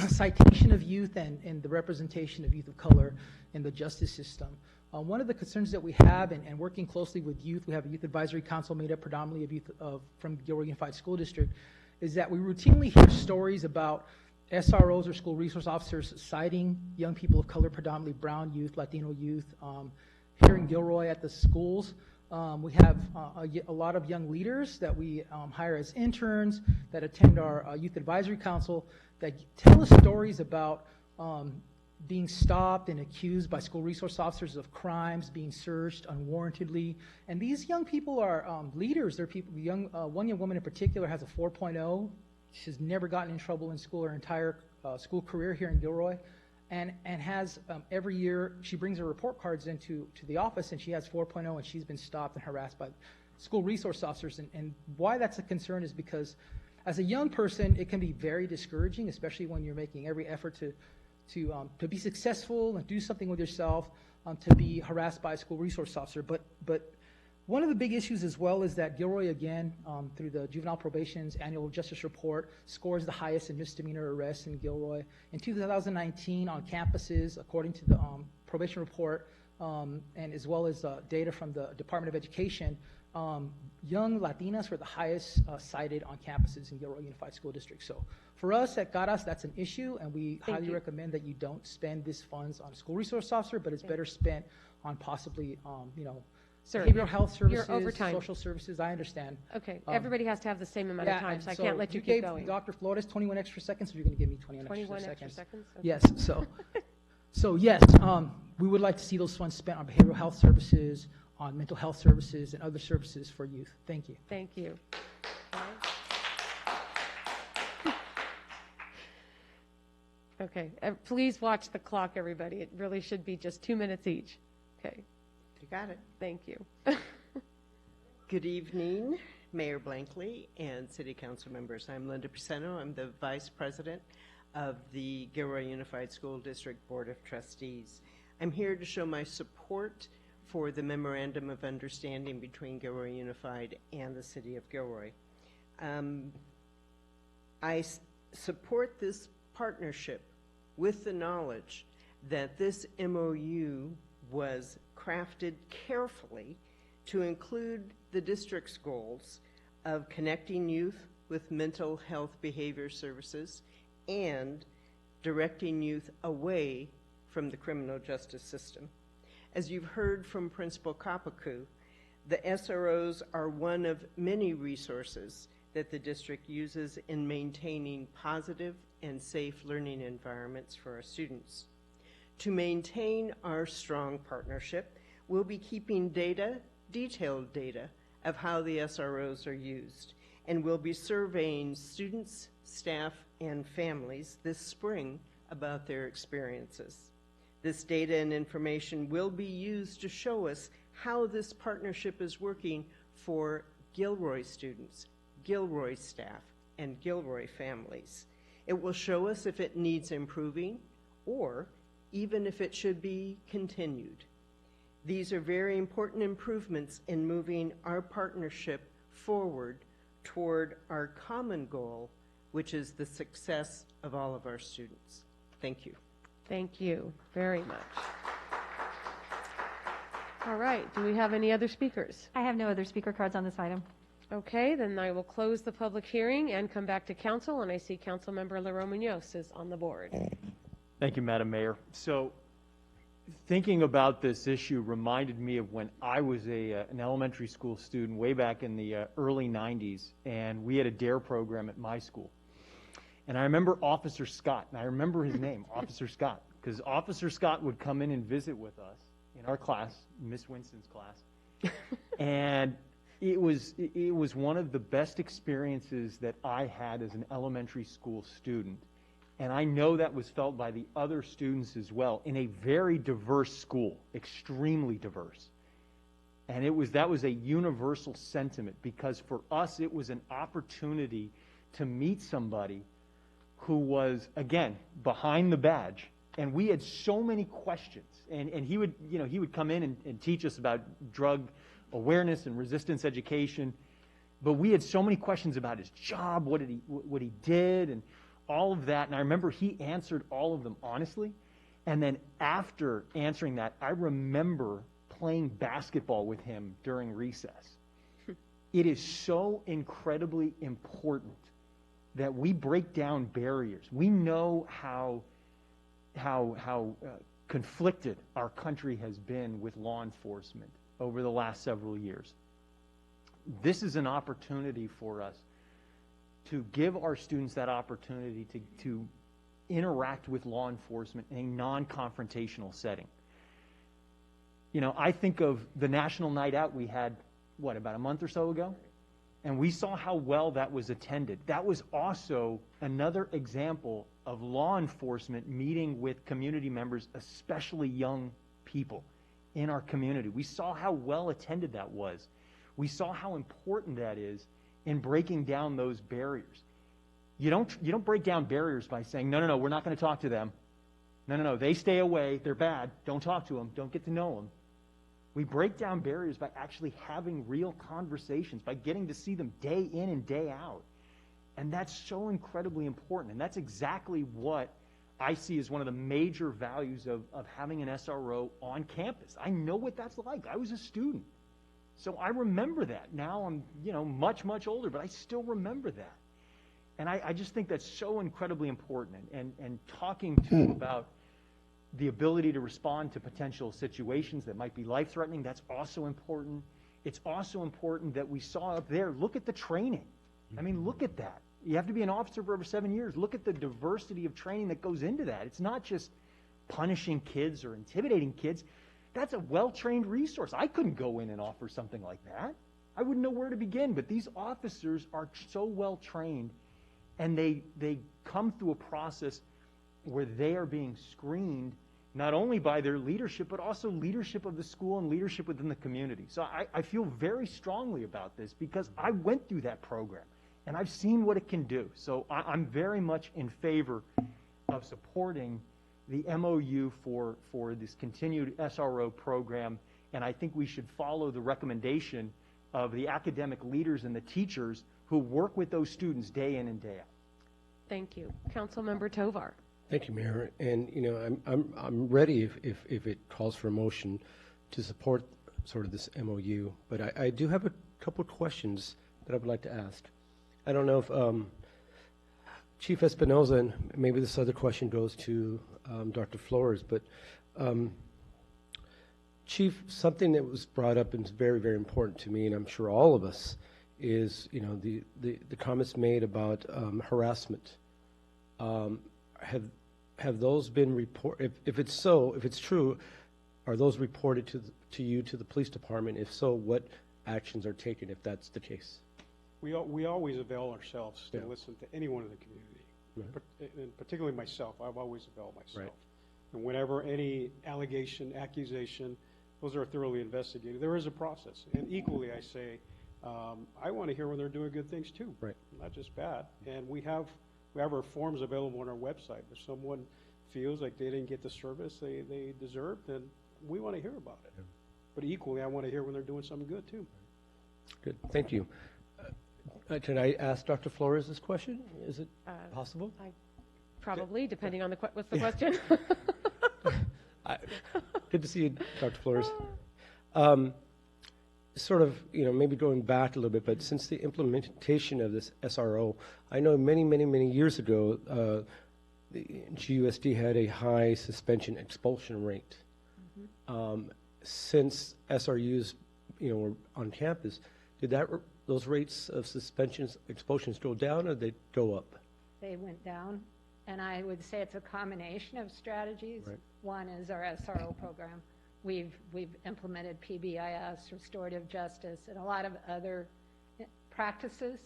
citation of youth and the representation of youth of color in the justice system. One of the concerns that we have, and working closely with youth, we have a youth advisory council made up predominantly of youth from Gilroy Unified School District, is that we routinely hear stories about SROs or school resource officers citing young people of color, predominantly brown youth, Latino youth, here in Gilroy at the schools. We have a lot of young leaders that we hire as interns that attend our youth advisory council that tell us stories about being stopped and accused by school resource officers of crimes, being searched unwarrantedly. And these young people are leaders. They're people, one young woman in particular has a 4.0. She's never gotten in trouble in school her entire school career here in Gilroy. And has every year, she brings her report cards into the office, and she has 4.0, and she's been stopped and harassed by school resource officers. And why that's a concern is because as a young person, it can be very discouraging, especially when you're making every effort to be successful and do something with yourself, to be harassed by a school resource officer. But one of the big issues as well is that Gilroy, again, through the Juvenile Probation's Annual Justice Report, scores the highest in misdemeanor arrests in Gilroy. In 2019, on campuses, according to the probation report, and as well as data from the Department of Education, young Latinas were the highest cited on campuses in Gilroy Unified School District. So for us at Caras, that's an issue, and we highly recommend that you don't spend these funds on a school resource officer, but it's better spent on possibly, Sir, behavioral health services, you're over time. Social services. I understand. Okay, everybody has to have the same amount of time, so I can't let you keep gave going. Dr. Flores 21 extra seconds, so you're going to give me 21 extra seconds. Okay. Yes, so yes, we would like to see those funds spent on behavioral health services, on mental health services, and other services for youth. Thank you. Thank you. Okay, please watch the clock, everybody. It really should be just 2 minutes each. Okay. You got it. Thank you. Good evening, Mayor Blankley and City Council members. I'm Linda Preseno. I'm the Vice President of the Gilroy Unified School District Board of Trustees. I'm here to show my support for the Memorandum of Understanding between Gilroy Unified and the City of Gilroy. I support this partnership with the knowledge that this MOU was crafted carefully to include the district's goals of connecting youth with mental health behavior services and directing youth away from the criminal justice system. As you've heard from Principal Kapaku, the SROs are one of many resources that the district uses in maintaining positive and safe learning environments for our students. To maintain our strong partnership, we'll be keeping detailed data of how the SROs are used, and we'll be surveying students, staff, and families this spring about their experiences. This data and information will be used to show us how this partnership is working for Gilroy students, Gilroy staff, and Gilroy families. It will show us if it needs improving or even if it should be continued. These are very important improvements in moving our partnership forward toward our common goal, which is the success of all of our students. Thank you. Thank you very much. All right, do we have any other speakers? I have no other speaker cards on this item. Okay, then I will close the public hearing and come back to council, and I see Councilmember Leroy Munoz is on the board. Thank you, Madam Mayor. So thinking about this issue reminded me of when I was an elementary school student way back in the early 90s, and we had a DARE program at my school. And I remember Officer Scott, and I remember his name, Officer Scott, because Officer Scott would come in and visit with us in our class, Miss Winston's class. And it was one of the best experiences that I had as an elementary school student. And I know that was felt by the other students as well, in a very diverse school, extremely diverse. And that was a universal sentiment, because for us it was an opportunity to meet somebody who was, again, behind the badge. And we had so many questions. And he would come in and teach us about drug awareness and resistance education. But we had so many questions about his job, what he did, and all of that. And I remember he answered all of them honestly. And then after answering that, I remember playing basketball with him during recess. It is so incredibly important that we break down barriers. We know how conflicted our country has been with law enforcement over the last several years. This is an opportunity for us to give our students that opportunity to interact with law enforcement in a non-confrontational setting. You know, I think of the National Night Out we had, what, about a month or so ago? And we saw how well that was attended. That was also another example of law enforcement meeting with community members, especially young people in our community. We saw how well attended that was. We saw how important that is in breaking down those barriers. You don't break down barriers by saying, no, we're not going to talk to them. No, they stay away. They're bad. Don't talk to them. Don't get to know them. We break down barriers by actually having real conversations, by getting to see them day in and day out. And that's so incredibly important. And that's exactly what I see as one of the major values of having an SRO on campus. I know what that's like. I was a student. So I remember that. Now I'm, much, much older, but I still remember that. And I just think that's so incredibly important. And talking to them about the ability to respond to potential situations that might be life-threatening, that's also important. It's also important that we saw up there, look at the training. I mean, look at that. You have to be an officer for over 7 years. Look at the diversity of training that goes into that. It's not just punishing kids or intimidating kids. That's a well-trained resource. I couldn't go in and offer something like that. I wouldn't know where to begin, but these officers are so well-trained, and they come through a process where they are being screened not only by their leadership, but also leadership of the school and leadership within the community. So I feel very strongly about this because I went through that program, and I've seen what it can do. So I'm very much in favor of supporting the MOU for this continued SRO program, and I think we should follow the recommendation of the academic leaders and the teachers who work with those students day in and day out. Thank you. Councilmember Tovar. Thank you, Mayor. And I'm ready if it calls for a motion to support sort of this MOU. But I do have a couple of questions that I would like to ask. I don't know if Chief Espinoza, and maybe this other question goes to Dr. Flores, but Chief, something that was brought up and is very, very important to me, and I'm sure all of us, is the comments made about harassment. Have those been reported? If it's so, if it's true, are those reported to you, to the police department? If so, what actions are taken if that's the case? We always avail ourselves to listen to anyone in the community, and particularly myself. I've always availed myself. Right. And whenever any allegation, accusation, those are thoroughly investigated. There is a process. And equally, I say, I want to hear when they're doing good things too, right? Not just bad. And we have our forms available on our website. If someone feels like they didn't get the service they deserve, then we want to hear about it. Yeah. But equally, I want to hear when they're doing something good too. Good. Thank you. Can I ask Dr. Flores this question? Is it possible? Probably, depending on what's the question. Good to see you, Dr. Flores. Sort of, maybe going back a little bit, but since the implementation of this SRO, I know many years ago, the GUSD had a high suspension expulsion rate. Mm-hmm. Since SRUs, were on campus, did those rates of suspensions, expulsions go down, or did they go up? They went down, and I would say it's a combination of strategies. Right. One is our SRO program. We've implemented PBIS, restorative justice, and a lot of other practices,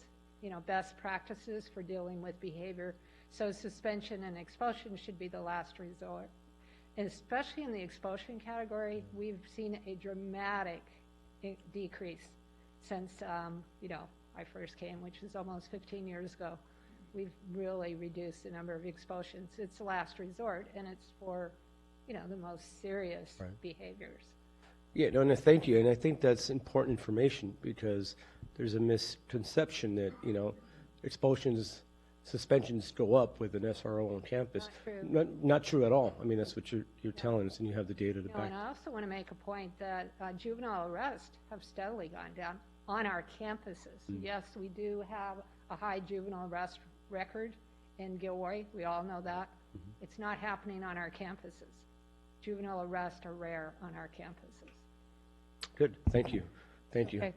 best practices for dealing with behavior. So suspension and expulsion should be the last resort. And especially in the expulsion category, we've seen a dramatic decrease since, I first came, which was almost 15 years ago. We've really reduced the number of expulsions. It's the last resort, and it's for the most serious behaviors. Yeah, no, thank you. And I think that's important information because there's a misconception that, expulsions, suspensions go up with an SRO on campus. Not true. Not true at all. I mean, that's what you're telling us, and you have the data to back. And I also want to make a point that juvenile arrests have steadily gone down on our campuses. Mm. Yes, we do have a high juvenile arrest record in Gilroy. We all know that. It's not happening on our campuses. Juvenile arrests are rare on our campuses. Good, thank you, thank you. Okay.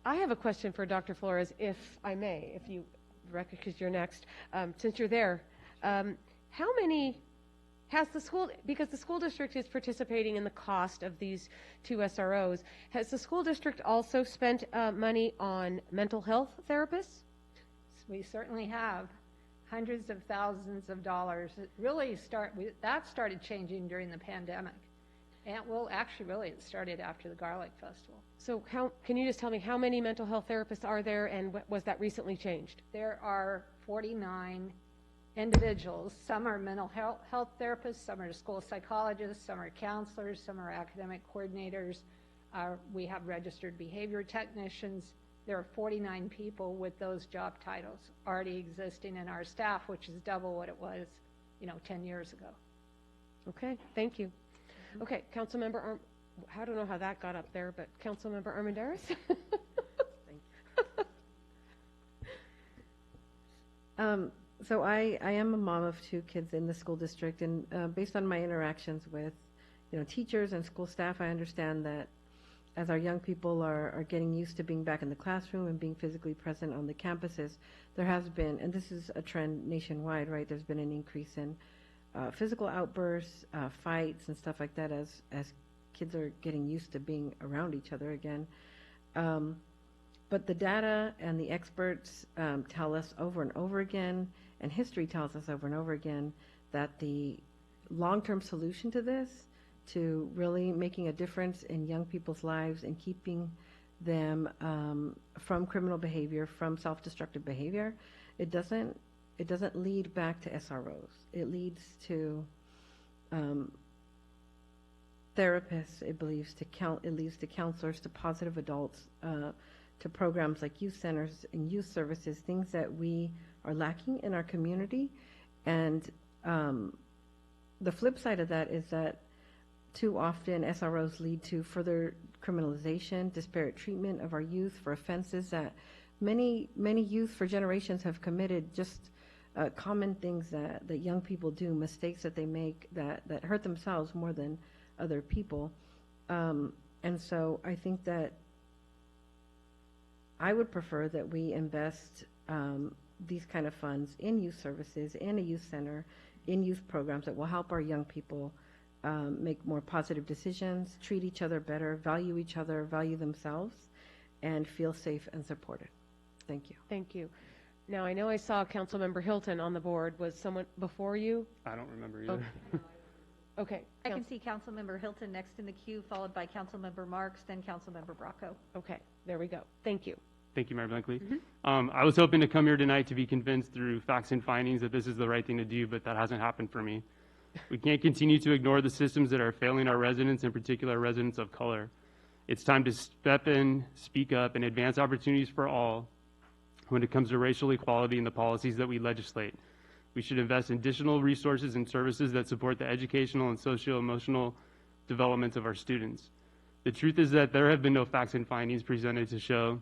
I have a question for Dr. Flores, if I may, if you record, because you're next. Since you're there, how many has the school, because the school district is participating in the cost of these 2 SROs, has the school district also spent money on mental health therapists? We certainly have hundreds of thousands of dollars. It really that started changing during the pandemic. And it started after the Garlic Festival. So can you just tell me how many mental health therapists are there, and was that recently changed? There are 49 individuals. Some are mental health therapists, some are school psychologists, some are counselors, some are academic coordinators. We have registered behavior technicians. There are 49 people with those job titles already existing in our staff, which is double what it was, 10 years ago. Okay, thank you. Okay, Councilmember I don't know how that got up there, but Councilmember Armendariz? So I am a mom of 2 kids in the school district, and based on my interactions with, teachers and school staff, I understand that as our young people are getting used to being back in the classroom and being physically present on the campuses, there has been, and this is a trend nationwide, right? There's been an increase in physical outbursts, fights, and stuff like that as kids are getting used to being around each other again. But the data and the experts tell us over and over again, and history tells us over and over again, that the long-term solution to this, to really making a difference in young people's lives and keeping them from criminal behavior, from self-destructive behavior, it doesn't lead back to SROs. It leads to therapists. It leads to counselors, to positive adults, to programs like youth centers and youth services, things that we are lacking in our community. And the flip side of that is that too often SROs lead to further criminalization, disparate treatment of our youth for offenses that many youth for generations have committed, just common things that young people do, mistakes that they make that hurt themselves more than other people. And so I think that I would prefer that we invest these kind of funds in youth services, in a youth center, in youth programs that will help our young people make more positive decisions, treat each other better, value themselves, and feel safe and supported. Thank you. Thank you. Now, I know I saw Councilmember Hilton on the board. Was someone before you? I don't remember either. Okay. I can see Councilmember Hilton next in the queue, followed by Councilmember Marks, then Councilmember Bracco. Okay, there we go. Thank you. Thank you, Mayor Blankley. I was hoping to come here tonight to be convinced through facts and findings that this is the right thing to do, but that hasn't happened for me. We can't continue to ignore the systems that are failing our residents, in particular residents of color. It's time to step in, speak up, and advance opportunities for all when it comes to racial equality and the policies that we legislate. We should invest in additional resources and services that support the educational and socio-emotional development of our students. The truth is that there have been no facts and findings presented to show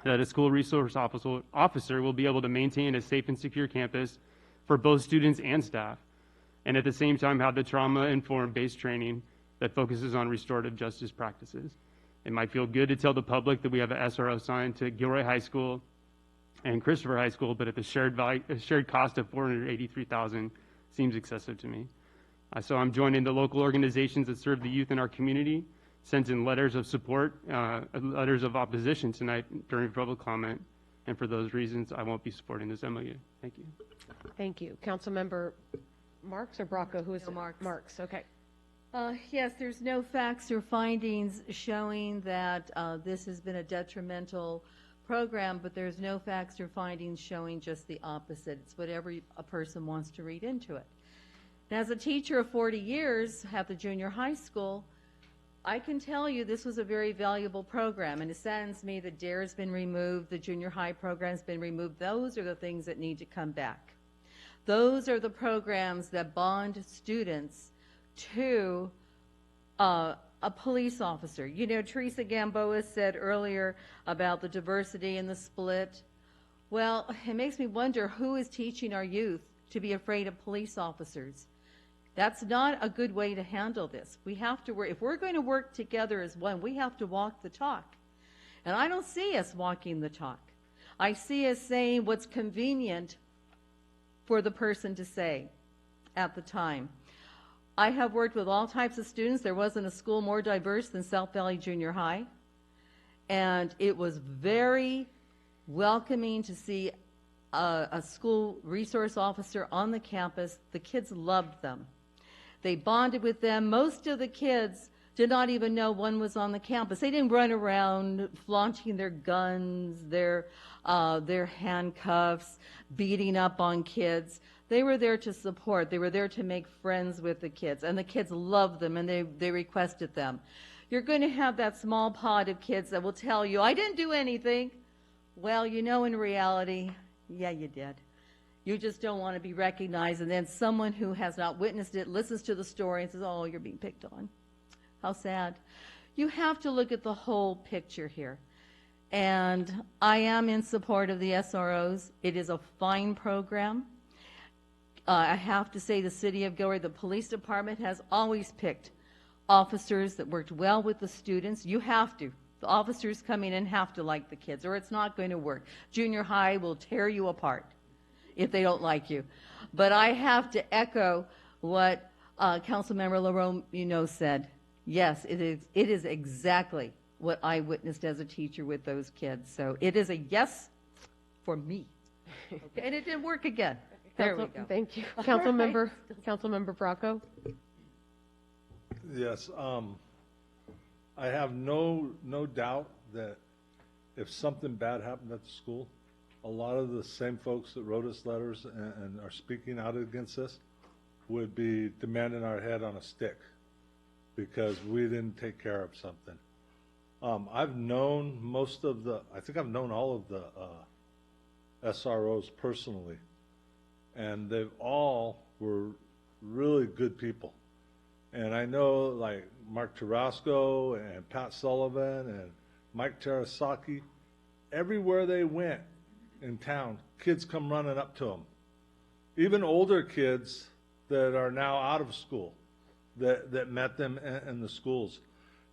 that a school resource officer will be able to maintain a safe and secure campus for both students and staff, and at the same time have the trauma-informed base training that focuses on restorative justice practices. It might feel good to tell the public that we have an SRO assigned to Gilroy High School and Christopher High School, but at the shared cost of $483,000 seems excessive to me. So I'm joining the local organizations that serve the youth in our community, sent in letters of support, letters of opposition tonight during public comment, and for those reasons, I won't be supporting this MOU. Thank you. Thank you. Councilmember Marks or Bracco? Who is it? Marks. Marks, okay. Yes, there's no facts or findings showing that this has been a detrimental program, but there's no facts or findings showing just the opposite. It's whatever a person wants to read into it. And as a teacher of 40 years at the junior high school, I can tell you this was a very valuable program, and it saddens me that DARE's been removed, the junior high program's been removed. Those are the things that need to come back. Those are the programs that bond students to a police officer. You know, Teresa Gamboa said earlier about the diversity and the split. Well, it makes me wonder who is teaching our youth to be afraid of police officers. That's not a good way to handle this. We have to work, if we're going to work together as one, we have to walk the talk. And I don't see us walking the talk. I see us saying what's convenient for the person to say at the time. I have worked with all types of students. There wasn't a school more diverse than South Valley Junior High. And it was very welcoming to see a school resource officer on the campus. The kids loved them. They bonded with them. Most of the kids did not even know one was on the campus. They didn't run around flaunting their guns, their handcuffs, beating up on kids. They were there to support. They were there to make friends with the kids, and the kids loved them, and they requested them. You're going to have that small pod of kids that will tell you, I didn't do anything. Well, you know, in reality, yeah, you did. You just don't want to be recognized, and then someone who has not witnessed it listens to the story and says, oh, you're being picked on. How sad. You have to look at the whole picture here. And I am in support of the SROs. It is a fine program. I have to say the City of Gilroy, the police department has always picked officers that worked well with the students. You have to. The officers coming in have to like the kids, or it's not going to work. Junior high will tear you apart if they don't like you. But I have to echo what Councilmember LaRome said. Yes, it is exactly what I witnessed as a teacher with those kids. So it is a yes for me. Okay, and it didn't work again. There we go. Thank you. Councilmember Bracco? Yes, I have no doubt that if something bad happened at the school, a lot of the same folks that wrote us letters and are speaking out against this would be demanding our head on a stick because we didn't take care of something. I've known I think I've known all of the SROs personally, and they've all were really good people. And I know like Mark Tarasco and Pat Sullivan and Mike Terasaki, everywhere they went in town, kids come running up to them. Even older kids that are now out of school that met them in the schools.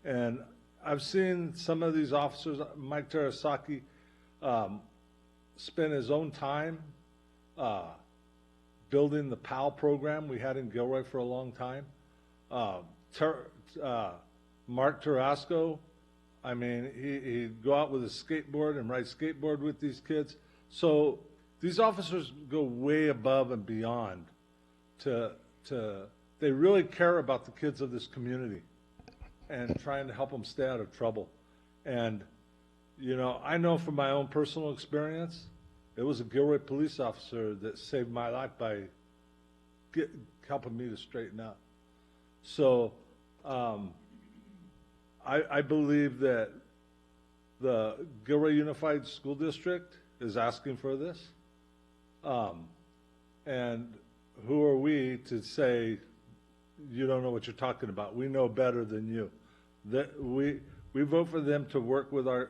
And I've seen some of these officers, Mike Terasaki, spend his own time building the PAL program we had in Gilroy for a long time. Mark Tarasco, I mean, he'd go out with his skateboard and ride skateboard with these kids. So these officers go way above and beyond they really care about the kids of this community and trying to help them stay out of trouble. And, I know from my own personal experience, it was a Gilroy police officer that saved my life by helping me to straighten out. So I believe that the Gilroy Unified School District is asking for this. And who are we to say, you don't know what you're talking about? We know better than you. That we vote for them to work with our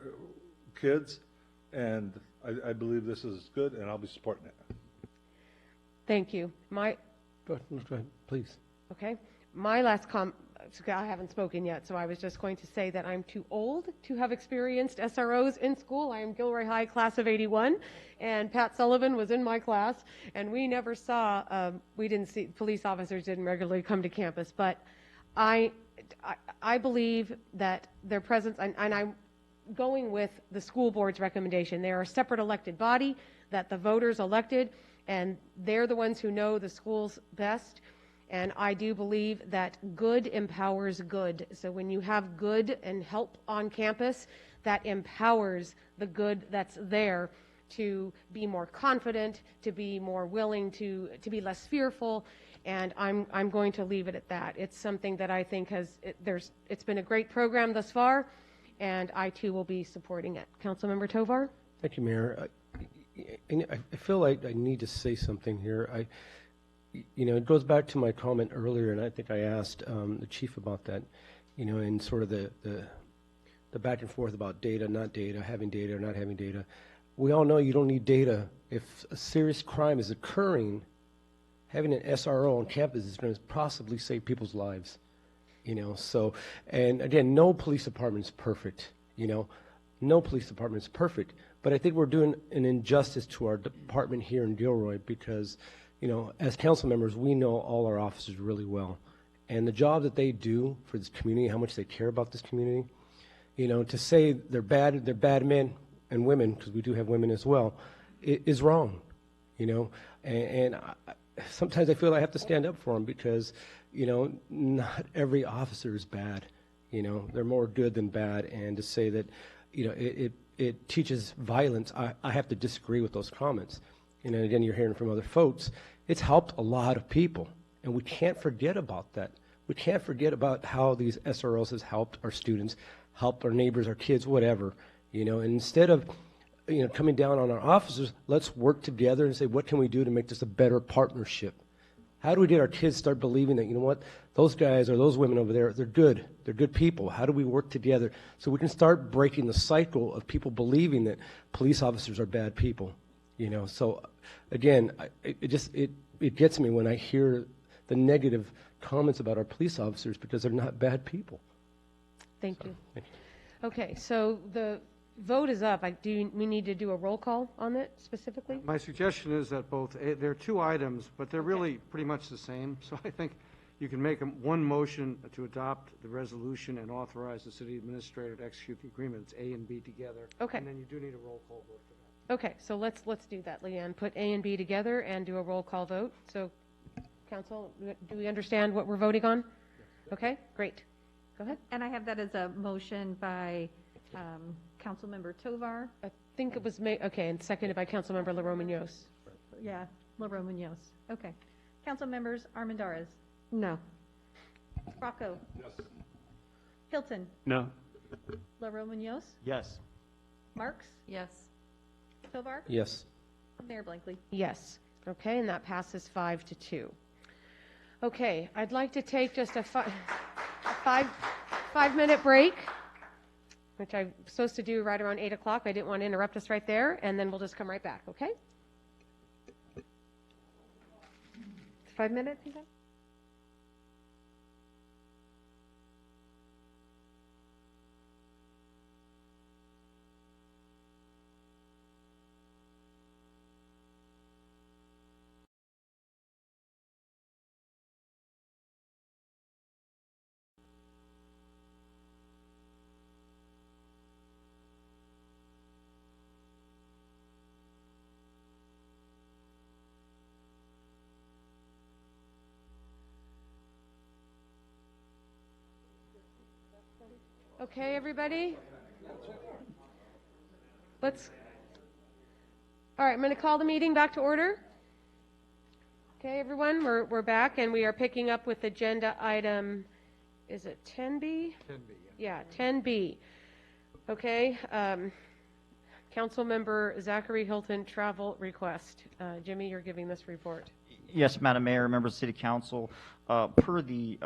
kids, and I believe this is good, and I'll be supporting it. Thank you. Go ahead, please. Okay. My last I haven't spoken yet, so I was just going to say that I'm too old to have experienced SROs in school. I am Gilroy High class of 81, and Pat Sullivan was in my class, and we never saw, police officers didn't regularly come to campus, but I believe that their presence, and I'm going with the school board's recommendation. They are a separate elected body that the voters elected, and they're the ones who know the schools best. And I do believe that good empowers good. So when you have good and help on campus, that empowers the good that's there to be more confident, to be more willing, to be less fearful. And I'm going to leave it at that. It's something that I think it's been a great program thus far, and I too will be supporting it. Councilmember Tovar? Thank you, Mayor. I feel like I need to say something here. It goes back to my comment earlier, and I think I asked the chief about that, and sort of the back and forth about data, not data, having data or not having data. We all know you don't need data. If a serious crime is occurring, having an SRO on campus is going to possibly save people's lives. So, and again, no police department is perfect. No police department is perfect. But I think we're doing an injustice to our department here in Gilroy because, as council members, we know all our officers really well. And the job that they do for this community, how much they care about this community, to say they're bad men and women, because we do have women as well, is wrong, And sometimes I feel I have to stand up for them because, not every officer is bad. They're more good than bad. And to say that, it teaches violence, I have to disagree with those comments. And again, you're hearing from other folks. It's helped a lot of people, and we can't forget about that. We can't forget about how these SROs has helped our students, helped our neighbors, our kids, whatever. And instead of coming down on our officers, let's work together and say, what can we do to make this a better partnership? How do we get our kids start believing that, those guys or those women over there, they're good. They're good people. How do we work together so we can start breaking the cycle of people believing that police officers are bad people? So again, it gets me when I hear the negative comments about our police officers because they're not bad people. Thank you. Okay, so the vote is up. We need to do a roll call on it specifically? My suggestion is that there are two items, but they're really pretty much the same. So I think you can make one motion to adopt the resolution and authorize the city administrator to execute the agreements A and B together. Okay. And then you do need a roll call vote for that. Okay, so let's do that, Leanne. Put A and B together and do a roll call vote. So, council, do we understand what we're voting on? Okay, great. Go ahead. And I have that as a motion by Councilmember Tovar. I think it was okay, and seconded by Councilmember LaRoe-Munoz. Yeah, LaRoe-Munoz. Okay. Council members Armendariz. No. Rocco. Yes. Hilton. No. LaRoe-Munoz. Yes. Marks. Yes. Tovar. Yes. Mayor Blankley. Yes. Okay, and that passes 5-2. Okay, I'd like to take just a 5-minute break, which I'm supposed to do right around 8 o'clock. I didn't want to interrupt us right there, and then we'll just come right back, okay? 5 minutes, you said? Okay, everybody? All right, I'm going to call the meeting back to order. Okay, everyone, we're back, and we are picking up with agenda item, is it 10B? 10B, yeah. Yeah, 10B. Okay, Councilmember Zachary Hilton, travel request. Jimmy, you're giving this report. Yes, Madam Mayor, members of the City Council, per the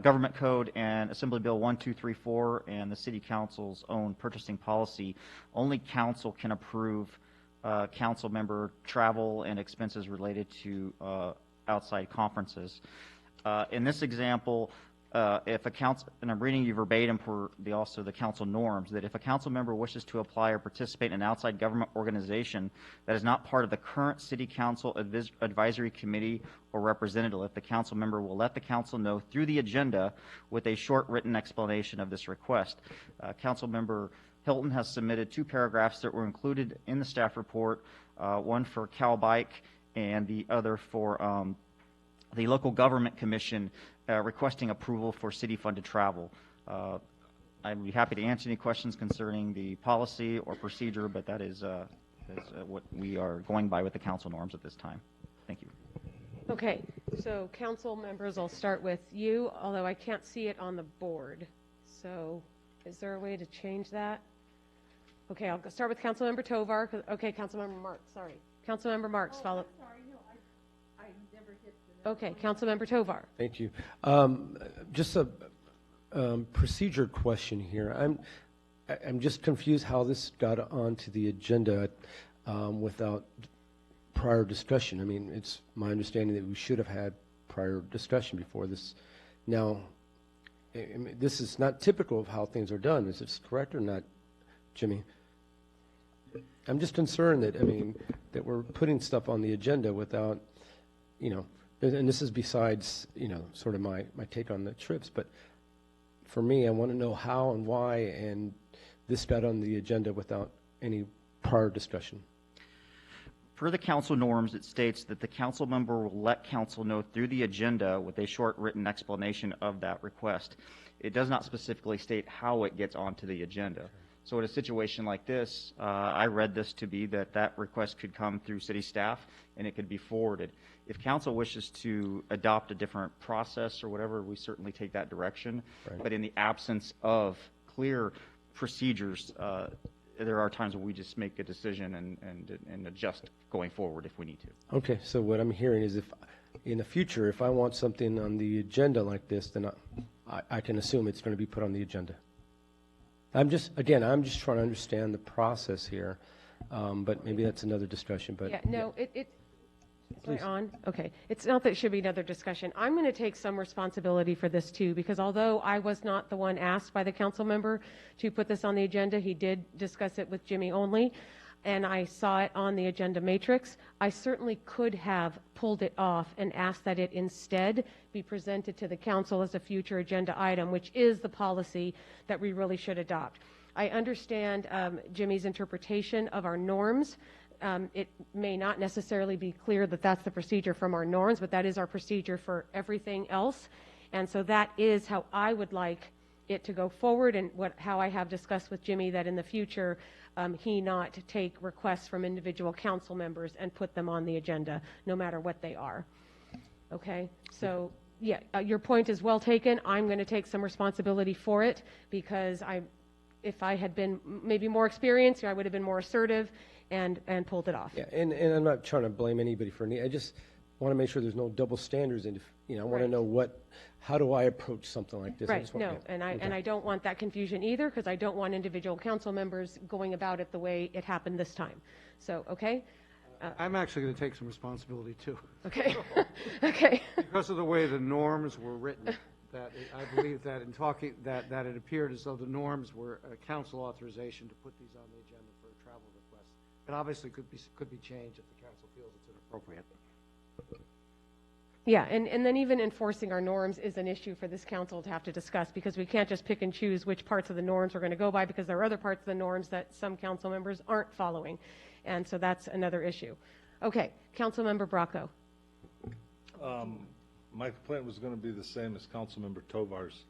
Government Code and Assembly Bill 1234 and the City Council's own purchasing policy, only council can approve council member travel and expenses related to outside conferences. In this example, if a council, and I'm reading you verbatim for also the council norms, that if a council member wishes to apply or participate in an outside government organization that is not part of the current city council advisory committee or representative, the council member will let the council know through the agenda with a short written explanation of this request. Council member Hilton has submitted 2 paragraphs that were included in the staff report, one for Cal Bike and the other for the local government commission requesting approval for city-funded travel. I'd be happy to answer any questions concerning the policy or procedure, but that is what we are going by with the council norms at this time. Thank you. Okay, so council members, I'll start with you, although I can't see it on the board. So is there a way to change that? Okay, I'll start with Councilmember Tovar. Okay, Councilmember Marks, sorry. Councilmember Marks, follow. I'm sorry, no, I never hit the... Okay, Councilmember Tovar. Thank you. Just a procedure question here. I'm just confused how this got onto the agenda without prior discussion. I mean, it's my understanding that we should have had prior discussion before this. Now, I mean, this is not typical of how things are done. Is this correct or not, Jimmy? I'm just concerned that, I mean, that we're putting stuff on the agenda without, you know, and this is besides, you know, sort of my take on the trips, but for me, I want to know how and why, and this got on the agenda without any prior discussion. Per the council norms, it states that the council member will let council know through the agenda with a short written explanation of that request. It does not specifically state how it gets onto the agenda. So in a situation like this, I read this to be that request could come through city staff and it could be forwarded. If council wishes to adopt a different process or whatever, we certainly take that direction. Right. But in the absence of clear procedures, there are times where we just make a decision and adjust going forward if we need to. Okay, so what I'm hearing is if, in the future, if I want something on the agenda like this, then I can assume it's going to be put on the agenda. I'm just trying to understand the process here, but maybe that's another discussion, but. Yeah, no, Is it on? Okay. It's not that it should be another discussion. I'm going to take some responsibility for this too, because although I was not the one asked by the council member to put this on the agenda, he did discuss it with Jimmy only, and I saw it on the agenda matrix. I certainly could have pulled it off and asked that it instead be presented to the council as a future agenda item, which is the policy that we really should adopt. I understand Jimmy's interpretation of our norms. It may not necessarily be clear that that's the procedure from our norms, but that is our procedure for everything else. And so that is how I would like it to go forward, and how I have discussed with Jimmy that in the future he not take requests from individual council members and put them on the agenda, no matter what they are. Okay, so yeah, your point is well taken. I'm going to take some responsibility for it, because if I had been maybe more experienced, I would have been more assertive and pulled it off. Yeah, and I'm not trying to blame anybody for any. I just want to make sure there's no double standards, and I want to know how do I approach something like this? Right. No, and I don't want that confusion either, because I don't want individual council members going about it the way it happened this time. So, okay. I'm actually going to take some responsibility too. Okay. Okay. Because of the way the norms were written, that I believe that in talking that it appeared as though the norms were a council authorization to put these on the agenda for a travel request. It obviously could be changed if the council feels it's inappropriate. Yeah, and then even enforcing our norms is an issue for this council to have to discuss, because we can't just pick and choose which parts of the norms we're going to go by, because there are other parts of the norms that some council members aren't following. And so that's another issue. Okay, Councilmember Bracco. My complaint was going to be the same as Councilmember Tovar's,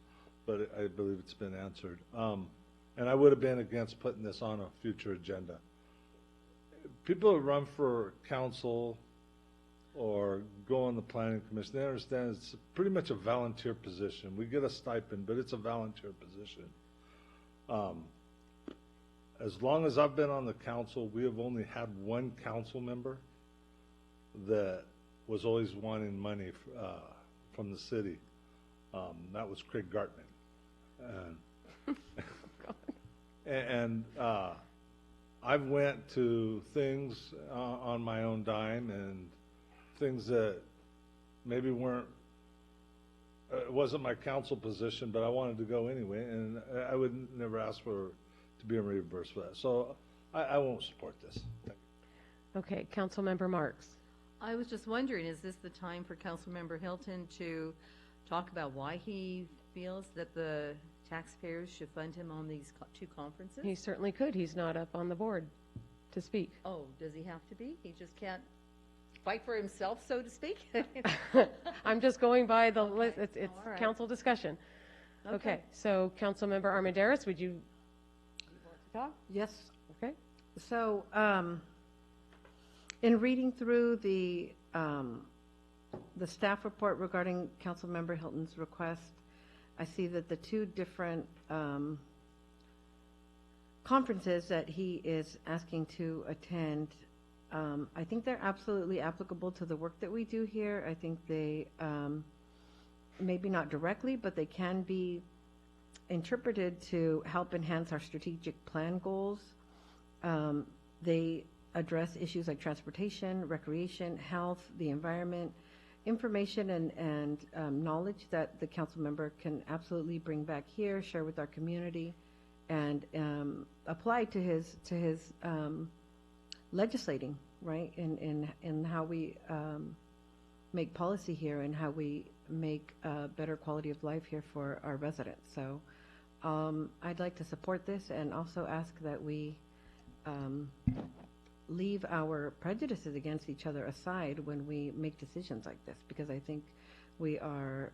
but I believe it's been answered. And I would have been against putting this on a future agenda. People who run for council or go on the planning commission, they understand it's pretty much a volunteer position. We get a stipend, but it's a volunteer position. As long as I've been on the council, we have only had one council member that was always wanting money from the city. That was Craig Gartman. And I've went to things on my own dime, and things that maybe weren't, it wasn't my council position, but I wanted to go anyway, and I would never ask to be reimbursed for that. So I won't support this. Thank you. Okay, Councilmember Marks. I was just wondering, is this the time for Councilmember Hilton to talk about why he feels that the taxpayers should fund him on these two conferences? He certainly could. He's not up on the board to speak. Oh, does he have to be? He just can't fight for himself, so to speak? I'm just going by the list. It's right. Council discussion. Okay, so Councilmember Armendariz, would you want to talk? Yes. Okay. So, in reading through the staff report regarding Councilmember Hilton's request, I see that the two different conferences that he is asking to attend, I think they're absolutely applicable to the work that we do here. I think they, maybe not directly, but they can be interpreted to help enhance our strategic plan goals. They address issues like transportation, recreation, health, the environment, information and knowledge that the council member can absolutely bring back here, share with our community, and apply to his legislating, right, in how we make policy here and how we make a better quality of life here for our residents. So I'd like to support this and also ask that we leave our prejudices against each other aside when we make decisions like this, because I think we are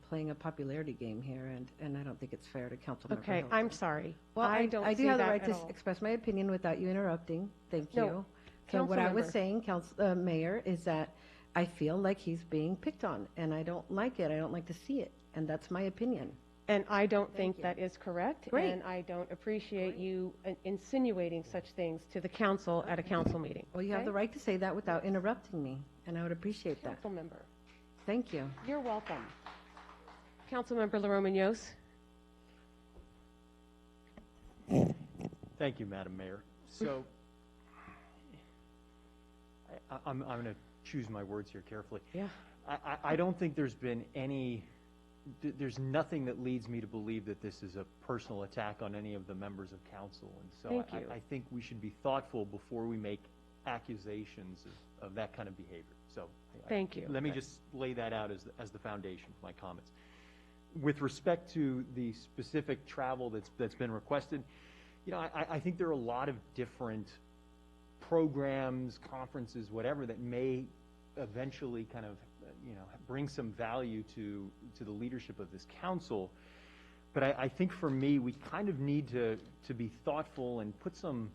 playing a popularity game here, and I don't think it's fair to Councilmember Okay, Hilton. I'm sorry. Well, I don't do see have the that right at to all. express my opinion without you interrupting. Thank No, you. So what I was Councilmember. saying, Mayor, is that I feel like he's being picked on, and I don't like it. I don't like to see it, and that's my opinion. And I don't think that is correct. Great. And I don't appreciate you insinuating such things to the council at a council meeting. Well, you have okay? the right to say that without interrupting me, and I would appreciate that. Council member. Thank you. You're welcome. Councilmember LaRomanos. Thank you, Madam Mayor. So, I'm going to choose my words here carefully. Yeah. I don't think there's been there's nothing that leads me to believe that this is a personal attack on any of the members of council. And so Thank you. I think we should be thoughtful before we make accusations of that kind of behavior. So Thank you. Let me just lay that out as the foundation for my comments. With respect to the specific travel that's been requested, you know, I think there are a lot of different programs, conferences, whatever, that may eventually kind of, you know, bring some value to the leadership of this council. But I think for me, we kind of need to be thoughtful and put some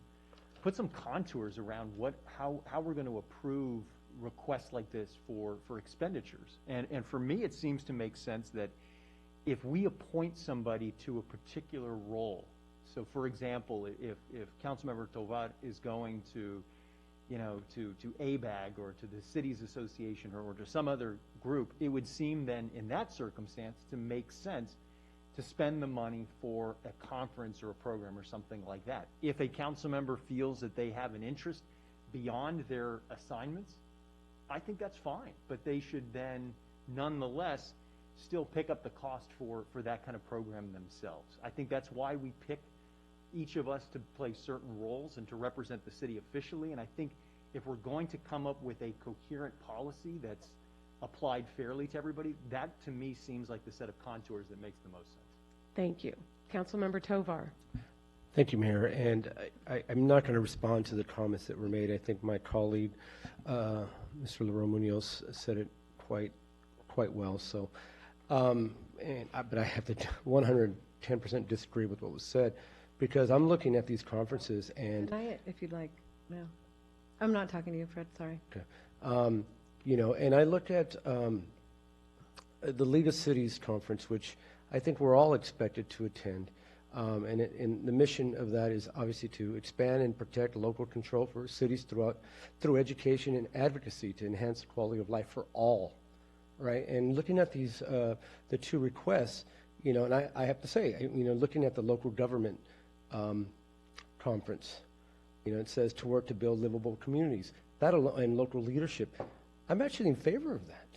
contours around how we're going to approve requests like this for expenditures. And for me, it seems to make sense that if we appoint somebody to a particular role, so for example, if Councilmember Tovar is going to, you know, to ABAG or to the Cities Association or to some other group, it would seem then in that circumstance to make sense to spend the money for a conference or a program or something like that. If a council member feels that they have an interest beyond their assignments, I think that's fine, but they should then nonetheless still pick up the cost for that kind of program themselves. I think that's why we pick each of us to play certain roles and to represent the city officially, and I think if we're going to come up with a coherent policy that's applied fairly to everybody, that to me seems like the set of contours that makes the most sense. Thank you. Councilmember Tovar. Thank you, Mayor. And I'm not going to respond to the comments that were made. I think my colleague, Mr. Leroy Munoz, said it quite well. So, but I have to 110% disagree with what was said, because I'm looking at these conferences and. Deny it if you'd like. No, I'm not talking to you, Fred. Sorry. Okay. You know, and I look at the League of Cities conference, which I think we're all expected to attend. And the mission of that is obviously to expand and protect local control for cities through education and advocacy to enhance the quality of life for all, right? And looking at these, the two requests, you know, and I have to say, you know, looking at the local government conference, you know, it says to work to build livable communities, that and local leadership. I'm actually in favor of that.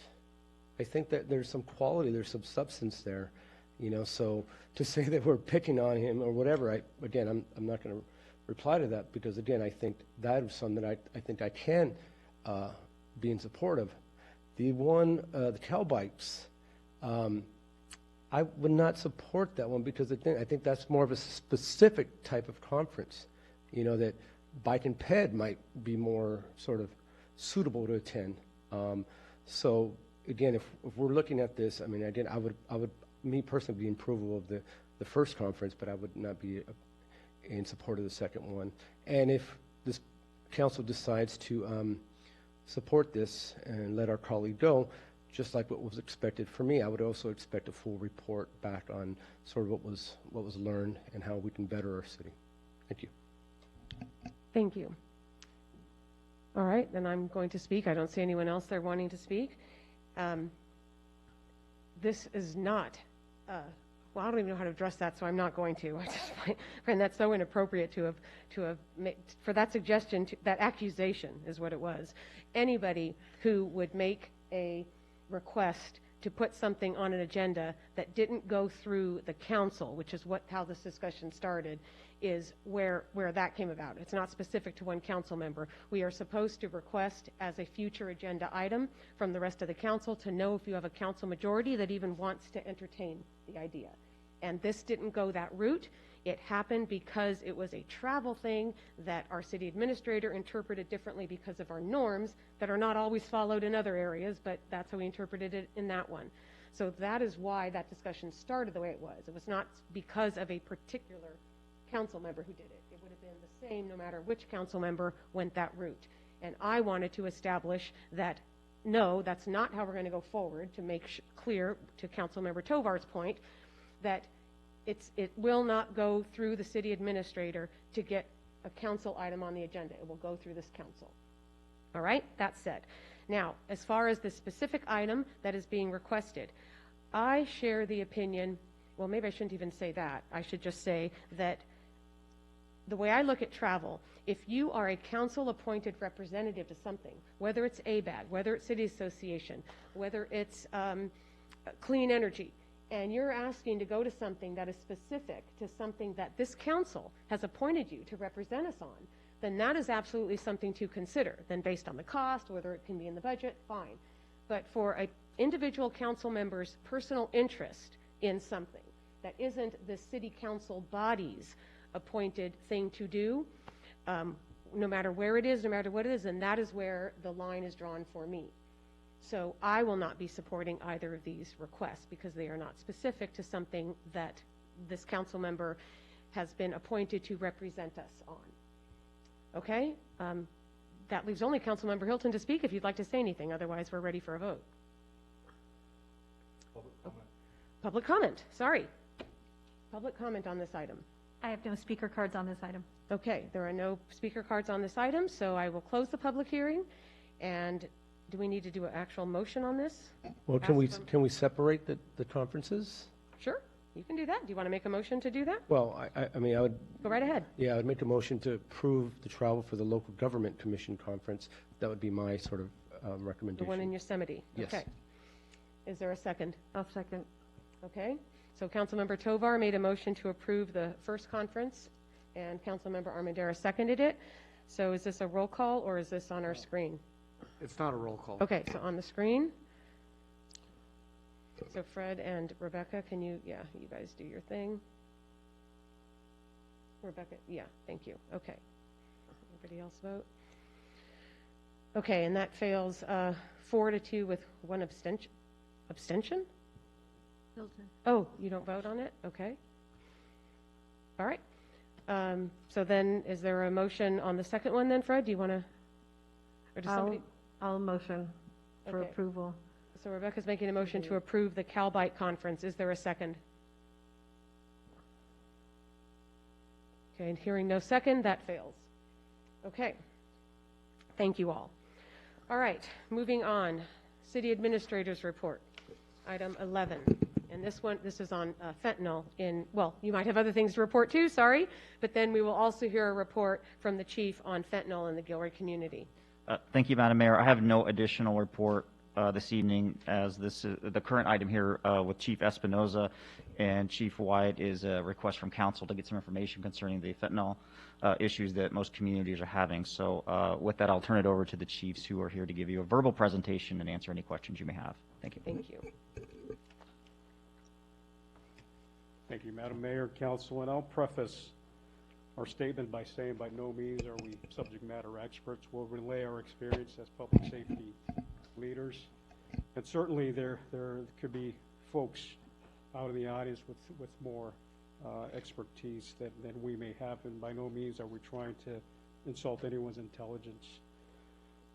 I think that there's some quality, there's some substance there. You know, so to say that we're picking on him or whatever, I'm not going to reply to that, because again, I think that is something that I think I can be in support of. The cow bikes, I would not support that one, because again, I think that's more of a specific type of conference. You know, that bike and ped might be more sort of suitable to attend. So again, if we're looking at this, I mean, again, I would me personally be in approval of the first conference, but I would not be in support of the second one. And if this council decides to support this and let our colleague go, just like what was expected for me, I would also expect a full report back on sort of what was learned and how we can better our city. Thank you. Thank you. All right, then I'm going to speak. I don't see anyone else there wanting to speak. This is not a well, I don't even know how to address that, so I'm not going to. I just find that so inappropriate to have for that suggestion, that accusation is what it was. Anybody who would make a request to put something on an agenda that didn't go through the council, which is how this discussion started, is where that came about. It's not specific to one council member. We are supposed to request as a future agenda item from the rest of the council to know if you have a council majority that even wants to entertain the idea. And this didn't go that route. It happened because it was a travel thing that our city administrator interpreted differently because of our norms that are not always followed in other areas, but that's how we interpreted it in that one. So that is why that discussion started the way it was. It was not because of a particular council member who did it. It would have been the same no matter which council member went that route. And I wanted to establish that, no, that's not how we're going to go forward, to make clear to Councilmember Tovar's point that it will not go through the city administrator to get a council item on the agenda. It will go through this council. All right, that's said. Now, as far as the specific item that is being requested, I share the opinion, well, maybe I shouldn't even say that. I should just say that the way I look at travel, if you are a council-appointed representative to something, whether it's ABAG, whether it's City Association, whether it's clean energy, and you're asking to go to something that is specific to something that this council has appointed you to represent us on, then that is absolutely something to consider. Then based on the cost, whether it can be in the budget, fine. But for an individual council member's personal interest in something that isn't the city council body's appointed thing to do, no matter where it is, no matter what it is, and that is where the line is drawn for me. So I will not be supporting either of these requests because they are not specific to something that this council member has been appointed to represent us on. Okay? That leaves only Councilmember Hilton to speak if you'd like to say anything. Otherwise, we're ready for a vote. Public comment. Sorry. Public comment on this item. I have no speaker cards on this item. Okay, there are no speaker cards on this item, so I will close the public hearing. And do we need to do an actual motion on this? Well, can we separate the conferences? Sure, you can do that. Do you want to make a motion to do that? Well, I mean, I would... Go right ahead. Yeah, I would make a motion to approve the travel for the Local Government Commission Conference. That would be my sort of recommendation. The one in Yosemite? Yes. Okay. Is there a second? I'll second. Okay. So Councilmember Tovar made a motion to approve the first conference, and Councilmember Armendariz seconded it. So is this a roll call, or is this on our screen? It's not a roll call. Okay, so on the screen. So Fred and Rebecca, can you guys do your thing. Rebecca, yeah, thank you. Okay. Anybody else vote? Okay, and that fails 4-2 with one abstention. Abstention? Hilton. Oh, you don't vote on it? Okay. All right. So then, is there a motion on the second one then, Fred? Do you want to, or does somebody? I'll motion for Okay. approval. So Rebecca's making a motion to approve the CalBite conference. Is there a second? Okay, and hearing no second, that fails. Okay. Thank you all. All right, moving on. City Administrator's Report, item 11. And this is on fentanyl well, you might have other things to report too, sorry, but then we will also hear a report from the chief on fentanyl in the Gilroy community. Thank you, Madam Mayor. I have no additional report this evening, as this is the current item here with Chief Espinoza and Chief White is a request from council to get some information concerning the fentanyl issues that most communities are having. So with that, I'll turn it over to the chiefs who are here to give you a verbal presentation and answer any questions you may have. Thank you. Thank you. Thank you, Madam Mayor, Council, and I'll preface our statement by saying by no means are we subject matter experts. We'll relay our experience as public safety leaders. And certainly there could be folks out in the audience with more expertise than we may have, and by no means are we trying to insult anyone's intelligence.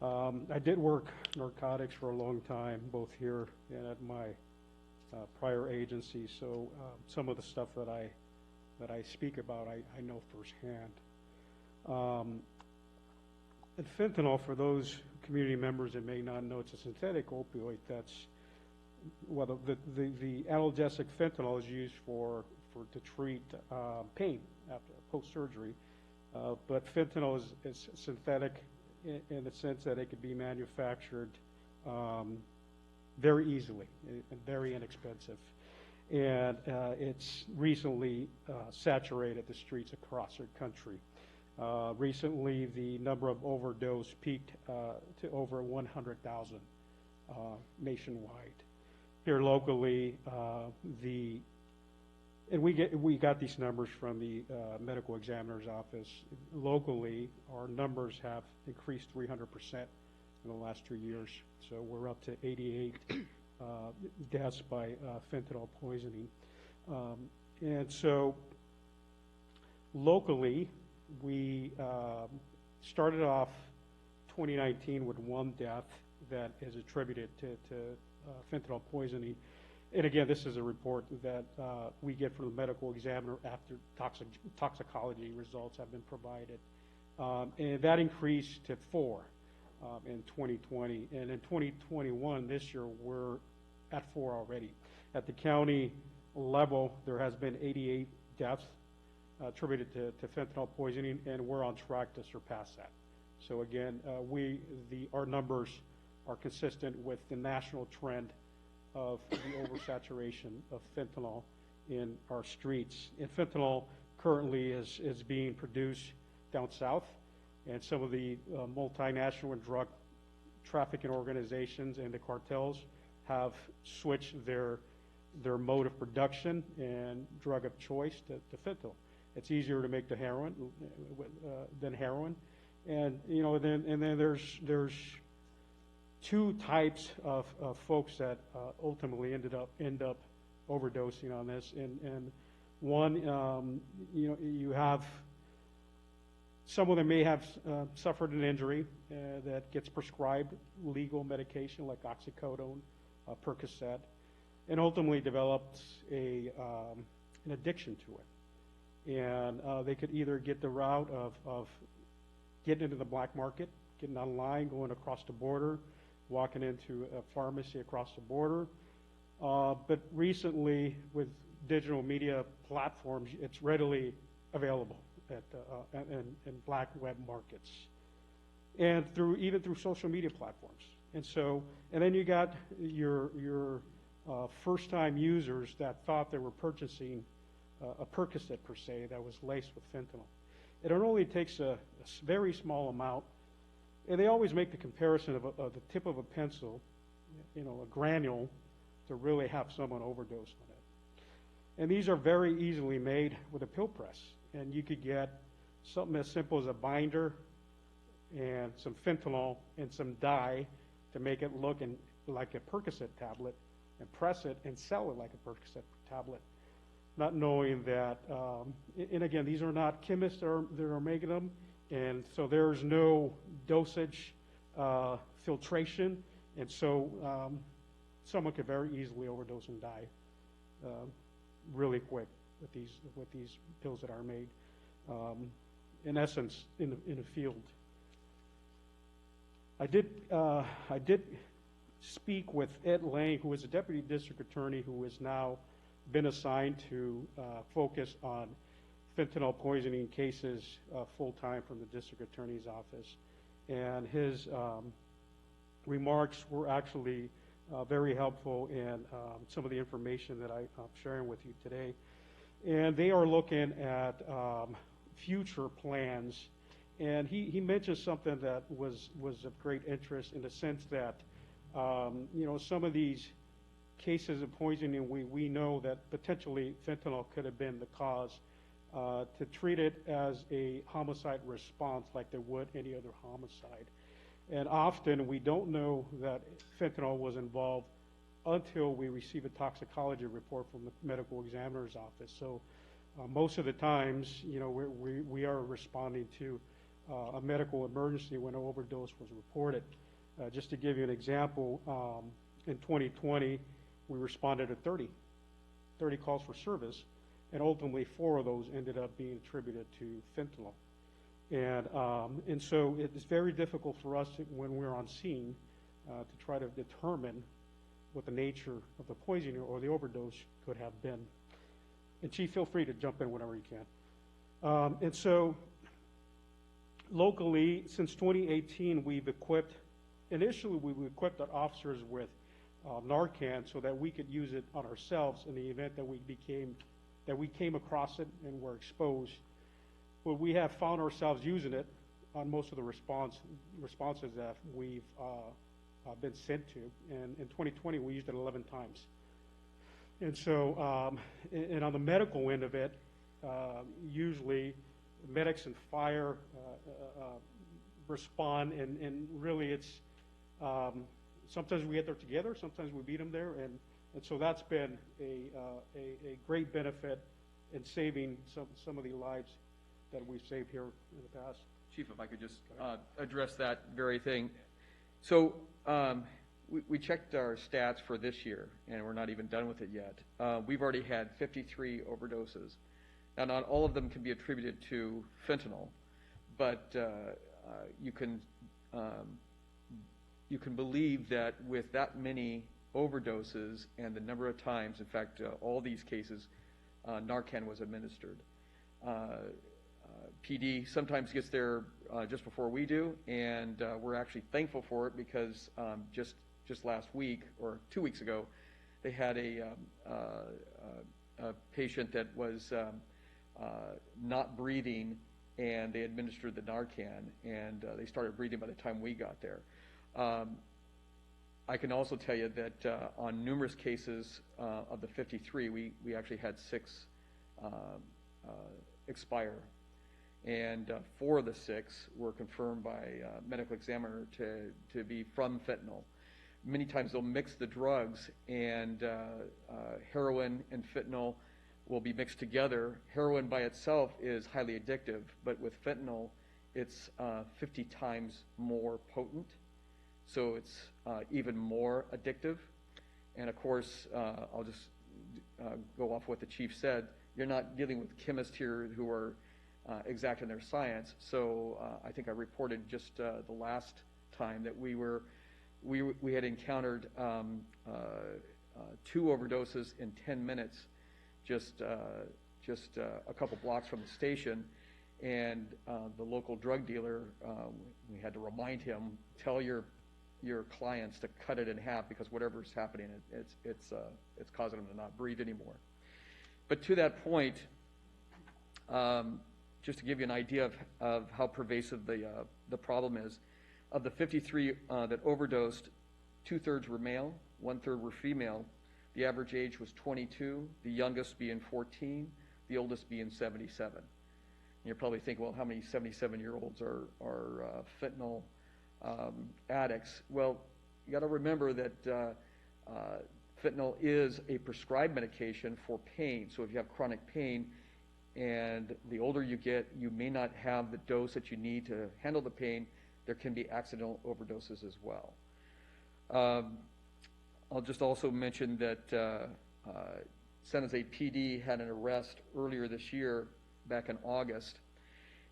I did work narcotics for a long time, both here and at my prior agency, so some of the stuff that I speak about, I know firsthand. And fentanyl, for those community members that may not know, it's a synthetic opioid that's well, the analgesic fentanyl is used to treat pain after post-surgery, but fentanyl is synthetic in the sense that it could be manufactured very easily and very inexpensive. And it's recently saturated the streets across our country. Recently, the number of overdose peaked to over 100,000 nationwide. Here locally, and we got these numbers from the medical examiner's office. Locally, our numbers have increased 300% in the last 2 years. So we're up to 88 deaths by fentanyl poisoning. And so locally, we started off 2019 with 1 death that is attributed to fentanyl poisoning. And again, this is a report that we get from the medical examiner after toxicology results have been provided. And that increased to 4 in 2020. And in 2021, this year, we're at 4 already. At the county level, there has been 88 deaths attributed to fentanyl poisoning, and we're on track to surpass that. So again, our numbers are consistent with the national trend of the oversaturation of fentanyl in our streets. And fentanyl currently is being produced down south, and some of the multinational and drug trafficking organizations and the cartels have switched their mode of production and drug of choice to fentanyl. It's easier to make the heroin than heroin, and then there's 2 types of folks that ultimately end up overdosing on this, and one, you have some of them may have suffered an injury that gets prescribed legal medication like oxycodone, Percocet, and ultimately develops an addiction to it. And they could either get the route of getting into the black market, getting online, going across the border, walking into a pharmacy across the border. But recently, with digital media platforms, it's readily available in black web markets, and even through social media platforms. And then you got your first-time users that thought they were purchasing a Percocet per se that was laced with fentanyl. It only takes a very small amount, and they always make the comparison of the tip of a pencil, a granule, to really have someone overdose on it. And these are very easily made with a pill press, and you could get something as simple as a binder and some fentanyl and some dye to make it look like a Percocet tablet, and press it and sell it like a Percocet tablet, not knowing that, and again, these are not chemists that are making them, and so there's no dosage filtration, and so someone could very easily overdose and die really quick with these pills that are made, in essence, in the field. I did speak with Ed Lang, who is a deputy district attorney who has now been assigned to focus on fentanyl poisoning cases full-time from the district attorney's office. And his remarks were actually very helpful in some of the information that I'm sharing with you today. And they are looking at future plans. And he mentioned something that was of great interest in the sense that, some of these cases of poisoning, we know that potentially fentanyl could have been the cause, to treat it as a homicide response like they would any other homicide. And often we don't know that fentanyl was involved until we receive a toxicology report from the medical examiner's office. So most of the times, we are responding to a medical emergency when an overdose was reported. Just to give you an example, in 2020, we responded to 30 calls for service, and ultimately 4 of those ended up being attributed to fentanyl. And so it's very difficult for us when we're on scene to try to determine what the nature of the poisoning or the overdose could have been. And Chief, feel free to jump in whenever you can. And so locally, since 2018, initially we equipped our officers with Narcan so that we could use it on ourselves in the event that we came across it and were exposed. Well, we have found ourselves using it on most of the responses that we've been sent to. And in 2020, we used it 11 times. And so, and on the medical end of it, usually medics and fire respond, and really it's, sometimes we get there together, sometimes we beat them there, and so that's been a great benefit in saving some of the lives that we've saved here in the past. Chief, if I could just address that very thing. So we checked our stats for this year, and we're not even done with it yet. We've already had 53 overdoses. Now, not all of them can be attributed to fentanyl, but you can believe that with that many overdoses and the number of times, in fact, all these cases, Narcan was administered. PD sometimes gets there just before we do, and we're actually thankful for it because just last week or 2 weeks ago, they had a patient that was not breathing, and they administered the Narcan, and they started breathing by the time we got there. I can also tell you that on numerous cases of the 53, we actually had 6 expire. And 4 of the 6 were confirmed by medical examiner to be from fentanyl. Many times they'll mix the drugs, and heroin and fentanyl will be mixed together. Heroin by itself is highly addictive, but with fentanyl, it's 50 times more potent, so it's even more addictive. And of course, I'll just go off what the chief said. You're not dealing with chemists here who are exact in their science. So I think I reported just the last time that we had encountered 2 overdoses in 10 minutes, just a couple blocks from the station, and the local drug dealer, we had to remind him, tell your clients to cut it in half because whatever's happening, it's causing them to not breathe anymore. But to that point, just to give you an idea of how pervasive the problem is, of the 53 that overdosed, 2/3 were male, 1/3 were female. The average age was 22, the youngest being 14, the oldest being 77. And you're probably thinking, well, how many 77-year-olds are fentanyl addicts? Well, you got to remember that fentanyl is a prescribed medication for pain. So if you have chronic pain, and the older you get, you may not have the dose that you need to handle the pain. There can be accidental overdoses as well. I'll just also mention that San Jose PD had an arrest earlier this year, back in August,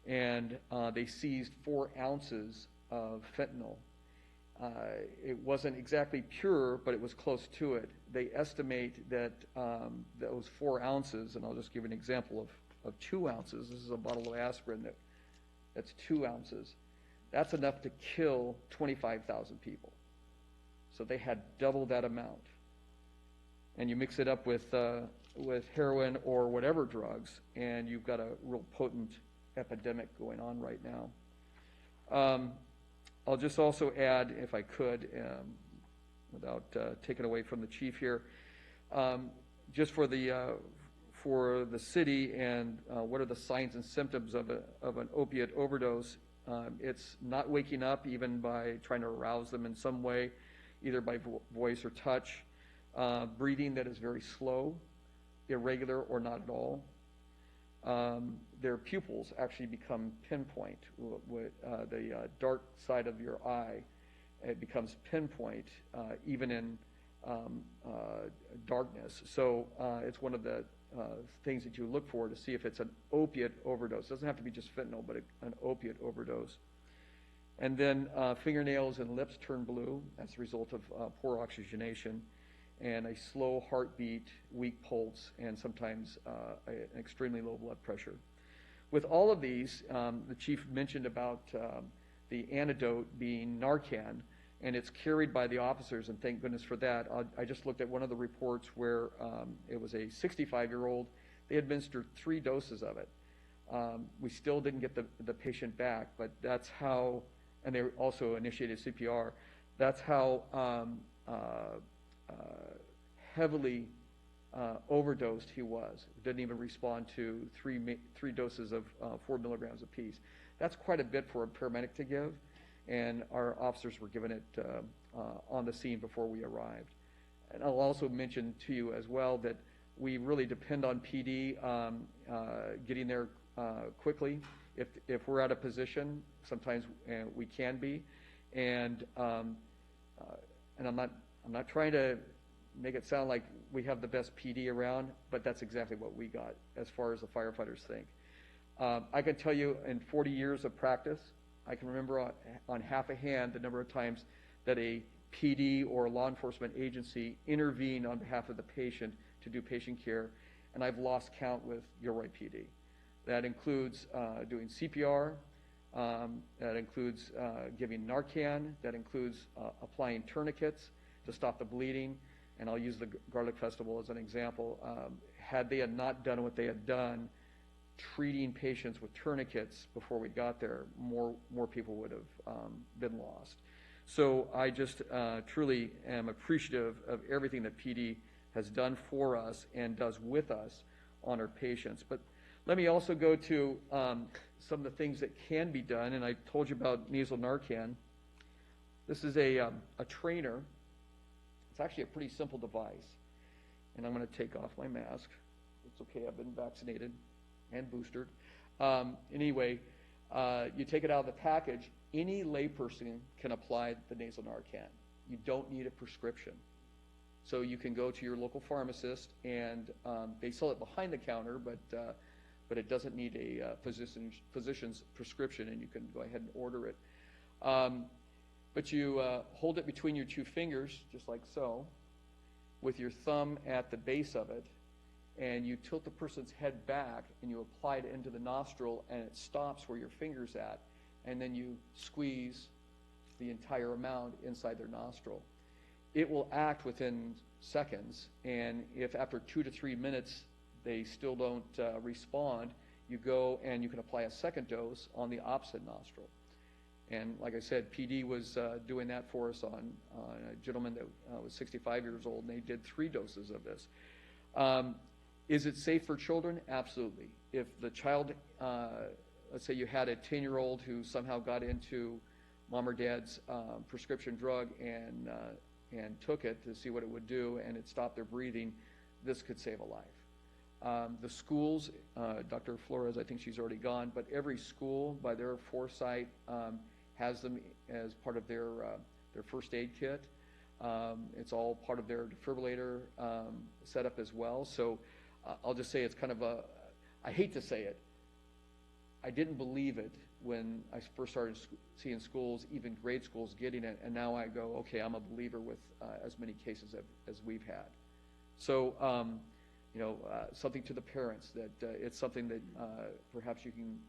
and they seized 4 ounces of fentanyl. It wasn't exactly pure, but it was close to it. They estimate that those 4 ounces, and I'll just give an example of 2 ounces. This is a bottle of aspirin that's 2 ounces. That's enough to kill 25,000 people. So they had double that amount. And you mix it up with heroin or whatever drugs, and you've got a real potent epidemic going on right now. I'll just also add, if I could, without taking away from the chief here, just for the city and what are the signs and symptoms of an opiate overdose. It's not waking up even by trying to arouse them in some way, either by voice or touch. Breathing that is very slow, irregular, or not at all. Their pupils actually become pinpoint. The dark side of your eye, it becomes pinpoint even in darkness. So it's one of the things that you look for to see if it's an opiate overdose. It doesn't have to be just fentanyl, but an opiate overdose. And then fingernails and lips turn blue as a result of poor oxygenation. and a slow heartbeat, weak pulse, and sometimes an extremely low blood pressure. With all of these, the chief mentioned about the antidote being Narcan, and it's carried by the officers, and thank goodness for that. I just looked at one of the reports where it was a 65-year-old. They administered 3 doses of it. We still didn't get the patient back, but that's how, and they also initiated CPR. That's how heavily overdosed he was. Didn't even respond to three doses of 4 milligrams apiece. That's quite a bit for a paramedic to give, and our officers were given it on the scene before we arrived. And I'll also mention to you as well that we really depend on PD getting there quickly. If we're out of position, sometimes we can be, and I'm not trying to make it sound like we have the best PD around, but that's exactly what we got as far as the firefighters think. I can tell you in 40 years of practice, I can remember on half a hand the number of times that a PD or a law enforcement agency intervened on behalf of the patient to do patient care, and I've lost count with Gilroy PD. That includes doing CPR, that includes giving Narcan, that includes applying tourniquets to stop the bleeding, and I'll use the Garlic Festival as an example. Had they had not done what they had done, treating patients with tourniquets before we got there, more people would have been lost. So I just truly am appreciative of everything that PD has done for us and does with us on our patients. But let me also go to some of the things that can be done, and I told you about nasal Narcan. This is a trainer. It's actually a pretty simple device, and I'm going to take off my mask. It's okay, I've been vaccinated and boosted. Anyway, you take it out of the package. Any layperson can apply the nasal Narcan. You don't need a prescription. So you can go to your local pharmacist, and they sell it behind the counter, but it doesn't need a physician's prescription, and you can go ahead and order it. But you hold it between your 2 fingers, just like so, with your thumb at the base of it, and you tilt the person's head back, and you apply it into the nostril, and it stops where your finger's at, and then you squeeze the entire amount inside their nostril. It will act within seconds, and if after 2 to 3 minutes they still don't respond, you go and you can apply a second dose on the opposite nostril. And like I said, PD was doing that for us on a gentleman that was 65 years old, and they did 3 doses of this. Is it safe for children? Absolutely. If the child, let's say you had a 10-year-old who somehow got into mom or dad's prescription drug and took it to see what it would do, and it stopped their breathing, this could save a life. The schools, Dr. Flores, I think she's already gone, but every school, by their foresight, has them as part of their first aid kit. It's all part of their defibrillator setup as well. So I'll just say it's kind of I hate to say it, I didn't believe it when I first started seeing schools, even grade schools, getting it, and now I go, okay, I'm a believer with as many cases as we've had. So, something to the parents that it's something that perhaps you can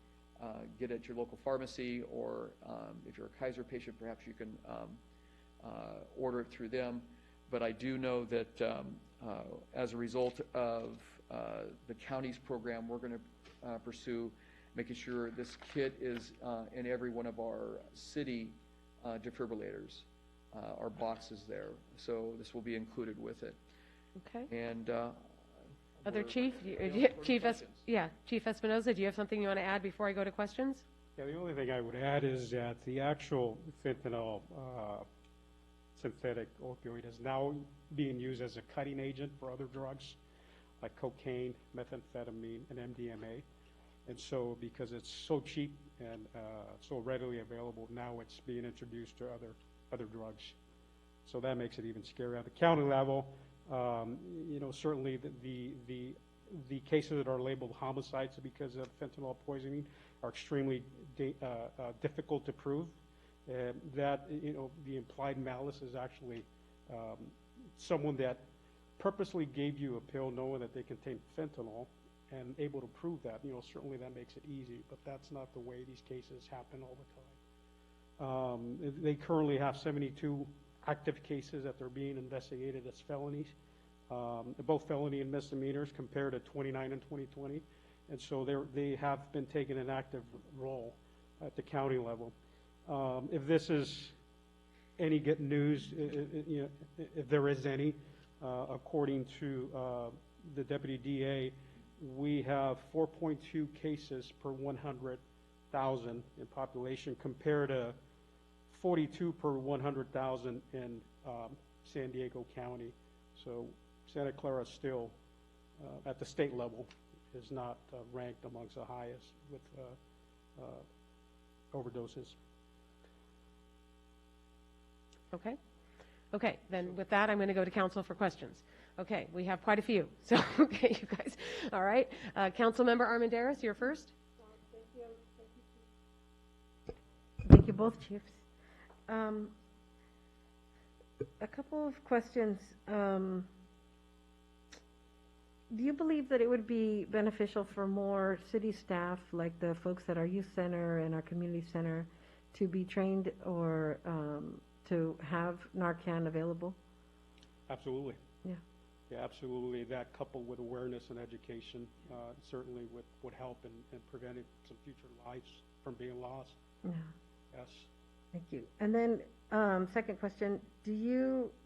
get at your local pharmacy, or if you're a Kaiser patient, perhaps you can order it through them. But I do know that as a result of the county's program, we're going to pursue making sure this kit is in every one of our city defibrillators, our boxes there. So this will be included with it. Okay. And Other Chief? Chief Espinoza, do you have something you want to add before I go to questions? Yeah, the only thing I would add is that the actual fentanyl synthetic opioid is now being used as a cutting agent for other drugs like cocaine, methamphetamine, and MDMA. And so because it's so cheap and so readily available, now it's being introduced to other drugs. So that makes it even scarier. At the county level, certainly the cases that are labeled homicides because of fentanyl poisoning are extremely difficult to prove. That the implied malice is actually someone that purposely gave you a pill knowing that they contain fentanyl and able to prove that, certainly that makes it easy, but that's not the way these cases happen all the time. They currently have 72 active cases that they're being investigated as felonies, both felony and misdemeanors, compared to 29 in 2020. And so they have been taking an active role at the county level. If this is any good news, if there is any, according to the Deputy DA, we have 4.2 cases per 100,000 in population compared to 42 per 100,000 in San Diego County. So Santa Clara still, at the state level, is not ranked amongst the highest with overdoses. Okay. Okay, then with that, I'm going to go to council for questions. Okay, we have quite a few. So, okay, you guys. All right. Councilmember Armendariz, you're first. Thank you both, chiefs. A couple of questions. Do you believe that it would be beneficial for more city staff, like the folks at our youth center and our community center, to be trained or to have Narcan available? Absolutely. Yeah. Yeah, absolutely. That coupled with awareness and education certainly would help in preventing some future lives from being lost. Yeah. Yes. Thank you. And then, second question,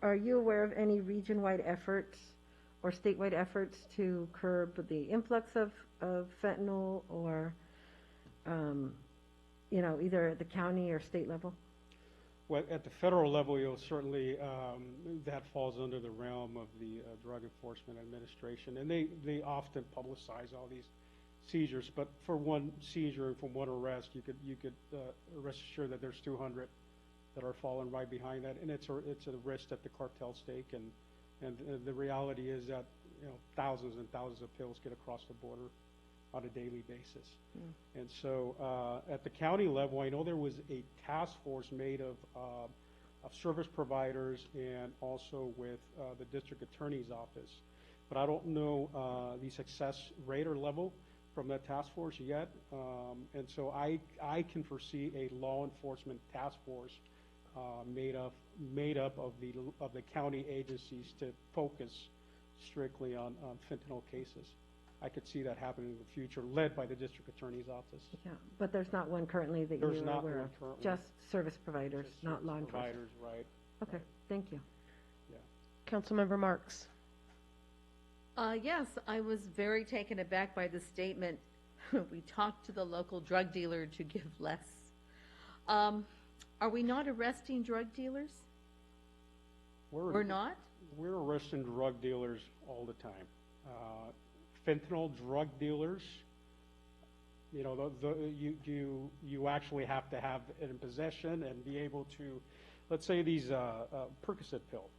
are you aware of any region-wide efforts or statewide efforts to curb the influx of fentanyl or, either at the county or state level? Well, at the federal level, certainly that falls under the realm of the Drug Enforcement Administration, and they often publicize all these seizures. But for one seizure and for one arrest, you could rest assured that there's 200 that are falling right behind that, and it's a risk that the cartels take. And the reality is that thousands and thousands of pills get across the border on a daily basis. And so at the county level, I know there was a task force made of service providers and also with the district attorney's office. But I don't know the success rate or level from that task force yet. And so I can foresee a law enforcement task force made up of the county agencies to focus strictly on fentanyl cases. I could see that happening in the future, led by the district attorney's office. Yeah, but there's not one currently that you're aware of? Currently. Just service providers, not law enforcement? Providers, right. Okay, thank you. Yeah. Councilmember Marks. Yes, I was very taken aback by the statement, we talked to the local drug dealer to give less. Are we not arresting drug dealers? We're not? We're arresting drug dealers all the time. Fentanyl drug dealers, you actually have to have it in possession and be able to, let's say these Percocet pills.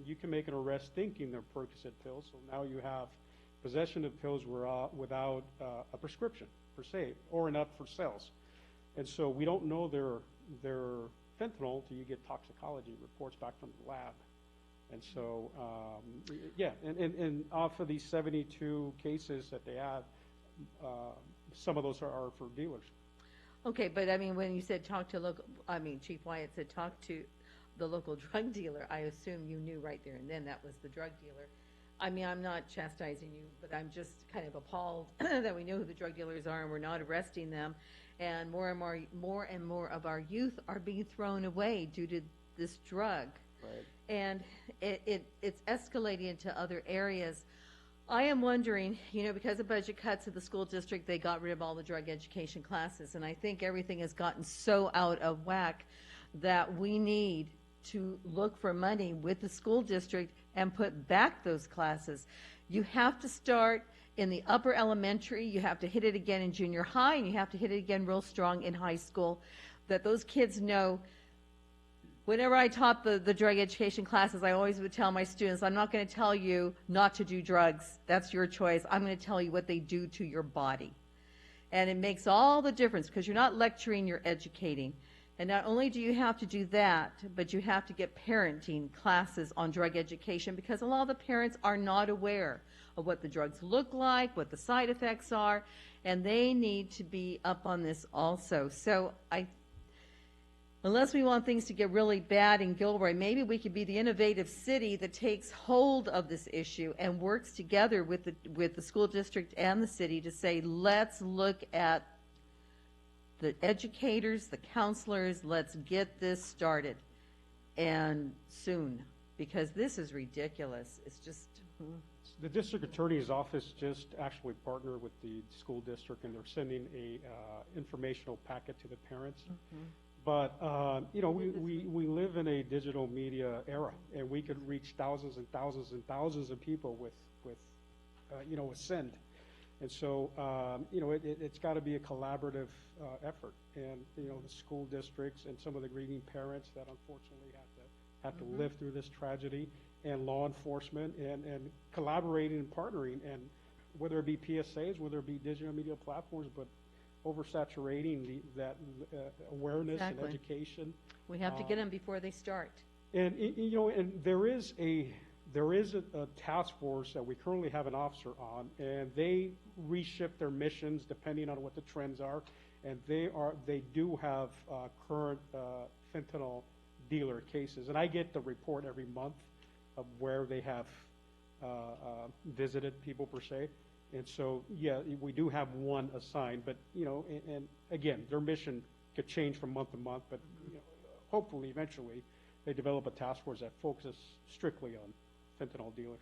You can make an arrest thinking they're Percocet pills, so now you have possession of pills without a prescription per se, or enough for sales. And so we don't know they're fentanyl till you get toxicology reports back from the lab. And so, and off of these 72 cases that they have, some of those are for dealers. Okay, but I mean, when you said Chief Wyatt said talk to the local drug dealer, I assume you knew right there and then that was the drug dealer. I mean, I'm not chastising you, but I'm just kind of appalled that we know who the drug dealers are and we're not arresting them. And more and more of our youth are being thrown away due to this drug. Right. And it's escalating into other areas. I am wondering, because of budget cuts at the school district, they got rid of all the drug education classes. And I think everything has gotten so out of whack that we need to look for money with the school district and put back those classes. You have to start in the upper elementary, you have to hit it again in junior high, and you have to hit it again real strong in high school, that those kids know. Whenever I taught the drug education classes, I always would tell my students, I'm not going to tell you not to do drugs. That's your choice. I'm going to tell you what they do to your body. And it makes all the difference because you're not lecturing, you're educating. And not only do you have to do that, but you have to get parenting classes on drug education, because a lot of the parents are not aware of what the drugs look like, what the side effects are, and they need to be up on this also. So unless we want things to get really bad in Gilroy, maybe we could be the innovative city that takes hold of this issue and works together with the school district and the city to say, let's look at the educators, the counselors, let's get this started, and soon, because this is ridiculous. It's just... The district attorney's office just actually partnered with the school district, and they're sending a informational packet to the parents. But, you know, we live in a digital media era, and we could reach thousands and thousands and thousands of people with you know, with send. And so, you know, it's got to be a collaborative effort. And, you know, the school districts and some of the grieving parents that unfortunately have to live through this tragedy, and law enforcement, and collaborating and partnering, and whether it be PSAs, whether it be digital media platforms, but oversaturating that awareness and education. We have to get them before they start. And, you know, and there is a task force that we currently have an officer on, and they reshift their missions depending on what the trends are, and they do have current fentanyl dealer cases, and I get the report every month of where they have visited people per se, and so yeah, we do have one assigned, but you know, and again, their mission could change from month to month, but you know, hopefully eventually they develop a task force that focuses strictly on fentanyl dealers.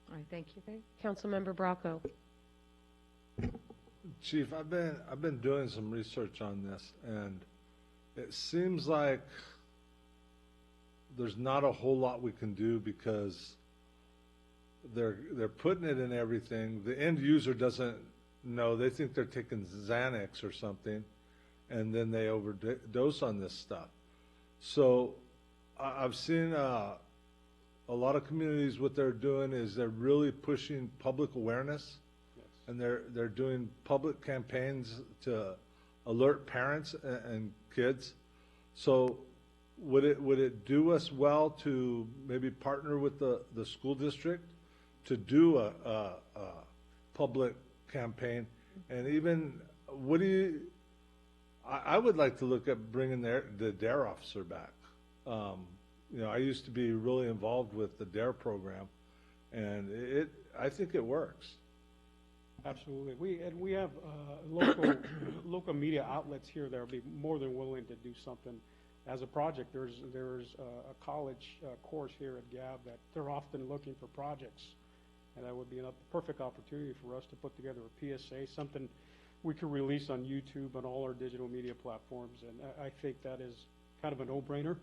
All right, thank you. Okay. Councilmember Bracco. Chief, I've been doing some research on this, and it seems like there's not a whole lot we can do because they're putting it in everything. The end user doesn't know. They think they're taking Xanax or something, and then they overdose on this stuff. So I've seen a lot of communities, what they're doing is they're really pushing public awareness, and they're doing public campaigns to alert parents and kids. So would it do us well to maybe partner with the school district to do a public campaign? And even, I would like to look at bringing the DARE officer back. You know, I used to be really involved with the DARE program, and I think it works. Absolutely. We have local media outlets here that will be more than willing to do something as a project. There's a college course here at GAB that they're often looking for projects, and that would be a perfect opportunity for us to put together a PSA, something we could release on YouTube and all our digital media platforms, and I think that is kind of a no-brainer.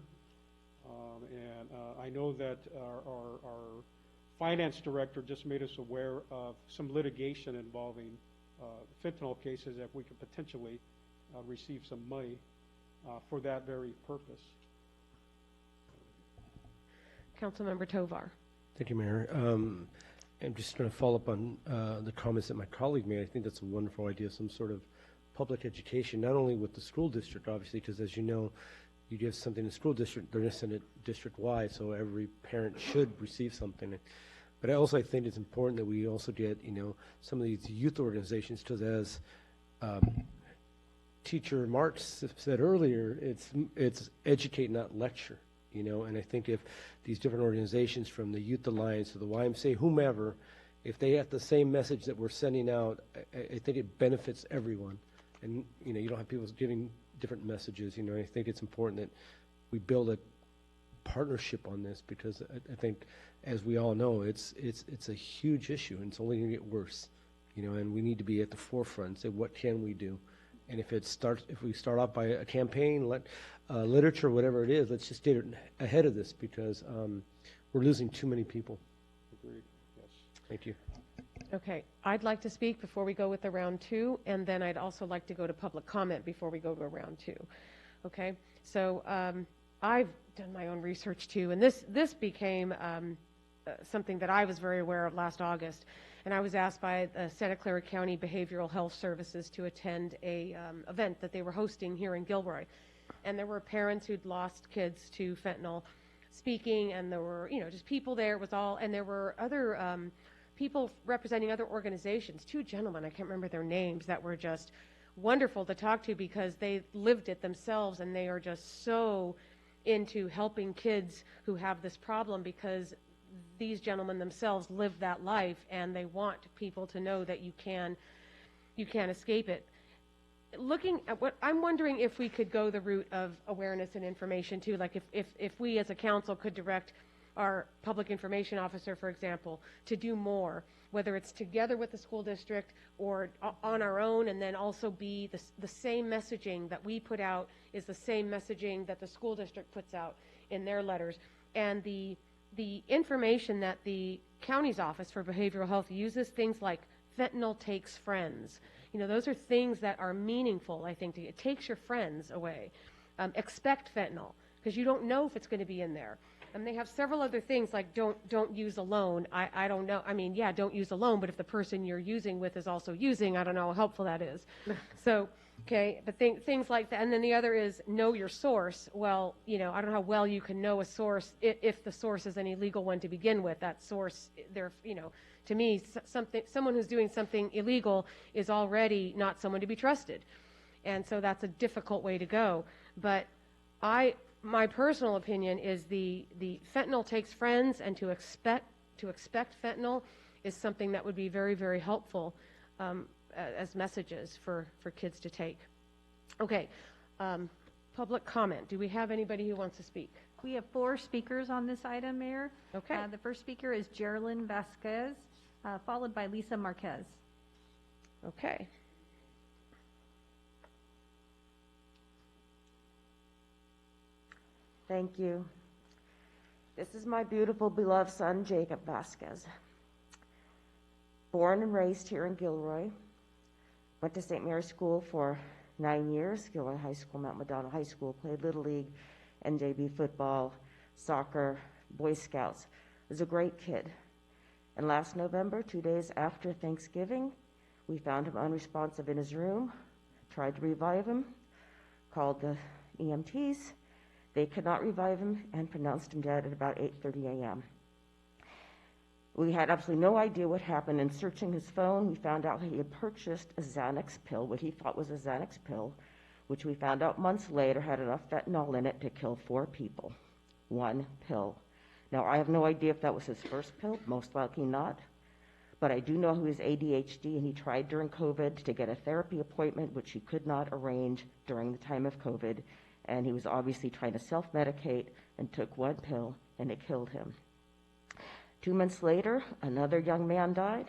And I know that our finance director just made us aware of some litigation involving fentanyl cases that we could potentially receive some money for that very purpose. Councilmember Tovar. Thank you, Mayor. I'm just going to follow up on the comments that my colleague made. I think that's a wonderful idea, some sort of public education, not only with the school district, obviously, because as you know, you give something to the school district, they're going to send it district-wide, so every parent should receive something. But I think it's important that we also get, you know, some of these youth organizations, because as Teacher Marks said earlier, it's educate, not lecture, you know, and I think if these different organizations from the Youth Alliance to the YMCA, whomever, if they have the same message that we're sending out, I think it benefits everyone. And, you know, you don't have people giving different messages, you know. I think it's important that we build a partnership on this, because I think, as we all know, it's a huge issue, and it's only going to get worse, you know, and we need to be at the forefront and say, what can we do? And if we start off by a campaign, literature, whatever it is, let's just get ahead of this, because we're losing too many people. Agreed, yes. Thank you. Okay, I'd like to speak before we go with the round two, and then I'd also like to go to public comment before we go to round two. Okay, so I've done my own research too, and this became something that I was very aware of last August. And I was asked by the Santa Clara County Behavioral Health Services to attend a event that they were hosting here in Gilroy. And there were parents who'd lost kids to fentanyl speaking, and there were, just people there. It was all, and there were other people representing other organizations, 2 gentlemen, I can't remember their names, that were just wonderful to talk to because they lived it themselves, and they are just so into helping kids who have this problem because these gentlemen themselves live that life, and they want people to know that you can't escape it. Looking at what I'm wondering, if we could go the route of awareness and information too, like if we as a council could direct our public information officer, for example, to do more, whether it's together with the school district or on our own, and then also be the same messaging that we put out is the same messaging that the school district puts out in their letters. And the information that the county's Office for Behavioral Health uses, things like fentanyl takes friends. Those are things that are meaningful, I think. It takes your friends away. Expect fentanyl, because you don't know if it's going to be in there. And they have several other things like don't use alone. I don't know. I mean, yeah, don't use alone, but if the person you're using with is also using, I don't know how helpful that is. So, okay, but things like that. And then the other is know your source. Well, I don't know how well you can know a source if the source is an illegal one to begin with. That source, to me, someone who's doing something illegal is already not someone to be trusted. And so that's a difficult way to go. But my personal opinion is the fentanyl takes friends, and to expect fentanyl is something that would be very, very helpful as messages for kids to take. Okay, public comment. Do we have anybody who wants to speak? We have 4 speakers on this item, Mayor. Okay. The first speaker is Geraldine Vasquez, followed by Lisa Marquez. Okay. Thank you. This is my beautiful, beloved son, Jacob Vasquez. Born and raised here in Gilroy. Went to St. Mary's School for 9 years, Gilroy High School, Mount Madonna High School. Played Little League, NJB football, soccer, Boy Scouts. Was a great kid. And last November, 2 days after Thanksgiving, we found him unresponsive in his room, tried to revive him, called the EMTs. They could not revive him and pronounced him dead at about 8:30 a.m. We had absolutely no idea what happened. In searching his phone, we found out he had purchased a Xanax pill, what he thought was a Xanax pill, which we found out months later had enough fentanyl in it to kill 4 people. 1 pill. Now, I have no idea if that was his first pill, most likely not. But I do know he has ADHD, and he tried during COVID to get a therapy appointment, which he could not arrange during the time of COVID. And he was obviously trying to self-medicate and took 1 pill, and it killed him. 2 months later, another young man died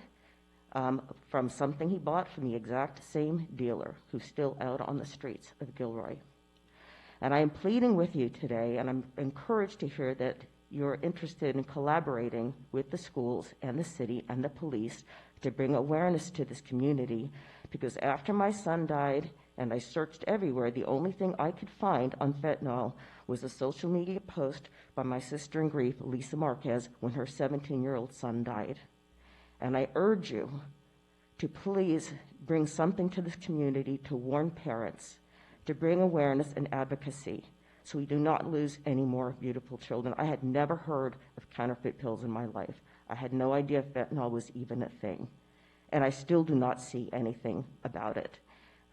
from something he bought from the exact same dealer who's still out on the streets of Gilroy. And I am pleading with you today, and I'm encouraged to hear that you're interested in collaborating with the schools and the city and the police to bring awareness to this community, because after my son died, and I searched everywhere, the only thing I could find on fentanyl was a social media post by my sister in grief, Lisa Marquez, when her 17-year-old son died. And I urge you to please bring something to this community to warn parents, to bring awareness and advocacy, so we do not lose any more beautiful children. I had never heard of counterfeit pills in my life. I had no idea fentanyl was even a thing. And I still do not see anything about it.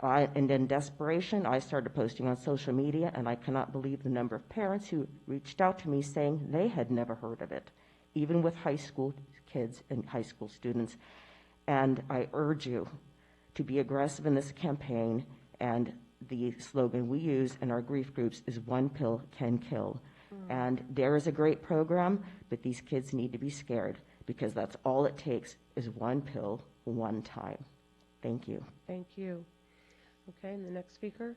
And in desperation, I started posting on social media, and I cannot believe the number of parents who reached out to me saying they had never heard of it, even with high school kids and high school students. And I urge you to be aggressive in this campaign, and the slogan we use in our grief groups is 1 pill can kill. And there is a great program, but these kids need to be scared, because that's all it takes is 1 pill, 1 time. Thank you. Thank you. Okay, and the next speaker?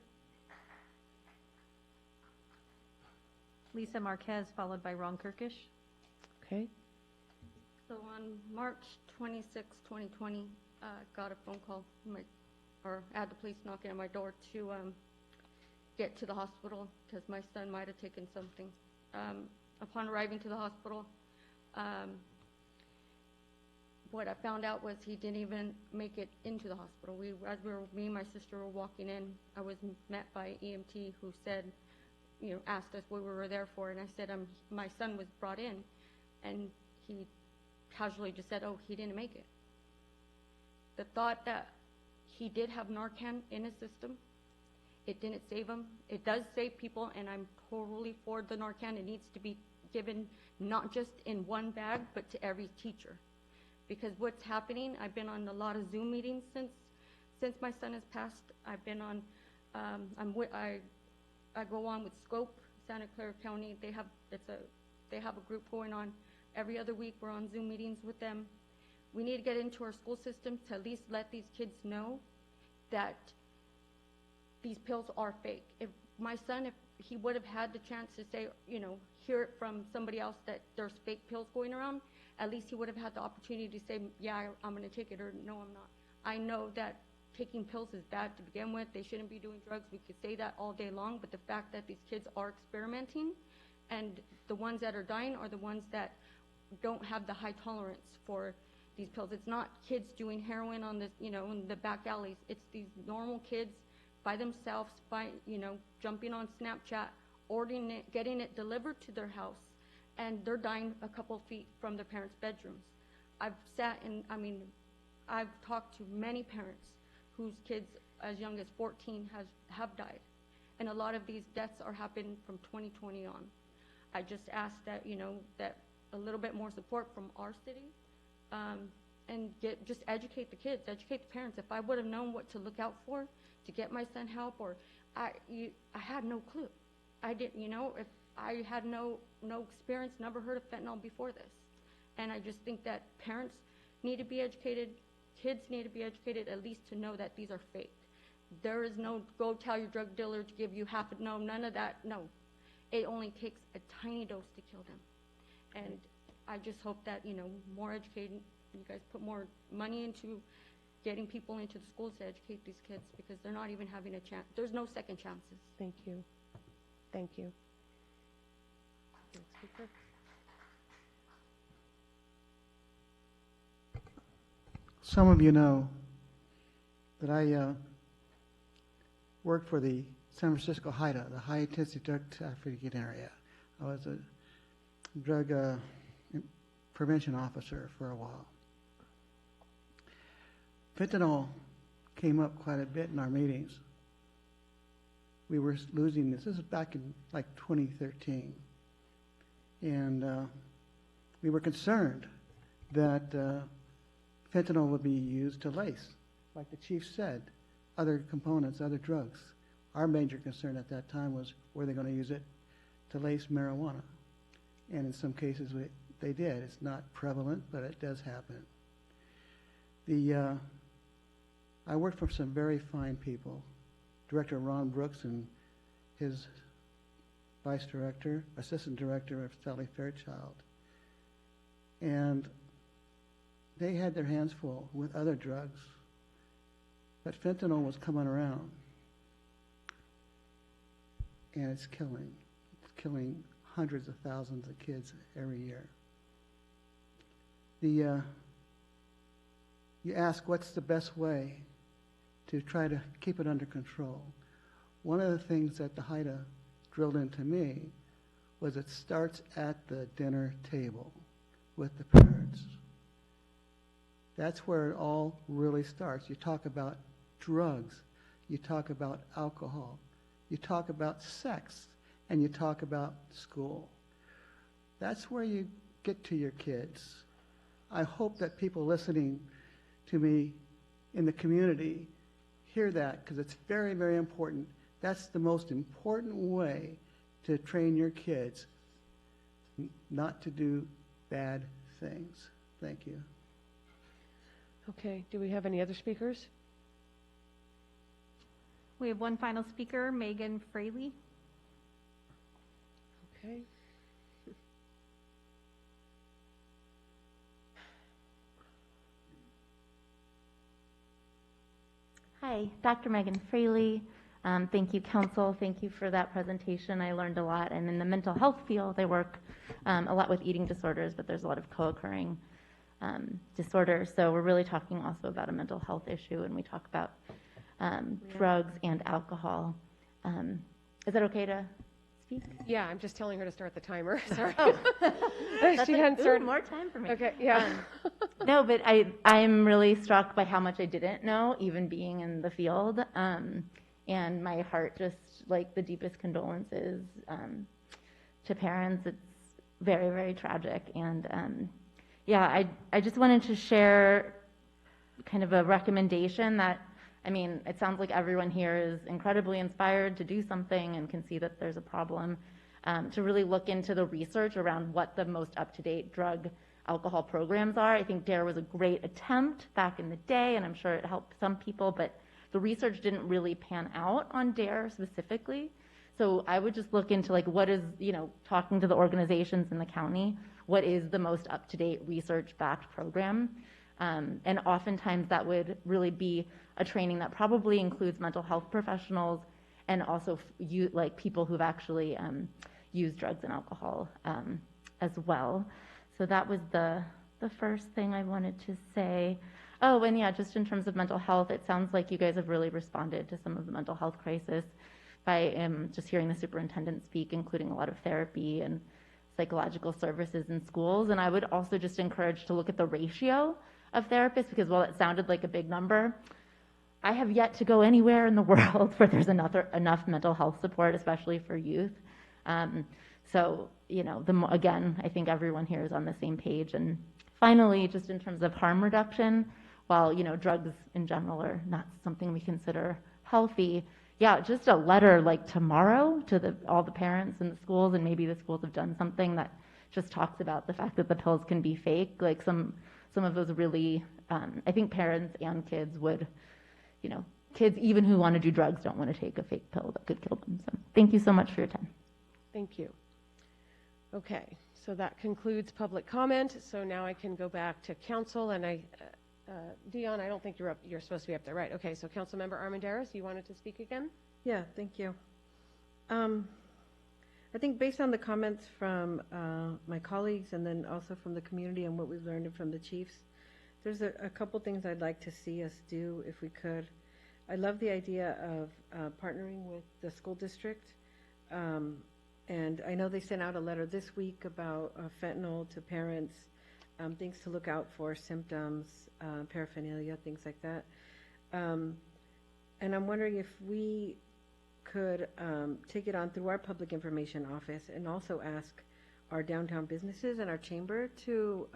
Lisa Marquez, followed by Ron Kirkish. Okay. So on March 26, 2020, got a phone call or had the police knocking at my door to get to the hospital because my son might have taken something. Upon arriving to the hospital, what I found out was he didn't even make it into the hospital. Me and my sister were walking in, I was met by EMT who said, asked us what we were there for, and I said, my son was brought in, and he casually just said, oh, he didn't make it. The thought that he did have Narcan in his system, it didn't save him. It does save people, and I'm totally for the Narcan. It needs to be given not just in one bag, but to every teacher. Because what's happening, I've been on a lot of Zoom meetings since my son has passed. I've been on, I go on with Scope, Santa Clara County. They have a group going on every other week. We're on Zoom meetings with them. We need to get into our school systems to at least let these kids know that these pills are fake. If my son, if he would have had the chance to say, hear it from somebody else that there's fake pills going around, at least he would have had the opportunity to say, yeah, I'm going to take it, or no, I'm not. I know that taking pills is bad to begin with. They shouldn't be doing drugs. We could say that all day long, but the fact that these kids are experimenting, and the ones that are dying are the ones that don't have the high tolerance for these pills. It's not kids doing heroin on the, in the back alleys. It's these normal kids by themselves, jumping on Snapchat, ordering it, getting it delivered to their house, and they're dying a couple feet from their parents' bedrooms. I've talked to many parents whose kids as young as 14 have died, and a lot of these deaths are happening from 2020 on. I just ask that, that a little bit more support from our city, and just educate the kids, educate the parents. If I would have known what to look out for to get my son help, or I had no clue. I didn't, if I had no experience, never heard of fentanyl before this. And I just think that parents need to be educated, kids need to be educated, at least to know that these are fake. There is no go tell your drug dealer to give you half a, no, none of that, no. It only takes a tiny dose to kill them. And I just hope that, more educated, you guys put more money into getting people into the schools to educate these kids, because they're not even having a chance. There's no second chances. Thank you. Thank you. Speaker? Some of you know that I worked for the San Francisco HIDTA, the High Intensity Drug Trafficking Area. I was a drug prevention officer for a while. Fentanyl came up quite a bit in our meetings. We were losing this. This is back in like 2013. And we were concerned that fentanyl would be used to lace, like the chief said, other components, other drugs. Our major concern at that time was, were they going to use it to lace marijuana? And in some cases, they did. It's not prevalent, but it does happen. I worked for some very fine people. Director Ron Brooks and his assistant director of Sally Fairchild. And they had their hands full with other drugs, but fentanyl was coming around. And it's killing hundreds of thousands of kids every year. You ask, what's the best way to try to keep it under control? One of the things that the HIDTA drilled into me was it starts at the dinner table with the parents. That's where it all really starts. You talk about drugs, you talk about alcohol, you talk about sex, and you talk about school. That's where you get to your kids. I hope that people listening to me in the community hear that, because it's very, very important. That's the most important way to train your kids not to do bad things. Thank you. Okay, do we have any other speakers? We have one final speaker, Megan Fraley. Okay. Hi, Dr. Megan Fraley. Thank you, Council. Thank you for that presentation. I learned a lot. And in the mental health field, I work a lot with eating disorders, but there's a lot of co-occurring disorders. So we're really talking also about a mental health issue, and we talk about drugs and alcohol. Is that okay to speak? Yeah, I'm just telling her to start the timer. Sorry. That's She like, hadn't ooh, started. more time for me. Okay, yeah. No, but I'm really struck by how much I didn't know, even being in the field. And my heart just, like, the deepest condolences to parents. It's very, very tragic. And yeah, I just wanted to share kind of a recommendation that, I mean, it sounds like everyone here is incredibly inspired to do something and can see that there's a problem, to really look into the research around what the most up-to-date drug alcohol programs are. I think DARE was a great attempt back in the day, and I'm sure it helped some people, but the research didn't really pan out on DARE specifically. So I would just look into, like, what is, you know, talking to the organizations in the county, what is the most up-to-date research-backed program? And oftentimes that would really be a training that probably includes mental health professionals and also like people who've actually used drugs and alcohol as well. So that was the first thing I wanted to say. Oh, and yeah, just in terms of mental health, it sounds like you guys have really responded to some of the mental health crisis by just hearing the superintendent speak, including a lot of therapy and psychological services in schools. And I would also just encourage to look at the ratio of therapists, because while it sounded like a big number, I have yet to go anywhere in the world where there's enough mental health support, especially for youth. So, you know, again, I think everyone here is on the same page. And finally, just in terms of harm reduction, while, you know, drugs in general are not something we consider healthy, yeah, just a letter like tomorrow to all the parents in the schools, and maybe the schools have done something that just talks about the fact that the pills can be fake. Like some of those really, I think parents and kids would, you know, kids even who want to do drugs don't want to take a fake pill that could kill them. So thank you so much for your time. Thank you. Okay, so that concludes public comment. So now I can go back to council, and Dion, I don't think you're supposed to be up there, right? Okay, so Councilmember Armendariz, you wanted to speak again? Yeah, thank you. I think based on the comments from my colleagues and then also from the community and what we've learned from the chiefs, there's a couple things I'd like to see us do if we could. I love the idea of partnering with the school district. And I know they sent out a letter this week about fentanyl to parents, things to look out for, symptoms, paraphernalia, things like that. And I'm wondering if we could take it on through our public information office and also ask our downtown businesses and our chamber to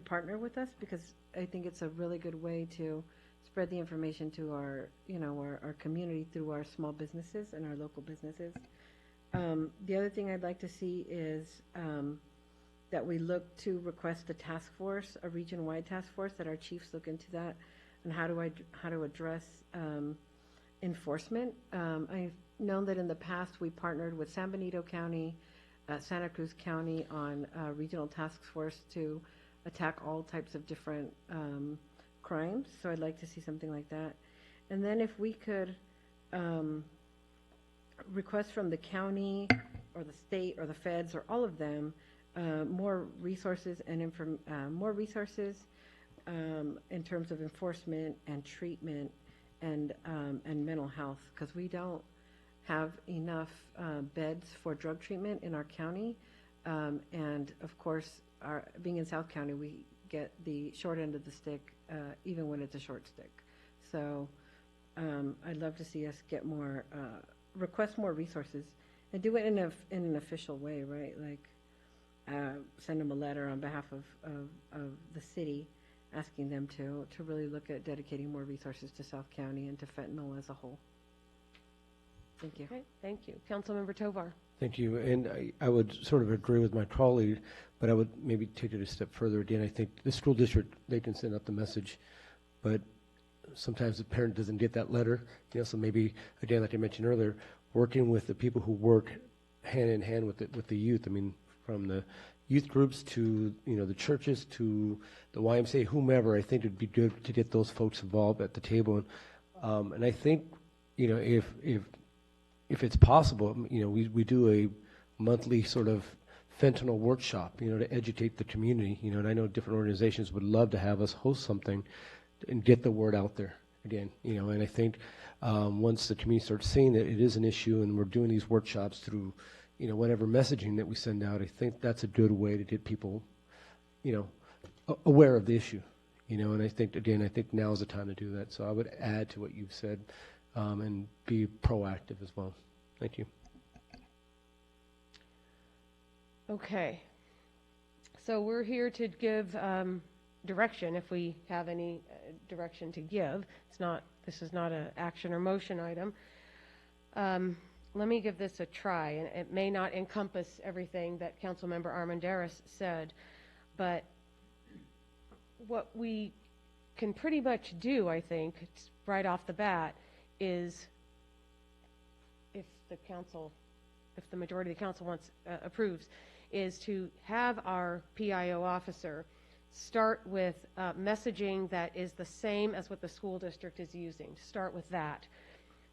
partner with us, because I think it's a really good way to spread the information to our, you know, our community through our small businesses and our local businesses. The other thing I'd like to see is that we look to request a task force, a region-wide task force, that our chiefs look into that and how to address enforcement. I've known that in the past we partnered with San Benito County, Santa Cruz County on a regional task force to attack all types of different crimes. So I'd like to see something like that. And then if we could request from the county or the state or the feds or all of them more resources and more resources in terms of enforcement and treatment and mental health, because we don't have enough beds for drug treatment in our county, and of course, being in South County, we get the short end of the stick, even when it's a short stick. So I'd love to see us get more, request more resources, and do it in an official way, right? Like send them a letter on behalf of the city, asking them to really look at dedicating more resources to South County and to fentanyl as a whole. Thank you. Okay, thank you. Councilmember Tovar. Thank you. And I would sort of agree with my colleague, but I would maybe take it a step further. Again, I think the school district, they can send out the message, but sometimes the parent doesn't get that letter. You know, so maybe, again, like I mentioned earlier, working with the people who work hand in hand with the youth. I mean, from the youth groups to, you know, the churches to the YMCA, whomever, I think it'd be good to get those folks involved at the table. And I think, you know, if it's possible, you know, we do a monthly sort of fentanyl workshop, to educate the community, and I know different organizations would love to have us host something and get the word out there again, and I think once the community starts seeing that it is an issue and we're doing these workshops through, whatever messaging that we send out, I think that's a good way to get people, aware of the issue, and I think now is the time to do that. So I would add to what you've said and be proactive as well. Thank you. Okay. So we're here to give direction if we have any direction to give. This is not an action or motion item. Let me give this a try, and it may not encompass everything that Councilmember Armendariz said, but what we can pretty much do, I think, right off the bat, is if the majority of the council approves, is to have our PIO officer start with messaging that is the same as what the school district is using. Start with that,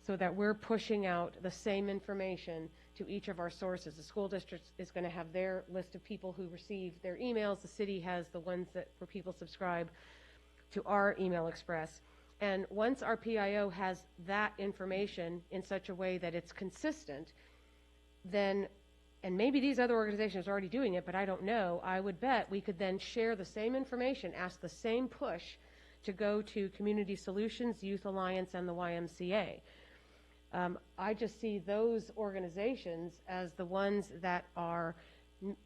so that we're pushing out the same information to each of our sources. The school district is going to have their list of people who receive their emails. The city has the ones where people subscribe to our email express. And once our PIO has that information in such a way that it's consistent, then, and maybe these other organizations are already doing it, but I don't know, I would bet we could then share the same information, ask the same push to go to Community Solutions, Youth Alliance, and the YMCA. I just see those organizations as the ones that are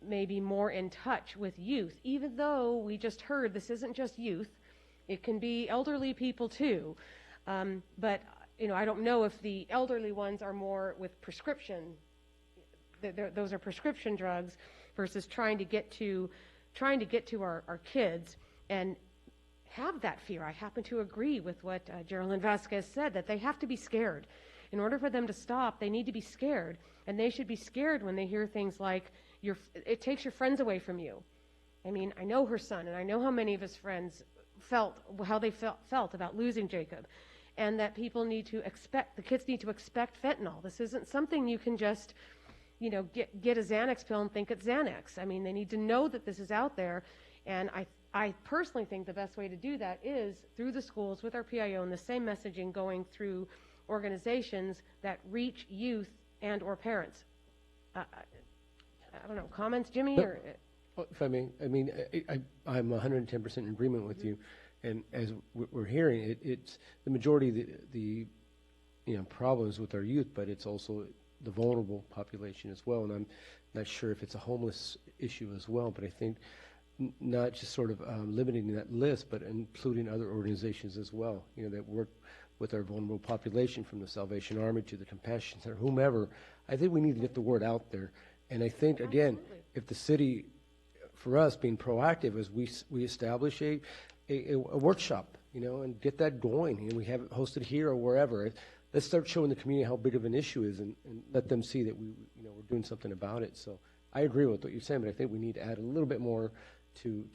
maybe more in touch with youth, even though we just heard this isn't just youth, it can be elderly people too. But I don't know if the elderly ones are more with prescription. Those are prescription drugs versus trying to get to our kids and have that fear. I happen to agree with what Geraldine Vasquez said, that they have to be scared. In order for them to stop, they need to be scared, and they should be scared when they hear things like, it takes your friends away from you. I mean, I know her son, and I know how many of his friends felt about losing Jacob, and that people need to expect, the kids need to expect fentanyl. This isn't something you can just, get a Xanax pill and think it's Xanax. I mean, they need to know that this is out there, and I personally think the best way to do that is through the schools with our PIO and the same messaging going through organizations that reach youth and or parents. I don't know, comments, Jimmy? Or if I may, I'm 110% in agreement with you, and as we're hearing, it's the majority of the problems with our youth, but it's also the vulnerable population as well, and I'm not sure if it's a homeless issue as well, but I think not just sort of limiting that list, but including other organizations as well, that work with our vulnerable population, from the Salvation Army to the Compassion Center, whomever. I think we need to get the word out there. And I think, again, if the city, for us, being proactive, as we establish a workshop, and get that going, we have it hosted here or wherever. Let's start showing the community how big of an issue is, and let them see that we're doing something about it. So I agree with what you're saying, but I think we need to add a little bit more to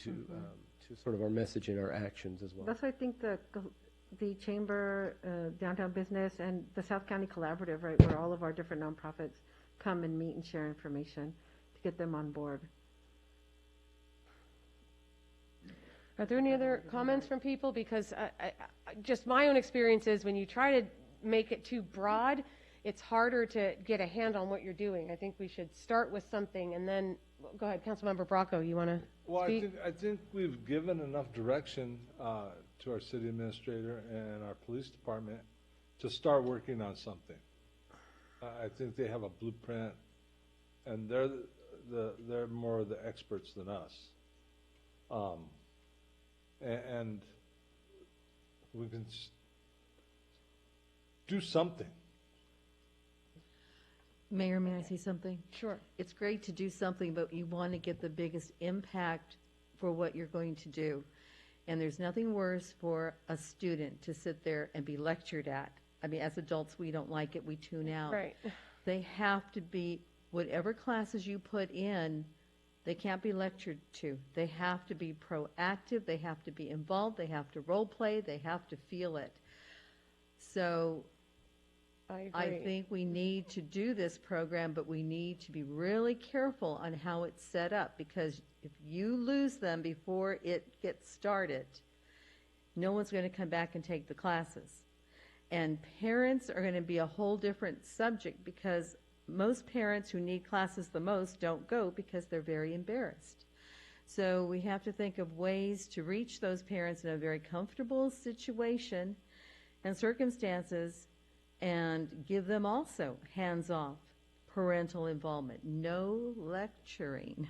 sort of our message and our actions as well. That's why I think the Chamber, Downtown Business, and the South County Collaborative, right, where all of our different nonprofits come and meet and share information to get them on board. Are there any other comments from people? Because just my own experience is when you try to make it too broad, it's harder to get a hand on what you're doing. I think we should start with something and then, go ahead, Councilmember Bracco, you want to speak? I think we've given enough direction to our city administrator and our police department to start working on something. I think they have a blueprint, and they're more the experts than us. And we can do something. Mayor, may I say something? Sure. It's great to do something, but you want to get the biggest impact for what you're going to do. And there's nothing worse for a student to sit there and be lectured at. I mean, as adults, we don't like it. We tune out. Right. They have to be, whatever classes you put in, they can't be lectured to. They have to be proactive. They have to be involved. They have to role play. They have to feel it. So I I agree. think we need to do this program, but we need to be really careful on how it's set up, because if you lose them before it gets started, no one's going to come back and take the classes. And parents are going to be a whole different subject, because most parents who need classes the most don't go because they're very embarrassed. So we have to think of ways to reach those parents in a very comfortable situation and circumstances, and give them also hands-off parental involvement. No lecturing.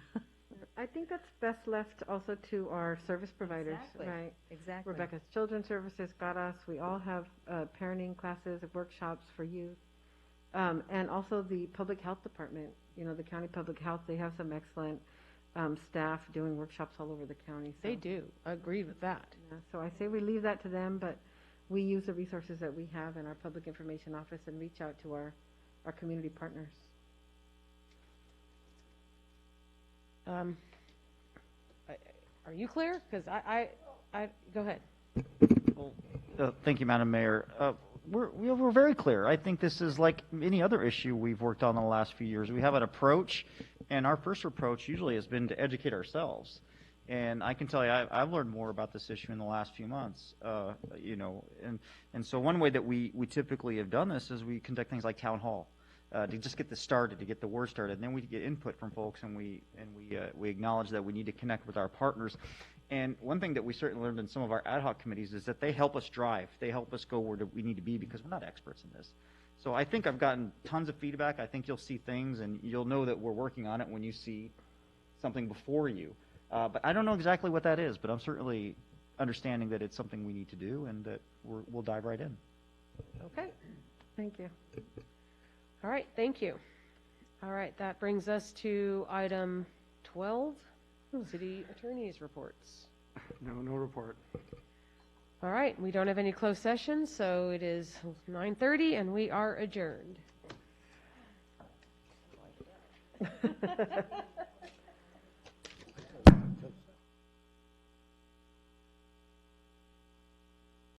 I think that's best left also to our service providers, Exactly. right? Exactly. Rebecca's Children's Services got us. We all have parenting classes, workshops for youth. And also the Public Health Department, the county public health, they have some excellent staff doing workshops all over the county. So, They do. I agree with that. yeah, so I say we leave that to them, but we use the resources that we have in our public information office and reach out to our community partners. Are you clear? Because I go ahead. Thank you, Madam Mayor. We're very clear. I think this is like any other issue we've worked on in the last few years. We have an approach, and our first approach usually has been to educate ourselves. And I can tell you, I've learned more about this issue in the last few months. And so one way that we typically have done this is we conduct things like town hall to just get this started, to get the word started. And then we get input from folks, and we acknowledge that we need to connect with our partners. And one thing that we certainly learned in some of our ad hoc committees is that they help us drive. They help us go where we need to be, because we're not experts in this. So I think I've gotten tons of feedback. I think you'll see things, and you'll know that we're working on it when you see something before you. But I don't know exactly what that is, but I'm certainly understanding that it's something we need to do, and that we'll dive right in. Okay. Thank you. All right. Thank you. All right. That brings us to item 12, city attorney's reports. No report. All right. We don't have any closed sessions, so it is 9:30, and we are adjourned.